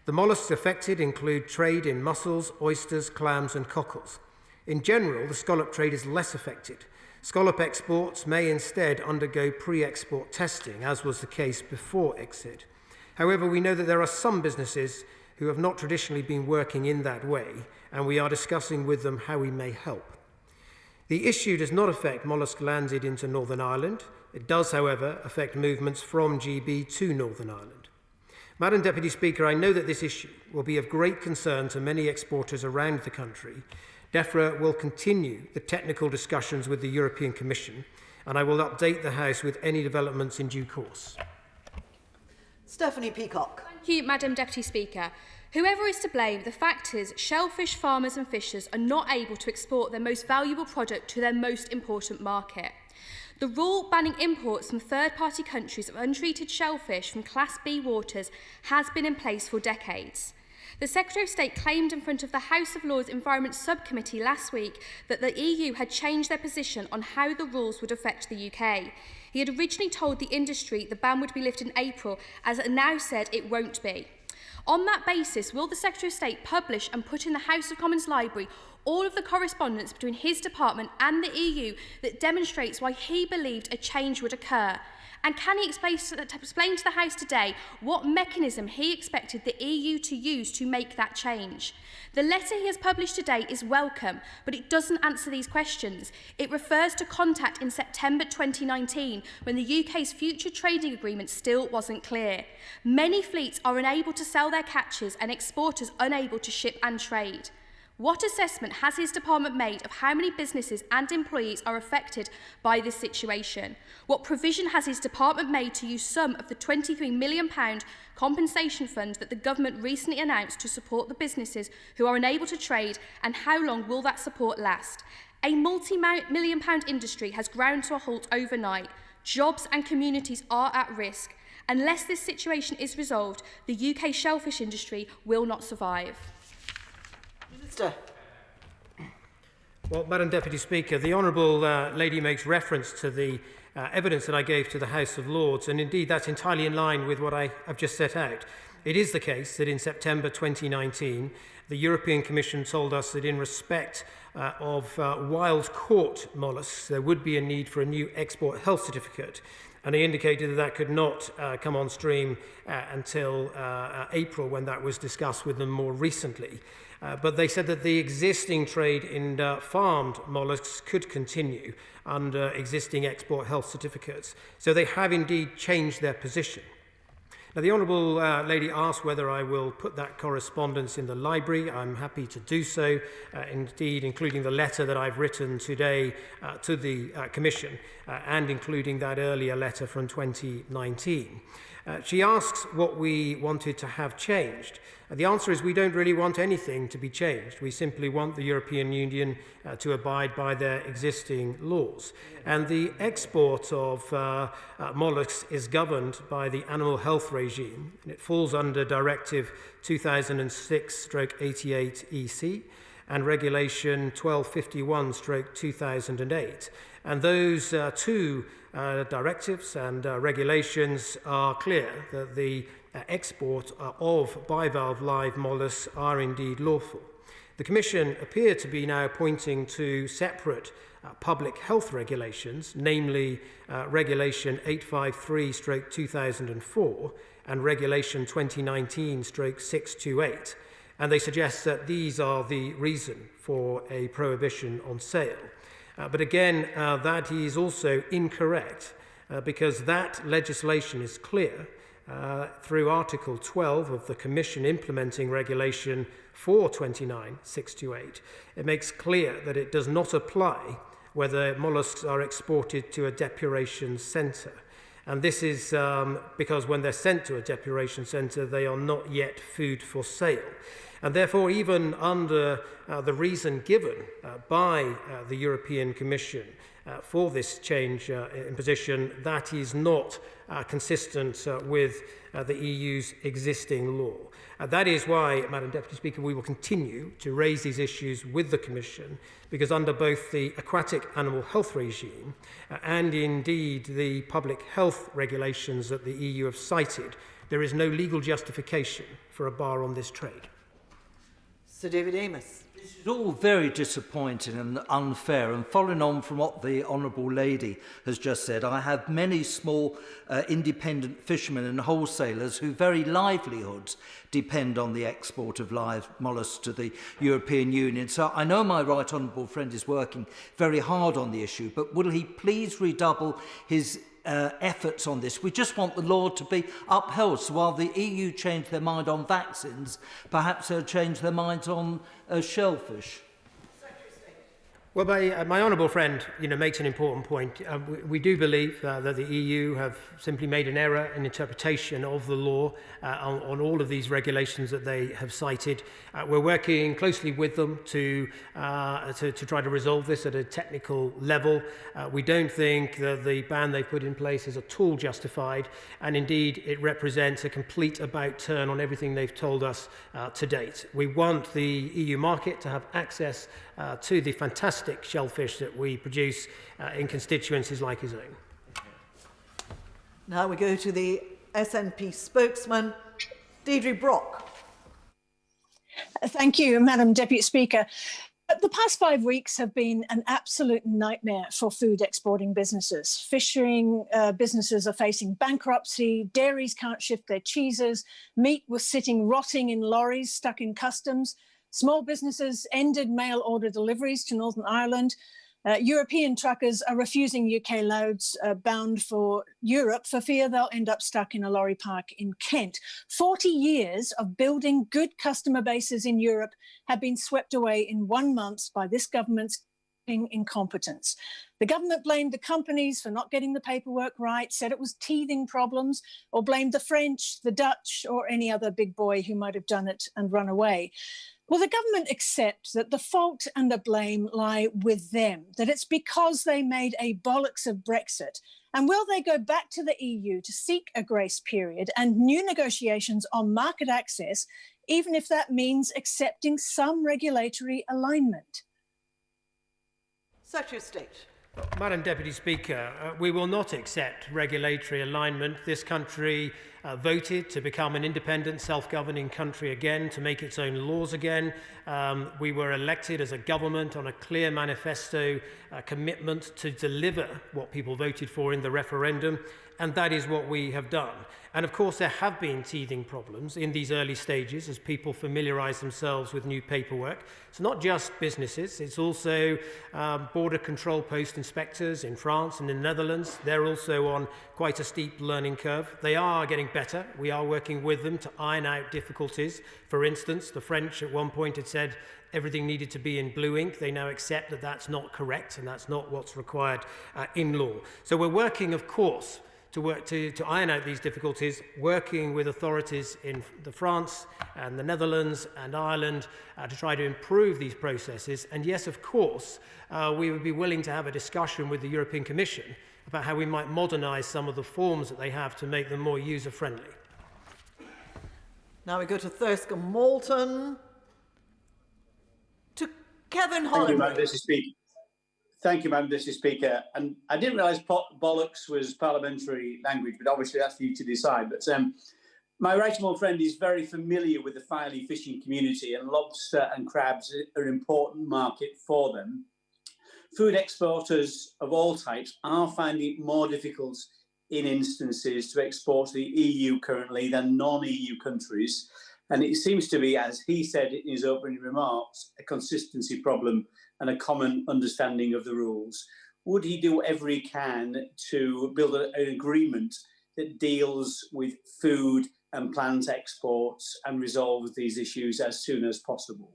The molluscs affected include trade in mussels, oysters, clams, and cockles. In general, the scallop trade is less affected. Scallop exports may instead undergo pre-export testing, as was the case before exit. However, we know that there are some businesses who have not traditionally been working in that way, and we are discussing with them how we may help. The issue does not affect mollusc landed into Northern Ireland. It does, however, affect movements from GB to Northern Ireland. Madam Deputy Speaker, I know that this issue will be of great concern to many exporters around the country. DEFRA will continue the technical discussions with the European Commission, and I will update the House with any developments in due course. Stephanie Peacock. Thank you, Madam Deputy Speaker. Whoever is to blame, the fact is shellfish farmers and fishers are not able to export their most valuable product to their most important market. The rule banning imports from third-party countries of untreated shellfish from Class B waters has been in place for decades. The Secretary of State claimed in front of the House of Lords Environment Subcommittee last week that the EU had changed their position on how the rules would affect the UK. He had originally told the industry the ban would be lifted in April, as it now said it won't be. On that basis, will the Secretary of State publish and put in the House of Commons library all of the correspondence between his department and the EU that demonstrates why he believed a change would occur? And can he explain to the House today what mechanism he expected the EU to use to make that change? The letter he has published today is welcome, but it doesn't answer these questions. It refers to contact in September 2019, when the UK's future trading agreement still wasn't clear. Many fleets are unable to sell their catches and exporters unable to ship and trade. What assessment has his department made of how many businesses and employees are affected by this situation? What provision has his department made to use some of the £23 million compensation fund that the government recently announced to support the businesses who are unable to trade, and how long will that support last? A multi-million pound industry has ground to a halt overnight. Jobs and communities are at risk. Unless this situation is resolved, the UK shellfish industry will not survive. Minister. Well, Madam Deputy Speaker, the Honourable Lady makes reference to the evidence that I gave to the House of Lords, and indeed that's entirely in line with what I've just set out. It is the case that in September 2019, the European Commission told us that in respect of wild-caught molluscs, there would be a need for a new export health certificate, and they indicated that that could not come on stream until April, when that was discussed with them more recently. But they said that the existing trade in farmed molluscs could continue under existing export health certificates. So they have indeed changed their position. Now, the Honourable Lady asked whether I will put that correspondence in the library. I'm happy to do so, indeed including the letter that I've written today to the Commission and including that earlier letter from 2019. She asks what we wanted to have changed. The answer is we don't really want anything to be changed. We simply want the European Union to abide by their existing laws. And the export of molluscs is governed by the animal health regime. And it falls under Directive 2006/88/EC and Regulation 1251/2008. And those two directives and regulations are clear that the export of bivalve live molluscs are indeed lawful. The Commission appear to be now pointing to separate public health regulations, namely Regulation 853/2004 and Regulation 2019/628, and they suggest that these are the reason for a prohibition on sale. But again, that is also incorrect because that legislation is clear through Article 12 of the Commission Implementing Regulation 429/628. It makes clear that it does not apply whether molluscs are exported to a depuration centre. And this is because when they're sent to a depuration centre, they are not yet food for sale. And therefore, even under the reason given by the European Commission for this change in position, that is not consistent with the EU's existing law. That is why, Madam Deputy Speaker, we will continue to raise these issues with the Commission, because under both the aquatic animal health regime and indeed the public health regulations that the EU have cited, there is no legal justification for a bar on this trade. Sir David Amos. This is all very disappointing and unfair, and following on from what the Honourable Lady has just said, I have many small independent fishermen and wholesalers whose very livelihoods depend on the export of live molluscs to the European Union. So I know my right honourable friend is working very hard on the issue, but will he please redouble his efforts on this? We just want the law to be upheld. So while the EU change their mind on vaccines, perhaps they'll change their minds on shellfish. Well, my honourable friend, makes an important point. We do believe that the EU have simply made an error in interpretation of the law on all of these regulations that they have cited. We're working closely with them to try to resolve this at a technical level. We don't think that the ban they put in place is at all justified, and indeed it represents a complete about turn on everything they've told us to date. We want the EU market to have access to the fantastic shellfish that we produce in constituencies like his own. Now we go to the SNP spokesman, Deirdre Brock. Thank you, Madam Deputy Speaker. The past 5 weeks have been an absolute nightmare for food exporting businesses. Fishing businesses are facing bankruptcy, dairies can't shift their cheeses, meat was sitting rotting in lorries stuck in customs. Small businesses ended mail order deliveries to Northern Ireland. European truckers are refusing UK loads bound for Europe for fear they'll end up stuck in a lorry park in Kent. 40 years of building good customer bases in Europe have been swept away in 1 month by this government's incompetence. The government blamed the companies for not getting the paperwork right, said it was teething problems, or blamed the French, the Dutch, or any other big boy who might have done it and run away. Will the government accept that the fault and the blame lie with them, that it's because they made a bollocks of Brexit? And will they go back to the EU to seek a grace period and new negotiations on market access, even if that means accepting some regulatory alignment? Secretary of State. Madam Deputy Speaker, we will not accept regulatory alignment. This country voted to become an independent, self-governing country again, to make its own laws again. We were elected as a government on a clear manifesto commitment to deliver what people voted for in the referendum, and that is what we have done. And of course, there have been teething problems in these early stages as people familiarise themselves with new paperwork. It's not just businesses, it's also border control post inspectors in France and in the Netherlands. They're also on quite a steep learning curve. They are getting better. We are working with them to iron out difficulties. For instance, the French at one point had said everything needed to be in blue ink. They now accept that that's not correct and that's not what's required in law. So we're working, of course, to work to iron out these difficulties, working with authorities in France and the Netherlands and Ireland to try to improve these processes. And yes, of course, we would be willing to have a discussion with the European Commission about how we might modernise some of the forms that they have to make them more user-friendly. Now we go to Thirsk and Moulton. To Kevin Holland. Thank you, Madam Deputy Speaker. And I didn't realise bollocks was parliamentary language, but obviously that's for you to decide. But my right honourable friend is very familiar with the Filey fishing community, and lobster and crabs are an important market for them. Food exporters of all types are finding it more difficult in instances to export to the EU currently than non-EU countries. And it seems to be, as he said in his opening remarks, a consistency problem and a common understanding of the rules. Would he do whatever he can to build an agreement that deals with food and plant exports and resolves these issues as soon as possible?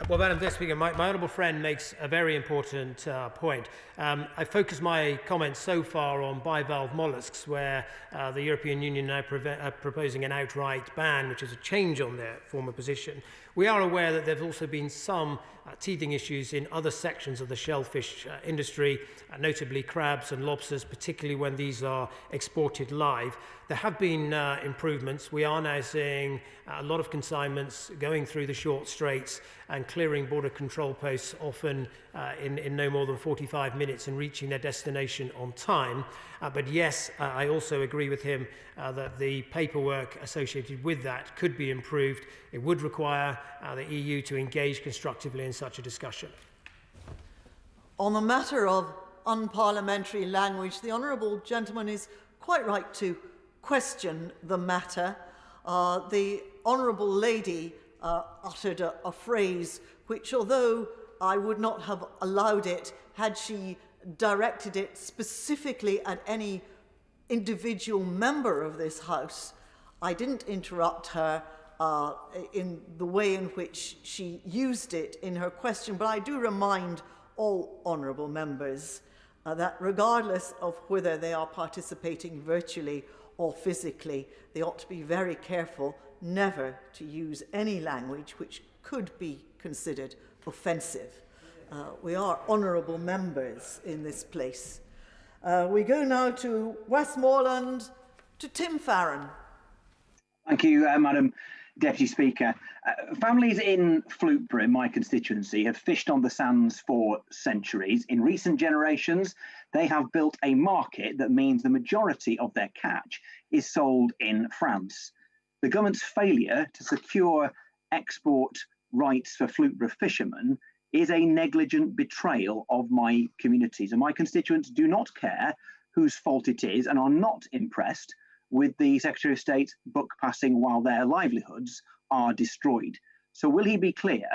Well, Madam Speaker, my honourable friend makes a very important point. I focused my comments so far on bivalve molluscs, where the European Union now proposing an outright ban, which is a change on their former position. We are aware that there have also been some teething issues in other sections of the shellfish industry, notably crabs and lobsters, particularly when these are exported live. There have been improvements. We are now seeing a lot of consignments going through the short straits and clearing border control posts, often in no more than 45 minutes, and reaching their destination on time. But yes, I also agree with him that the paperwork associated with that could be improved. It would require the EU to engage constructively in such a discussion. On the matter of unparliamentary language, the honourable gentleman is quite right to question the matter. The honourable lady uttered a phrase which, although I would not have allowed it had she directed it specifically at any individual member of this House, I didn't interrupt her in the way in which she used it in her question, but I do remind all honourable members that regardless of whether they are participating virtually or physically, they ought to be very careful never to use any language which could be considered offensive. We are honourable members in this place. We go now to Westmoreland, to Tim Farron. Thank you, Madam Deputy Speaker. Families in Floutborough, my constituency, have fished on the sands for centuries. In recent generations, they have built a market that means the majority of their catch is sold in France. The government's failure to secure export rights for Floutborough fishermen is a negligent betrayal of my communities. And my constituents do not care whose fault it is and are not impressed with the Secretary of State's buck passing while their livelihoods are destroyed. So will he be clear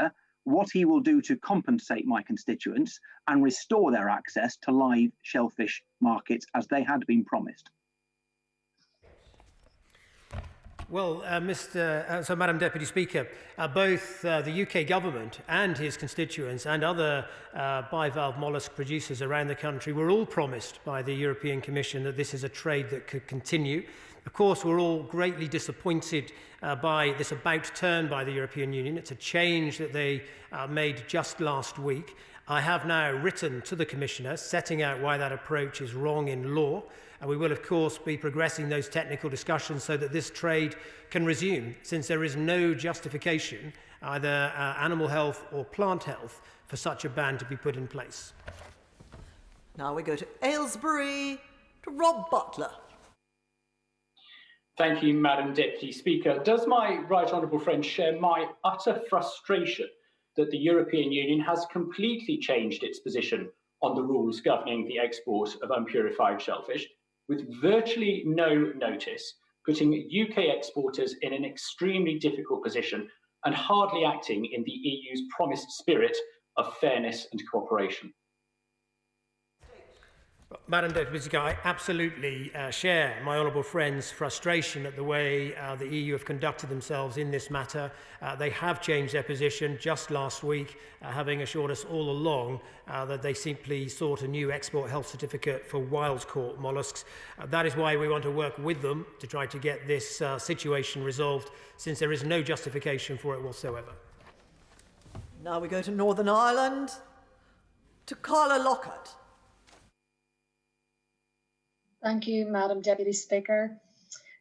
what he will do to compensate my constituents and restore their access to live shellfish markets as they had been promised? Well, Madam Deputy Speaker, both the UK government and his constituents and other bivalve mollusk producers around the country were all promised by the European Commission that this is a trade that could continue. Of course, we're all greatly disappointed by this about turn by the European Union. It's a change that they made just last week. I have now written to the Commissioner setting out why that approach is wrong in law. And we will, of course, be progressing those technical discussions so that this trade can resume, since there is no justification, either animal health or plant health, for such a ban to be put in place. Now we go to Aylesbury, to Rob Butler. Thank you, Madam Deputy Speaker. Does my right honourable friend share my utter frustration that the European Union has completely changed its position on the rules governing the export of unpurified shellfish, with virtually no notice, putting UK exporters in an extremely difficult position and hardly acting in the EU's promised spirit of fairness and cooperation? Madam Deputy Speaker, I absolutely share my honourable friend's frustration at the way the EU have conducted themselves in this matter. They have changed their position just last week, having assured us all along that they simply sought a new export health certificate for wild-caught molluscs. That is why we want to work with them to try to get this situation resolved, since there is no justification for it whatsoever. Now we go to Northern Ireland, to Carla Lockhart. Thank you, Madam Deputy Speaker.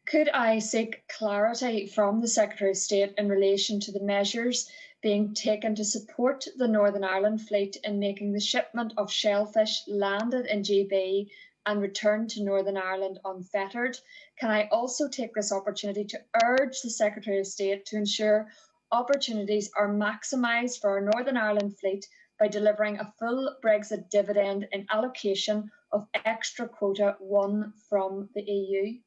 Could I seek clarity from the Secretary of State in relation to the measures being taken to support the Northern Ireland fleet in making the shipment of shellfish landed in GB and returned to Northern Ireland unfettered? Can I also take this opportunity to urge the Secretary of State to ensure opportunities are maximised for our Northern Ireland fleet by delivering a full Brexit dividend in allocation of extra quota 1 from the EU?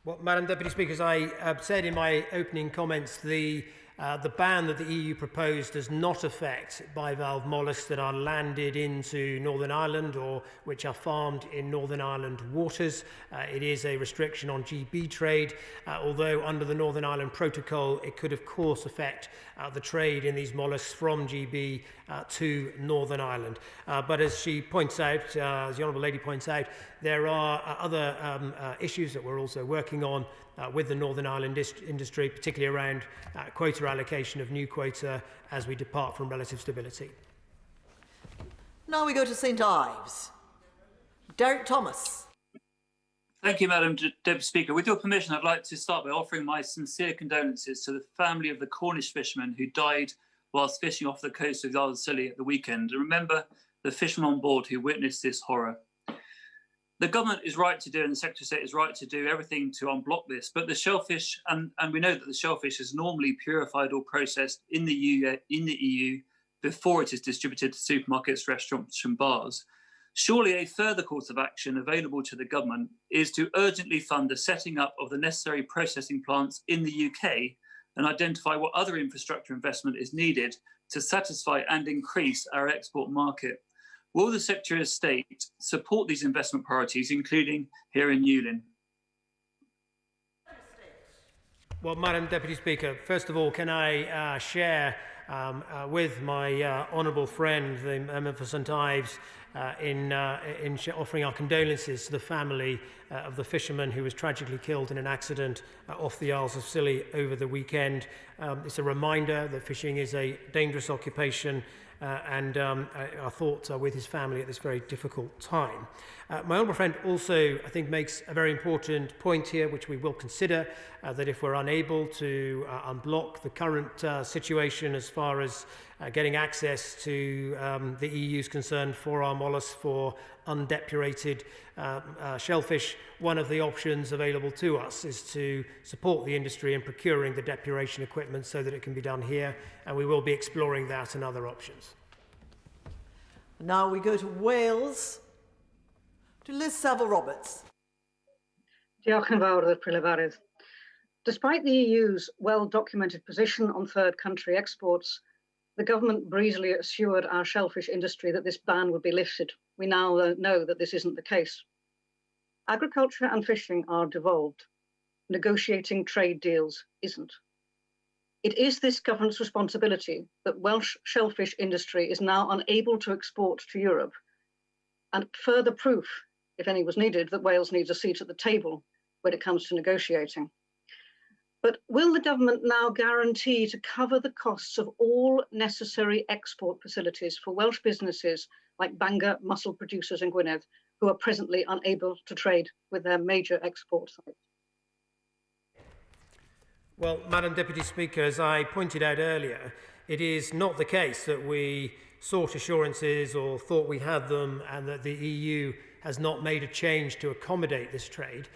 Well, Madam Deputy Speaker, as I said in my opening comments, the ban that the EU proposed does not affect bivalve molluscs that are landed into Northern Ireland or which are farmed in Northern Ireland waters. It is a restriction on GB trade, although under the Northern Ireland Protocol it could of course affect the trade in these molluscs from GB to Northern Ireland. But as she points out, as the Honourable Lady points out, there are other issues that we're also working on with the Northern Ireland industry, particularly around quota allocation of new quota as we depart from relative stability. Now we go to St Ives. Derek Thomas. Thank you, Madam Deputy Speaker. With your permission, I'd like to start by offering my sincere condolences to the family of the Cornish fisherman who died whilst fishing off the coast of the Isle of Scilly at the weekend. And remember the fishermen on board who witnessed this horror. The government is right to do, and the Secretary of State is right to do everything to unblock this. But the shellfish, and we know that the shellfish is normally purified or processed in the EU before it is distributed to supermarkets, restaurants, and bars. Surely a further course of action available to the government is to urgently fund the setting up of the necessary processing plants in the UK and identify what other infrastructure investment is needed to satisfy and increase our export market. Will the Secretary of State support these investment priorities, including here in Newlyn? Well, Madam Deputy Speaker, first of all, can I share with my honourable friend, the member for St Ives, in offering our condolences to the family of the fisherman who was tragically killed in an accident off the Isles of Scilly over the weekend. It's a reminder that fishing is a dangerous occupation, and our thoughts are with his family at this very difficult time. My honourable friend also, I think, makes a very important point here, which we will consider, that if we're unable to unblock the current situation as far as getting access to the EU's concern for our molluscs for undepurated shellfish, one of the options available to us is to support the industry in procuring the depuration equipment so that it can be done here, and we will be exploring that and other options. Now we go to Wales, to Liz Saville-Roberts. Diolch yn fawr, Prylefarydd. Despite the EU's well-documented position on third country exports, the government breezily assured our shellfish industry that this ban would be lifted. We now know that this isn't the case. Agriculture and fishing are devolved. Negotiating trade deals isn't. It is this government's responsibility that Welsh shellfish industry is now unable to export to Europe, and further proof, if any was needed, that Wales needs a seat at the table when it comes to negotiating. But will the government now guarantee to cover the costs of all necessary export facilities for Welsh businesses like Bangor mussel producers in Gwynedd, who are presently unable to trade with their major export sites? Well, Madam Deputy Speaker, as I pointed out earlier, it is not the case that we sought assurances or thought we had them and that the EU has not made a change to accommodate this trade.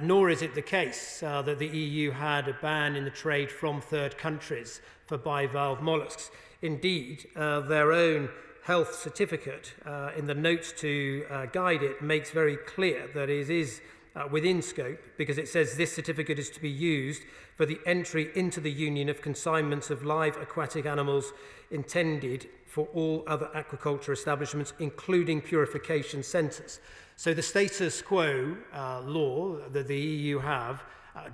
Nor is it the case that the EU had a ban in the trade from third countries for bivalve molluscs. Indeed, their own health certificate in the notes to guide it makes very clear that it is within scope, because it says this certificate is to be used for the entry into the Union of consignments of live aquatic animals intended for all other aquaculture establishments, including purification centres. So the status quo law that the EU have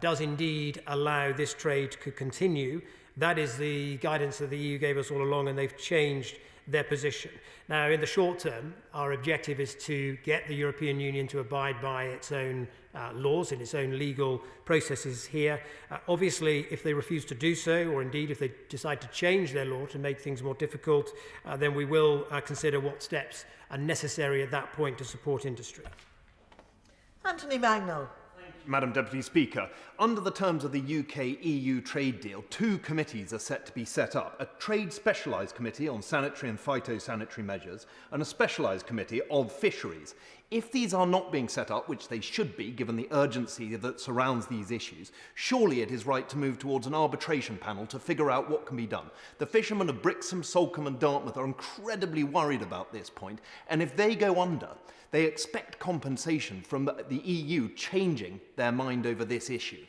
does indeed allow this trade to continue. That is the guidance that the EU gave us all along, and they've changed their position. Now, in the short term, our objective is to get the European Union to abide by its own laws and its own legal processes here. Obviously, if they refuse to do so, or indeed if they decide to change their law to make things more difficult, then we will consider what steps are necessary at that point to support industry. Anthony Magnell. Madam Deputy Speaker, under the terms of the UK-EU trade deal, 2 committees are set to be set up: a trade specialised committee on sanitary and phytosanitary measures and a specialised committee of fisheries. If these are not being set up, which they should be given the urgency that surrounds these issues, surely it is right to move towards an arbitration panel to figure out what can be done. The fishermen of Brixham, Salcombe and Dartmouth are incredibly worried about this point, and if they go under, they expect compensation from the EU changing their mind over this issue.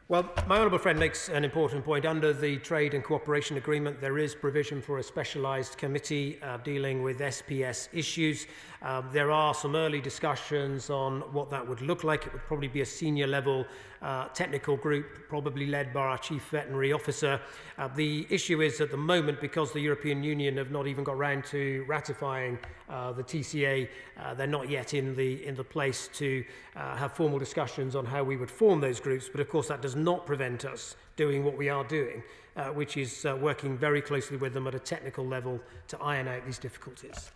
Well, my honourable friend makes an important point. Under the Trade and Cooperation Agreement, there is provision for a specialised committee dealing with SPS issues. There are some early discussions on what that would look like. It would probably be a senior level technical group, probably led by our Chief Veterinary Officer. The issue is at the moment, because the European Union have not even got round to ratifying the TCA, they're not yet in the place to have formal discussions on how we would form those groups. But of course, that does not prevent us doing what we are doing, which is working very closely with them at a technical level to iron out these difficulties.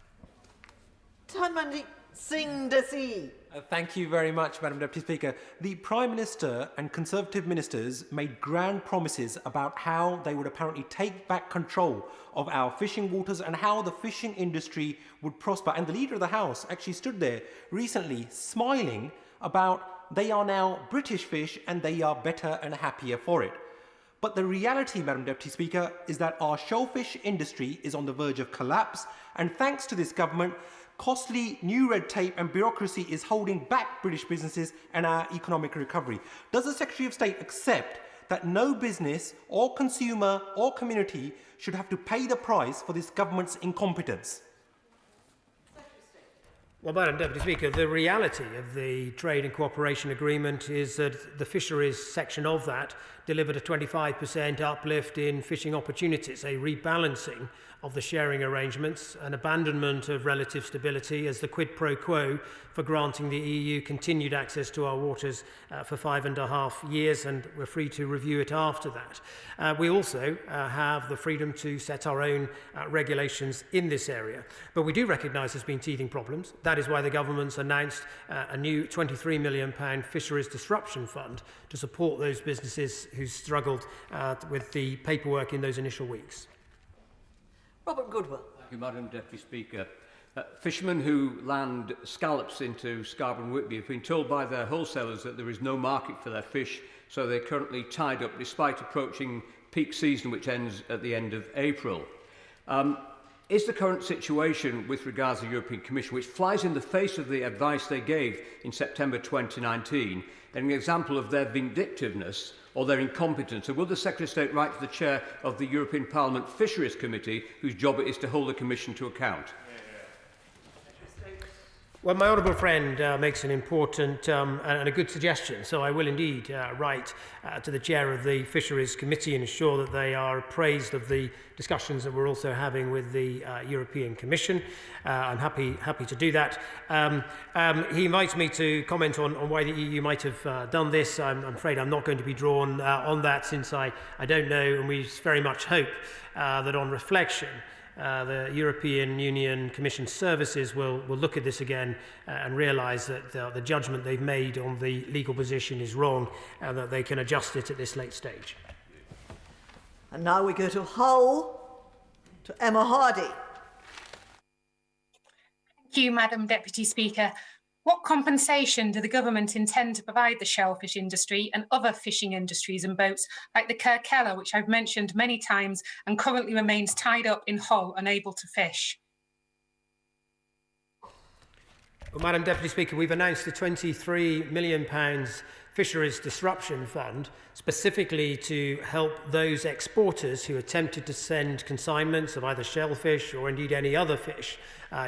Tanmandeep Singh Desi. Thank you very much, Madam Deputy Speaker. The Prime Minister and Conservative ministers made grand promises about how they would apparently take back control of our fishing waters and how the fishing industry would prosper. And the Leader of the House actually stood there recently smiling about they are now British fish and they are better and happier for it. But the reality, Madam Deputy Speaker, is that our shellfish industry is on the verge of collapse, and thanks to this government, costly new red tape and bureaucracy is holding back British businesses and our economic recovery. Does the Secretary of State accept that no business or consumer or community should have to pay the price for this government's incompetence? Well, Madam Deputy Speaker, the reality of the Trade and Cooperation Agreement is that the fisheries section of that delivered a 25% uplift in fishing opportunities, a rebalancing of the sharing arrangements, an abandonment of relative stability as the quid pro quo for granting the EU continued access to our waters for 5.5 years, and we're free to review it after that. We also have the freedom to set our own regulations in this area. But we do recognise there's been teething problems. That is why the government's announced a new £23 million Fisheries Disruption Fund to support those businesses who struggled with the paperwork in those initial weeks. Robert Goodwell. Thank you, Madam Deputy Speaker. Fishermen who land scallops into Scarborough and Whitby have been told by their wholesalers that there is no market for their fish, so they're currently tied up despite approaching peak season, which ends at the end of April. Is the current situation with regards to the European Commission, which flies in the face of the advice they gave in September 2019, an example of their vindictiveness or their incompetence? So will the Secretary of State write to the Chair of the European Parliament Fisheries Committee, whose job it is to hold the Commission to account? Well, my honourable friend makes an important and a good suggestion, so I will indeed write to the Chair of the Fisheries Committee and ensure that they are appraised of the discussions that we're also having with the European Commission. I'm happy to do that. He invites me to comment on why the EU might have done this. I'm afraid I'm not going to be drawn on that, since I don't know, and we very much hope that on reflection, the European Union Commission services will look at this again and realise that the judgment they've made on the legal position is wrong, and that they can adjust it at this late stage. And now we go to Hull, to Emma Hardy. Thank you, Madam Deputy Speaker. What compensation do the government intend to provide the shellfish industry and other fishing industries and boats like the Kirkella, which I've mentioned many times and currently remains tied up in Hull, unable to fish? Well, Madam Deputy Speaker, we've announced a £23 million Fisheries Disruption Fund specifically to help those exporters who attempted to send consignments of either shellfish or indeed any other fish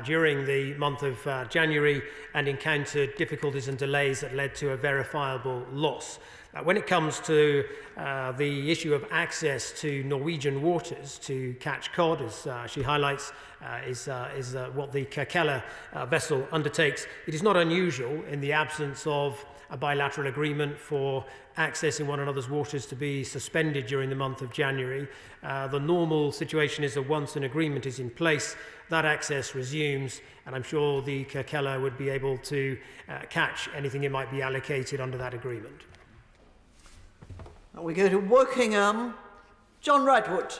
during the month of January and encountered difficulties and delays that led to a verifiable loss. When it comes to the issue of access to Norwegian waters to catch cod, as she highlights, is what the Kerkella vessel undertakes. It is not unusual in the absence of a bilateral agreement for accessing one another's waters to be suspended during the month of January. The normal situation is that once an agreement is in place, that access resumes, and I'm sure the Kerkella would be able to catch anything it might be allocated under that agreement. And we go to Wokingham. John Redwood.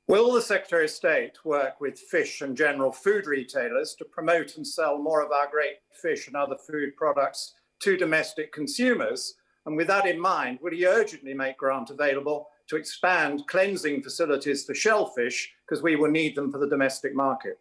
Will the Secretary of State work with fish and general food retailers to promote and sell more of our great fish and other food products to domestic consumers? And with that in mind, would he urgently make grant available to expand cleansing facilities for shellfish, because we will need them for the domestic market?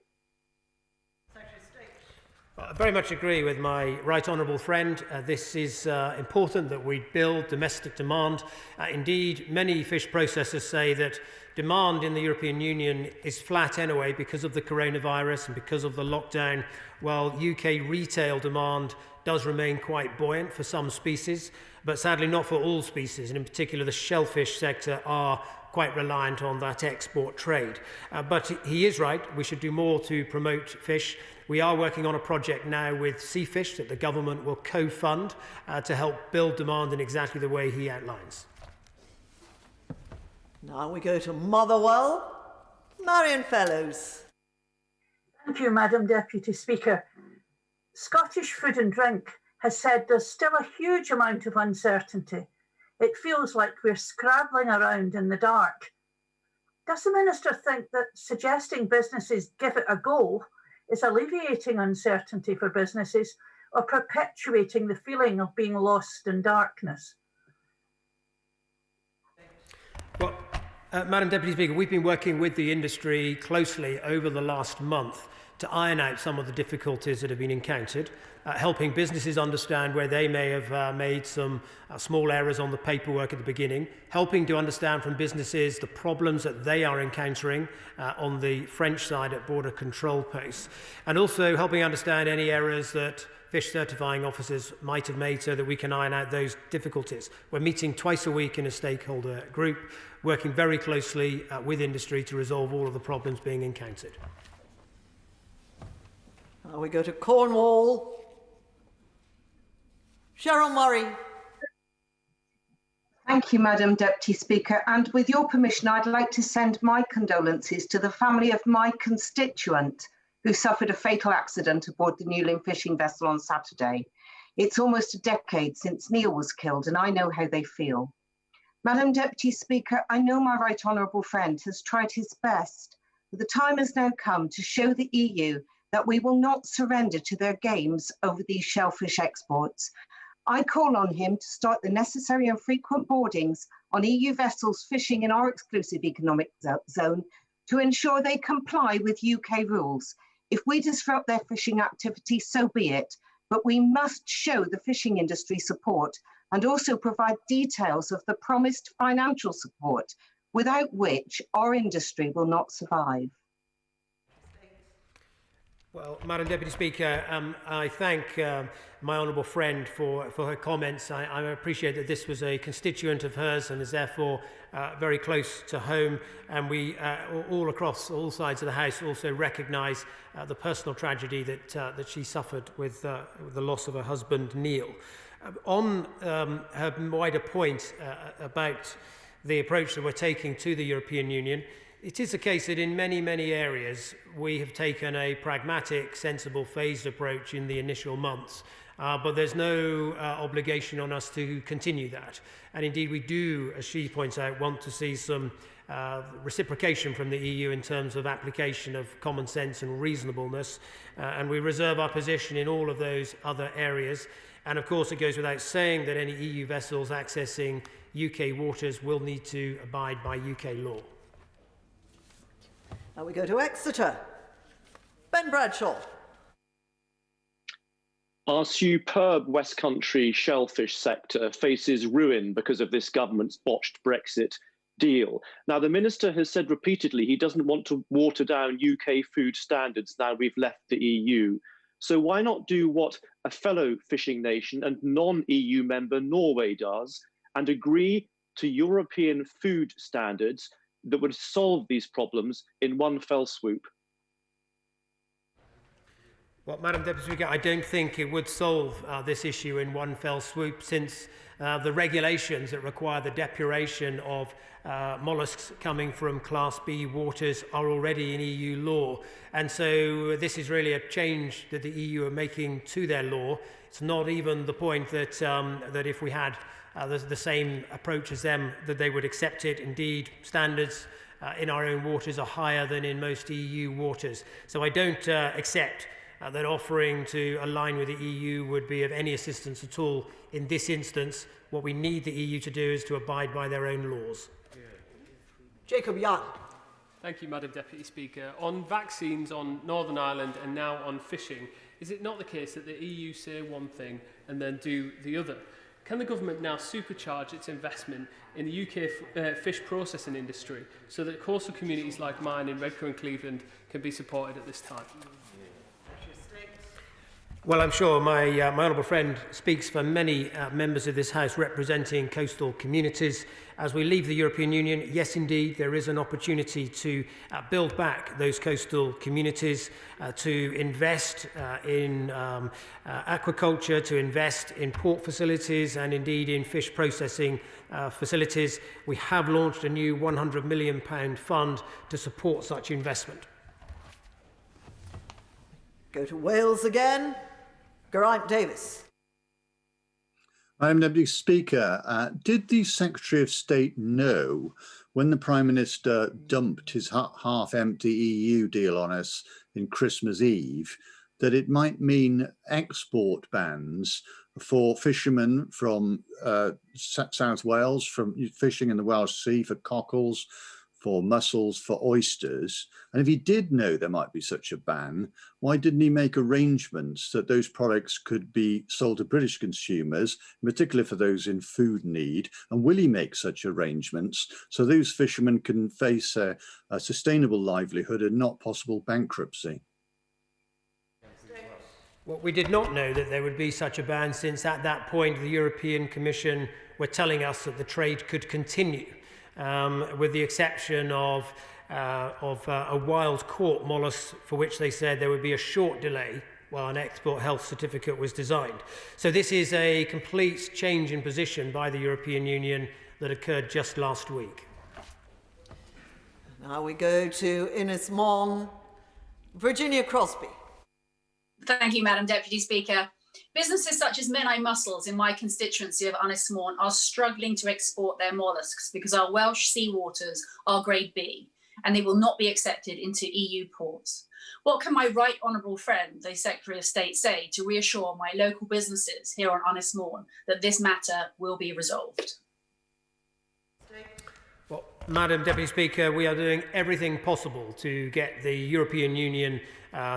I very much agree with my right honourable friend. This is important that we build domestic demand. Indeed, many fish processors say that demand in the European Union is flat anyway because of the coronavirus and because of the lockdown, while UK retail demand does remain quite buoyant for some species, but sadly not for all species, and in particular the shellfish sector are quite reliant on that export trade. But he is right, we should do more to promote fish. We are working on a project now with Seafish that the government will co-fund to help build demand in exactly the way he outlines. Now we go to Motherwell. Marion Fellows. Thank you, Madam Deputy Speaker. Scottish Food and Drink has said there's still a huge amount of uncertainty. It feels like we're scrabbling around in the dark. Does the Minister think that suggesting businesses give it a go is alleviating uncertainty for businesses or perpetuating the feeling of being lost in darkness? Well, Madam Deputy Speaker, we've been working with the industry closely over the last month to iron out some of the difficulties that have been encountered, helping businesses understand where they may have made some small errors on the paperwork at the beginning, helping to understand from businesses the problems that they are encountering on the French side at border control posts, and also helping understand any errors that fish certifying officers might have made so that we can iron out those difficulties. We're meeting twice a week in a stakeholder group, working very closely with industry to resolve all of the problems being encountered. Now we go to Cornwall. Cheryl Murray. Thank you, Madam Deputy Speaker. And with your permission, I'd like to send my condolences to the family of my constituent who suffered a fatal accident aboard the Newlyn fishing vessel on Saturday. It's almost a decade since Neil was killed, and I know how they feel. Madam Deputy Speaker, I know my right honourable friend has tried his best, but the time has now come to show the EU that we will not surrender to their games over these shellfish exports. I call on him to start the necessary and frequent boardings on EU vessels fishing in our exclusive economic zone to ensure they comply with UK rules. If we disrupt their fishing activity, so be it, but we must show the fishing industry support and also provide details of the promised financial support, without which our industry will not survive. Well, Madam Deputy Speaker, I thank my honourable friend for her comments. I appreciate that this was a constituent of hers and is therefore very close to home, and we all across all sides of the House also recognise the personal tragedy that she suffered with the loss of her husband, Neil. On her wider point about the approach that we're taking to the European Union, it is the case that in many, many areas we have taken a pragmatic, sensible, phased approach in the initial months, but there's no obligation on us to continue that. And indeed we do, as she points out, want to see some reciprocation from the EU in terms of application of common sense and reasonableness, and we reserve our position in all of those other areas. And of course it goes without saying that any EU vessels accessing UK waters will need to abide by UK law. Now we go to Exeter. Ben Bradshaw. Our superb West Country shellfish sector faces ruin because of this government's botched Brexit deal. Now, the Minister has said repeatedly he doesn't want to water down UK food standards now we've left the EU. So why not do what a fellow fishing nation and non-EU member Norway does and agree to European food standards that would solve these problems in one fell swoop? Well, Madam Deputy Speaker, I don't think it would solve this issue in one fell swoop, since the regulations that require the depuration of molluscs coming from Class B waters are already in EU law. And so this is really a change that the EU are making to their law. It's not even the point that, that if we had the same approach as them, that they would accept it. Indeed, standards in our own waters are higher than in most EU waters. So I don't accept that offering to align with the EU would be of any assistance at all in this instance. What we need the EU to do is to abide by their own laws. Jacob Young. Thank you, Madam Deputy Speaker. On vaccines on Northern Ireland and now on fishing, is it not the case that the EU say one thing and then do the other? Can the government now supercharge its investment in the UK fish processing industry so that coastal communities like mine in Redcar and Cleveland can be supported at this time? Well, I'm sure my honourable friend speaks for many members of this House representing coastal communities. As we leave the European Union, yes, indeed, there is an opportunity to build back those coastal communities, to invest in aquaculture, to invest in port facilities and indeed in fish processing facilities. We have launched a new £100 million fund to support such investment. Go to Wales again. Geraint Davis. Madam Deputy Speaker, did the Secretary of State know when the Prime Minister dumped his half-empty EU deal on us in Christmas Eve that it might mean export bans for fishermen from South Wales, from fishing in the Welsh Sea for cockles, for mussels, for oysters? And if he did know there might be such a ban, why didn't he make arrangements that those products could be sold to British consumers, in particular for those in food need? And will he make such arrangements so those fishermen can face a sustainable livelihood and not possible bankruptcy? Well, we did not know that there would be such a ban, since at that point the European Commission were telling us that the trade could continue. With the exception of a wild-caught mollusk, for which they said there would be a short delay while an export health certificate was designed. So this is a complete change in position by the European Union that occurred just last week. Now we go to Ines Mong. Virginia Crosby. Thank you, Madam Deputy Speaker. Businesses such as Menai Mussels in my constituency of Ynysmore are struggling to export their molluscs because our Welsh seawaters are grade B and they will not be accepted into EU ports. What can my right honourable friend, the Secretary of State, say to reassure my local businesses here on Ynysmore that this matter will be resolved? Well, Madam Deputy Speaker, we are doing everything possible to get the European Union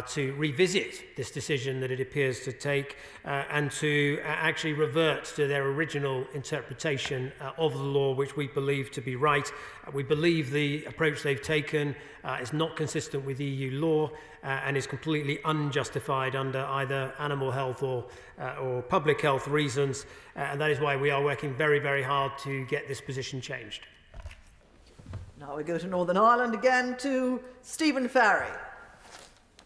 to revisit this decision that it appears to take and to actually revert to their original interpretation of the law, which we believe to be right. We believe the approach they've taken is not consistent with EU law and is completely unjustified under either animal health or public health reasons, and that is why we are working very, very hard to get this position changed. Now we go to Northern Ireland again to Stephen Farry.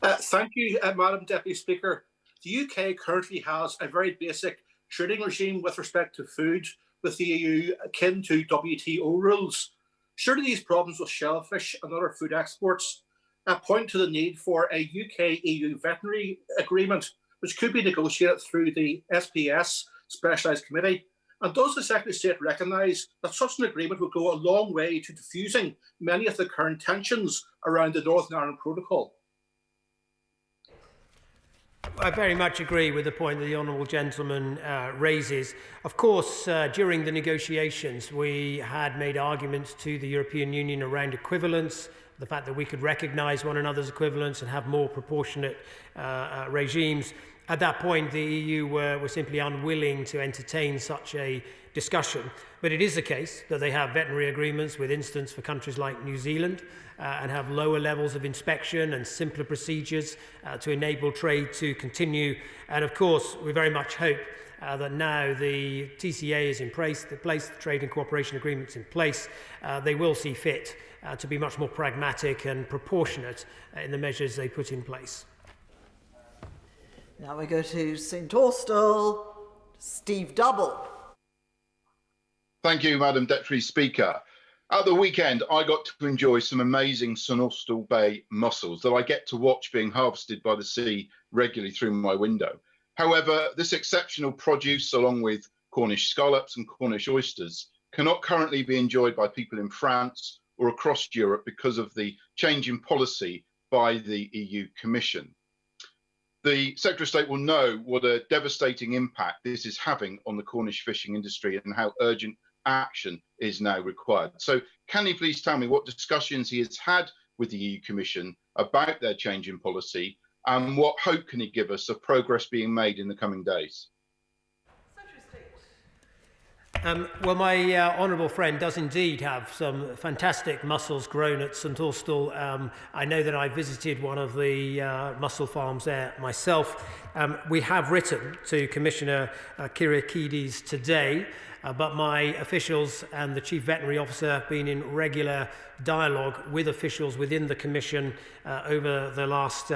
Thank you, Madam Deputy Speaker. The UK currently has a very basic trading regime with respect to food with the EU akin to WTO rules. Surely these problems with shellfish and other food exports point to the need for a UK-EU veterinary agreement, which could be negotiated through the SPS Specialised Committee. And does the Secretary of State recognise that such an agreement would go a long way to diffusing many of the current tensions around the Northern Ireland Protocol? I very much agree with the point that the honourable gentleman raises. Of course, during the negotiations, we had made arguments to the European Union around equivalence, the fact that we could recognise one another's equivalence and have more proportionate regimes. At that point, the EU were simply unwilling to entertain such a discussion. But it is the case that they have veterinary agreements with instance for countries like New Zealand and have lower levels of inspection and simpler procedures to enable trade to continue. And of course, we very much hope that now the TCA is in place, the Trade and Cooperation Agreement's in place, they will see fit to be much more pragmatic and proportionate in the measures they put in place. Now we go to St Austell, Steve Double. Thank you, Madam Deputy Speaker. At the weekend, I got to enjoy some amazing St Austell Bay mussels that I get to watch being harvested by the sea regularly through my window. However, this exceptional produce, along with Cornish scallops and Cornish oysters, cannot currently be enjoyed by people in France or across Europe because of the change in policy by the EU Commission. The Secretary of State will know what a devastating impact this is having on the Cornish fishing industry and how urgent action is now required. So can he please tell me what discussions he has had with the EU Commission about their change in policy, and what hope can he give us of progress being made in the coming days? Well, my honourable friend does indeed have some fantastic mussels grown at St Austell. I know that I visited one of the mussel farms there myself. We have written to Commissioner Kyriakides today, but my officials and the Chief Veterinary Officer have been in regular dialogue with officials within the Commission over the last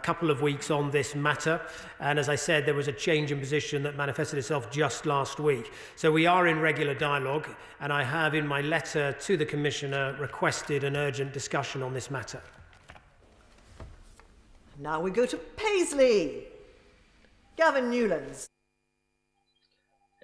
couple of weeks on this matter. And as I said, there was a change in position that manifested itself just last week. So we are in regular dialogue, and I have in my letter to the Commissioner requested an urgent discussion on this matter. Now we go to Paisley. Gavin Newlands.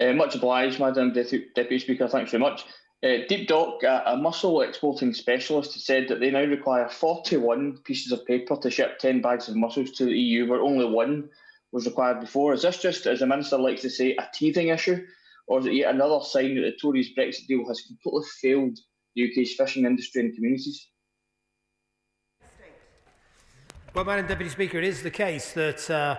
Much obliged, Madam Deputy Speaker. Thanks very much. Deep Dock, a mussel exporting specialist, has said that they now require 41 pieces of paper to ship 10 bags of mussels to the EU, where only one was required before. Is this just, as the Minister likes to say, a teething issue, or is it yet another sign that the Tories' Brexit deal has completely failed the UK's fishing industry and communities? Well, Madam Deputy Speaker, it is the case that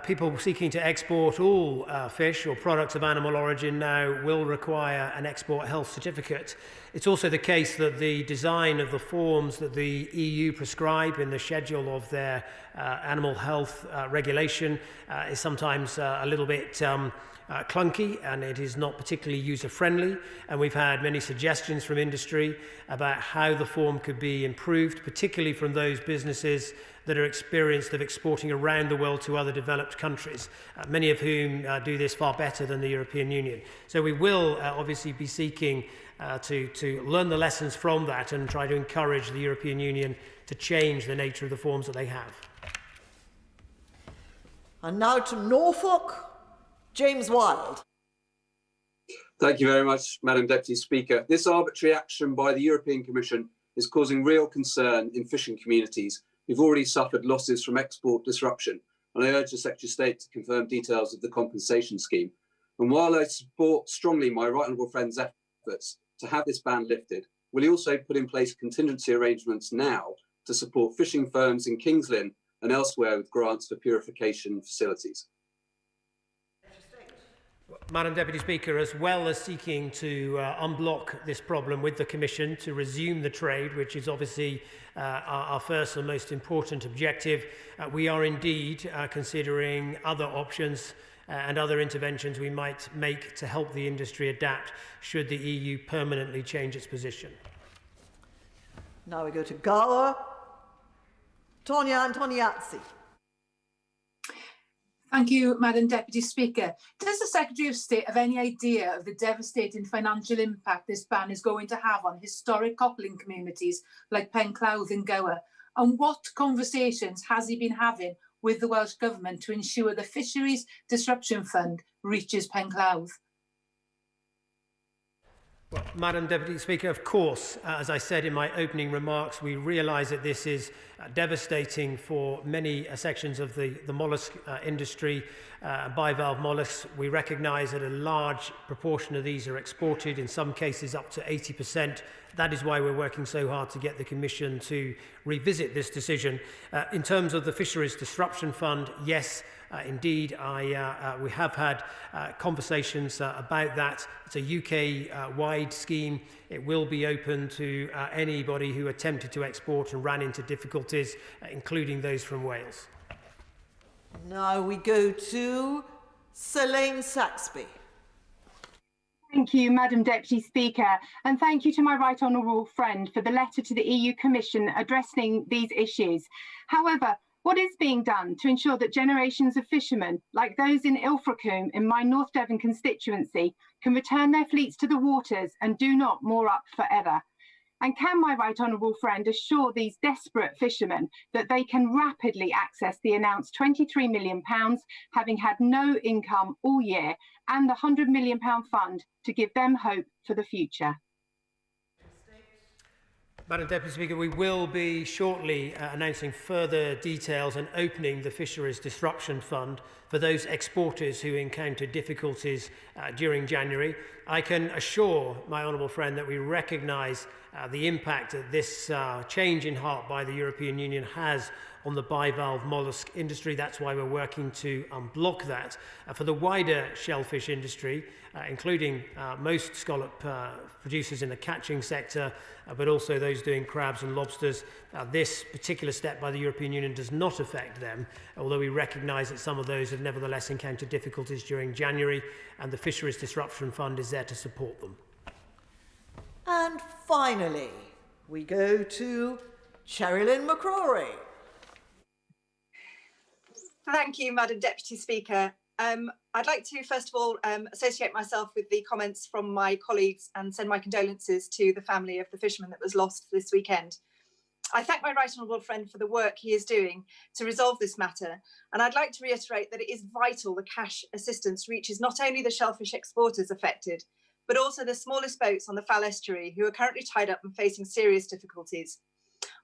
people seeking to export all fish or products of animal origin now will require an export health certificate. It's also the case that the design of the forms that the EU prescribe in the schedule of their animal health regulation is sometimes a little bit clunky, and it is not particularly user-friendly. And we've had many suggestions from industry about how the form could be improved, particularly from those businesses that are experienced of exporting around the world to other developed countries, many of whom do this far better than the European Union. So we will obviously be seeking to learn the lessons from that and try to encourage the European Union to change the nature of the forms that they have. And now to Norfolk, James Wilde. Thank you very much, Madam Deputy Speaker. This arbitrary action by the European Commission is causing real concern in fishing communities who've already suffered losses from export disruption, and I urge the Secretary of State to confirm details of the compensation scheme. And while I support strongly my right honourable friend's efforts to have this ban lifted, will he also put in place contingency arrangements now to support fishing firms in King's Lynn and elsewhere with grants for purification facilities? Madam Deputy Speaker, as well as seeking to unblock this problem with the Commission to resume the trade, which is obviously our first and most important objective, we are indeed considering other options and other interventions we might make to help the industry adapt should the EU permanently change its position. Now we go to Gower. Tonia Antoniazzi. Thank you, Madam Deputy Speaker. Does the Secretary of State have any idea of the devastating financial impact this ban is going to have on historic cockling communities like Penclawdd and Gower? And what conversations has he been having with the Welsh Government to ensure the Fisheries Disruption Fund reaches Penclawdd? Well, Madam Deputy Speaker, of course, as I said in my opening remarks, we realise that this is devastating for many sections of the mollusk industry, bivalve mollusks. We recognise that a large proportion of these are exported, in some cases up to 80%. That is why we're working so hard to get the Commission to revisit this decision. In terms of the Fisheries Disruption Fund, yes, Indeed, we have had conversations about that. It's a UK-wide scheme. It will be open to anybody who attempted to export and ran into difficulties, including those from Wales. Now we go to Selene Saxby. Thank you, Madam Deputy Speaker, and thank you to my right honourable friend for the letter to the EU Commission addressing these issues. However, what is being done to ensure that generations of fishermen, like those in Ilfracombe in my North Devon constituency, can return their fleets to the waters and do not moor up forever? And can my right honourable friend assure these desperate fishermen that they can rapidly access the announced £23 million, having had no income all year, and the £100 million fund to give them hope for the future? Madam Deputy Speaker, we will be shortly announcing further details and opening the Fisheries Disruption Fund for those exporters who encountered difficulties during January. I can assure my honourable friend that we recognise the impact that this change in heart by the European Union has on the bivalve mollusk industry. That's why we're working to unblock that. For the wider shellfish industry, including most scallop producers in the catching sector, but also those doing crabs and lobsters, this particular step by the European Union does not affect them, although we recognise that some of those have nevertheless encountered difficulties during January, and the Fisheries Disruption Fund is there to support them. And finally, we go to Sherilyn McCrory. Thank you, Madam Deputy Speaker. I'd like to, first of all, associate myself with the comments from my colleagues and send my condolences to the family of the fisherman that was lost this weekend. I thank my right honourable friend for the work he is doing to resolve this matter, and I'd like to reiterate that it is vital the cash assistance reaches not only the shellfish exporters affected, but also the smallest boats on the Fal estuary who are currently tied up and facing serious difficulties.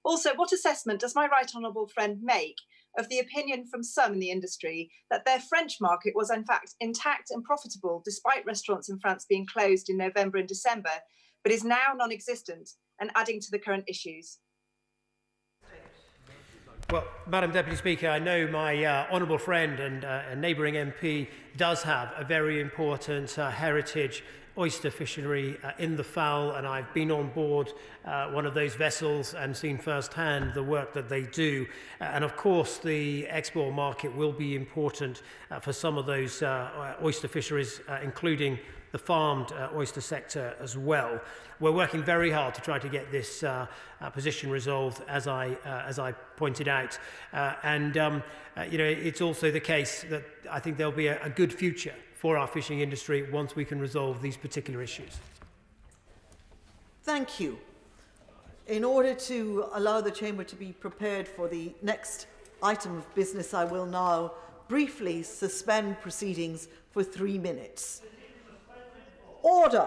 Also, what assessment does my right honourable friend make of the opinion from some in the industry that their French market was in fact intact and profitable despite restaurants in France being closed in November and December, but is now non-existent and adding to the current issues? Well, Madam Deputy Speaker, I know my honourable friend and a neighbouring MP does have a very important heritage oyster fishery in the Fal, and I've been on board one of those vessels and seen firsthand the work that they do. And of course, the export market will be important for some of those oyster fisheries, including the farmed oyster sector as well. We're working very hard to try to get this position resolved, as I pointed out. You know, it's also the case that I think there'll be a good future for our fishing industry once we can resolve these particular issues. Thank you. In order to allow the Chamber to be prepared for the next item of business, I will now briefly suspend proceedings for 3 minutes. Order!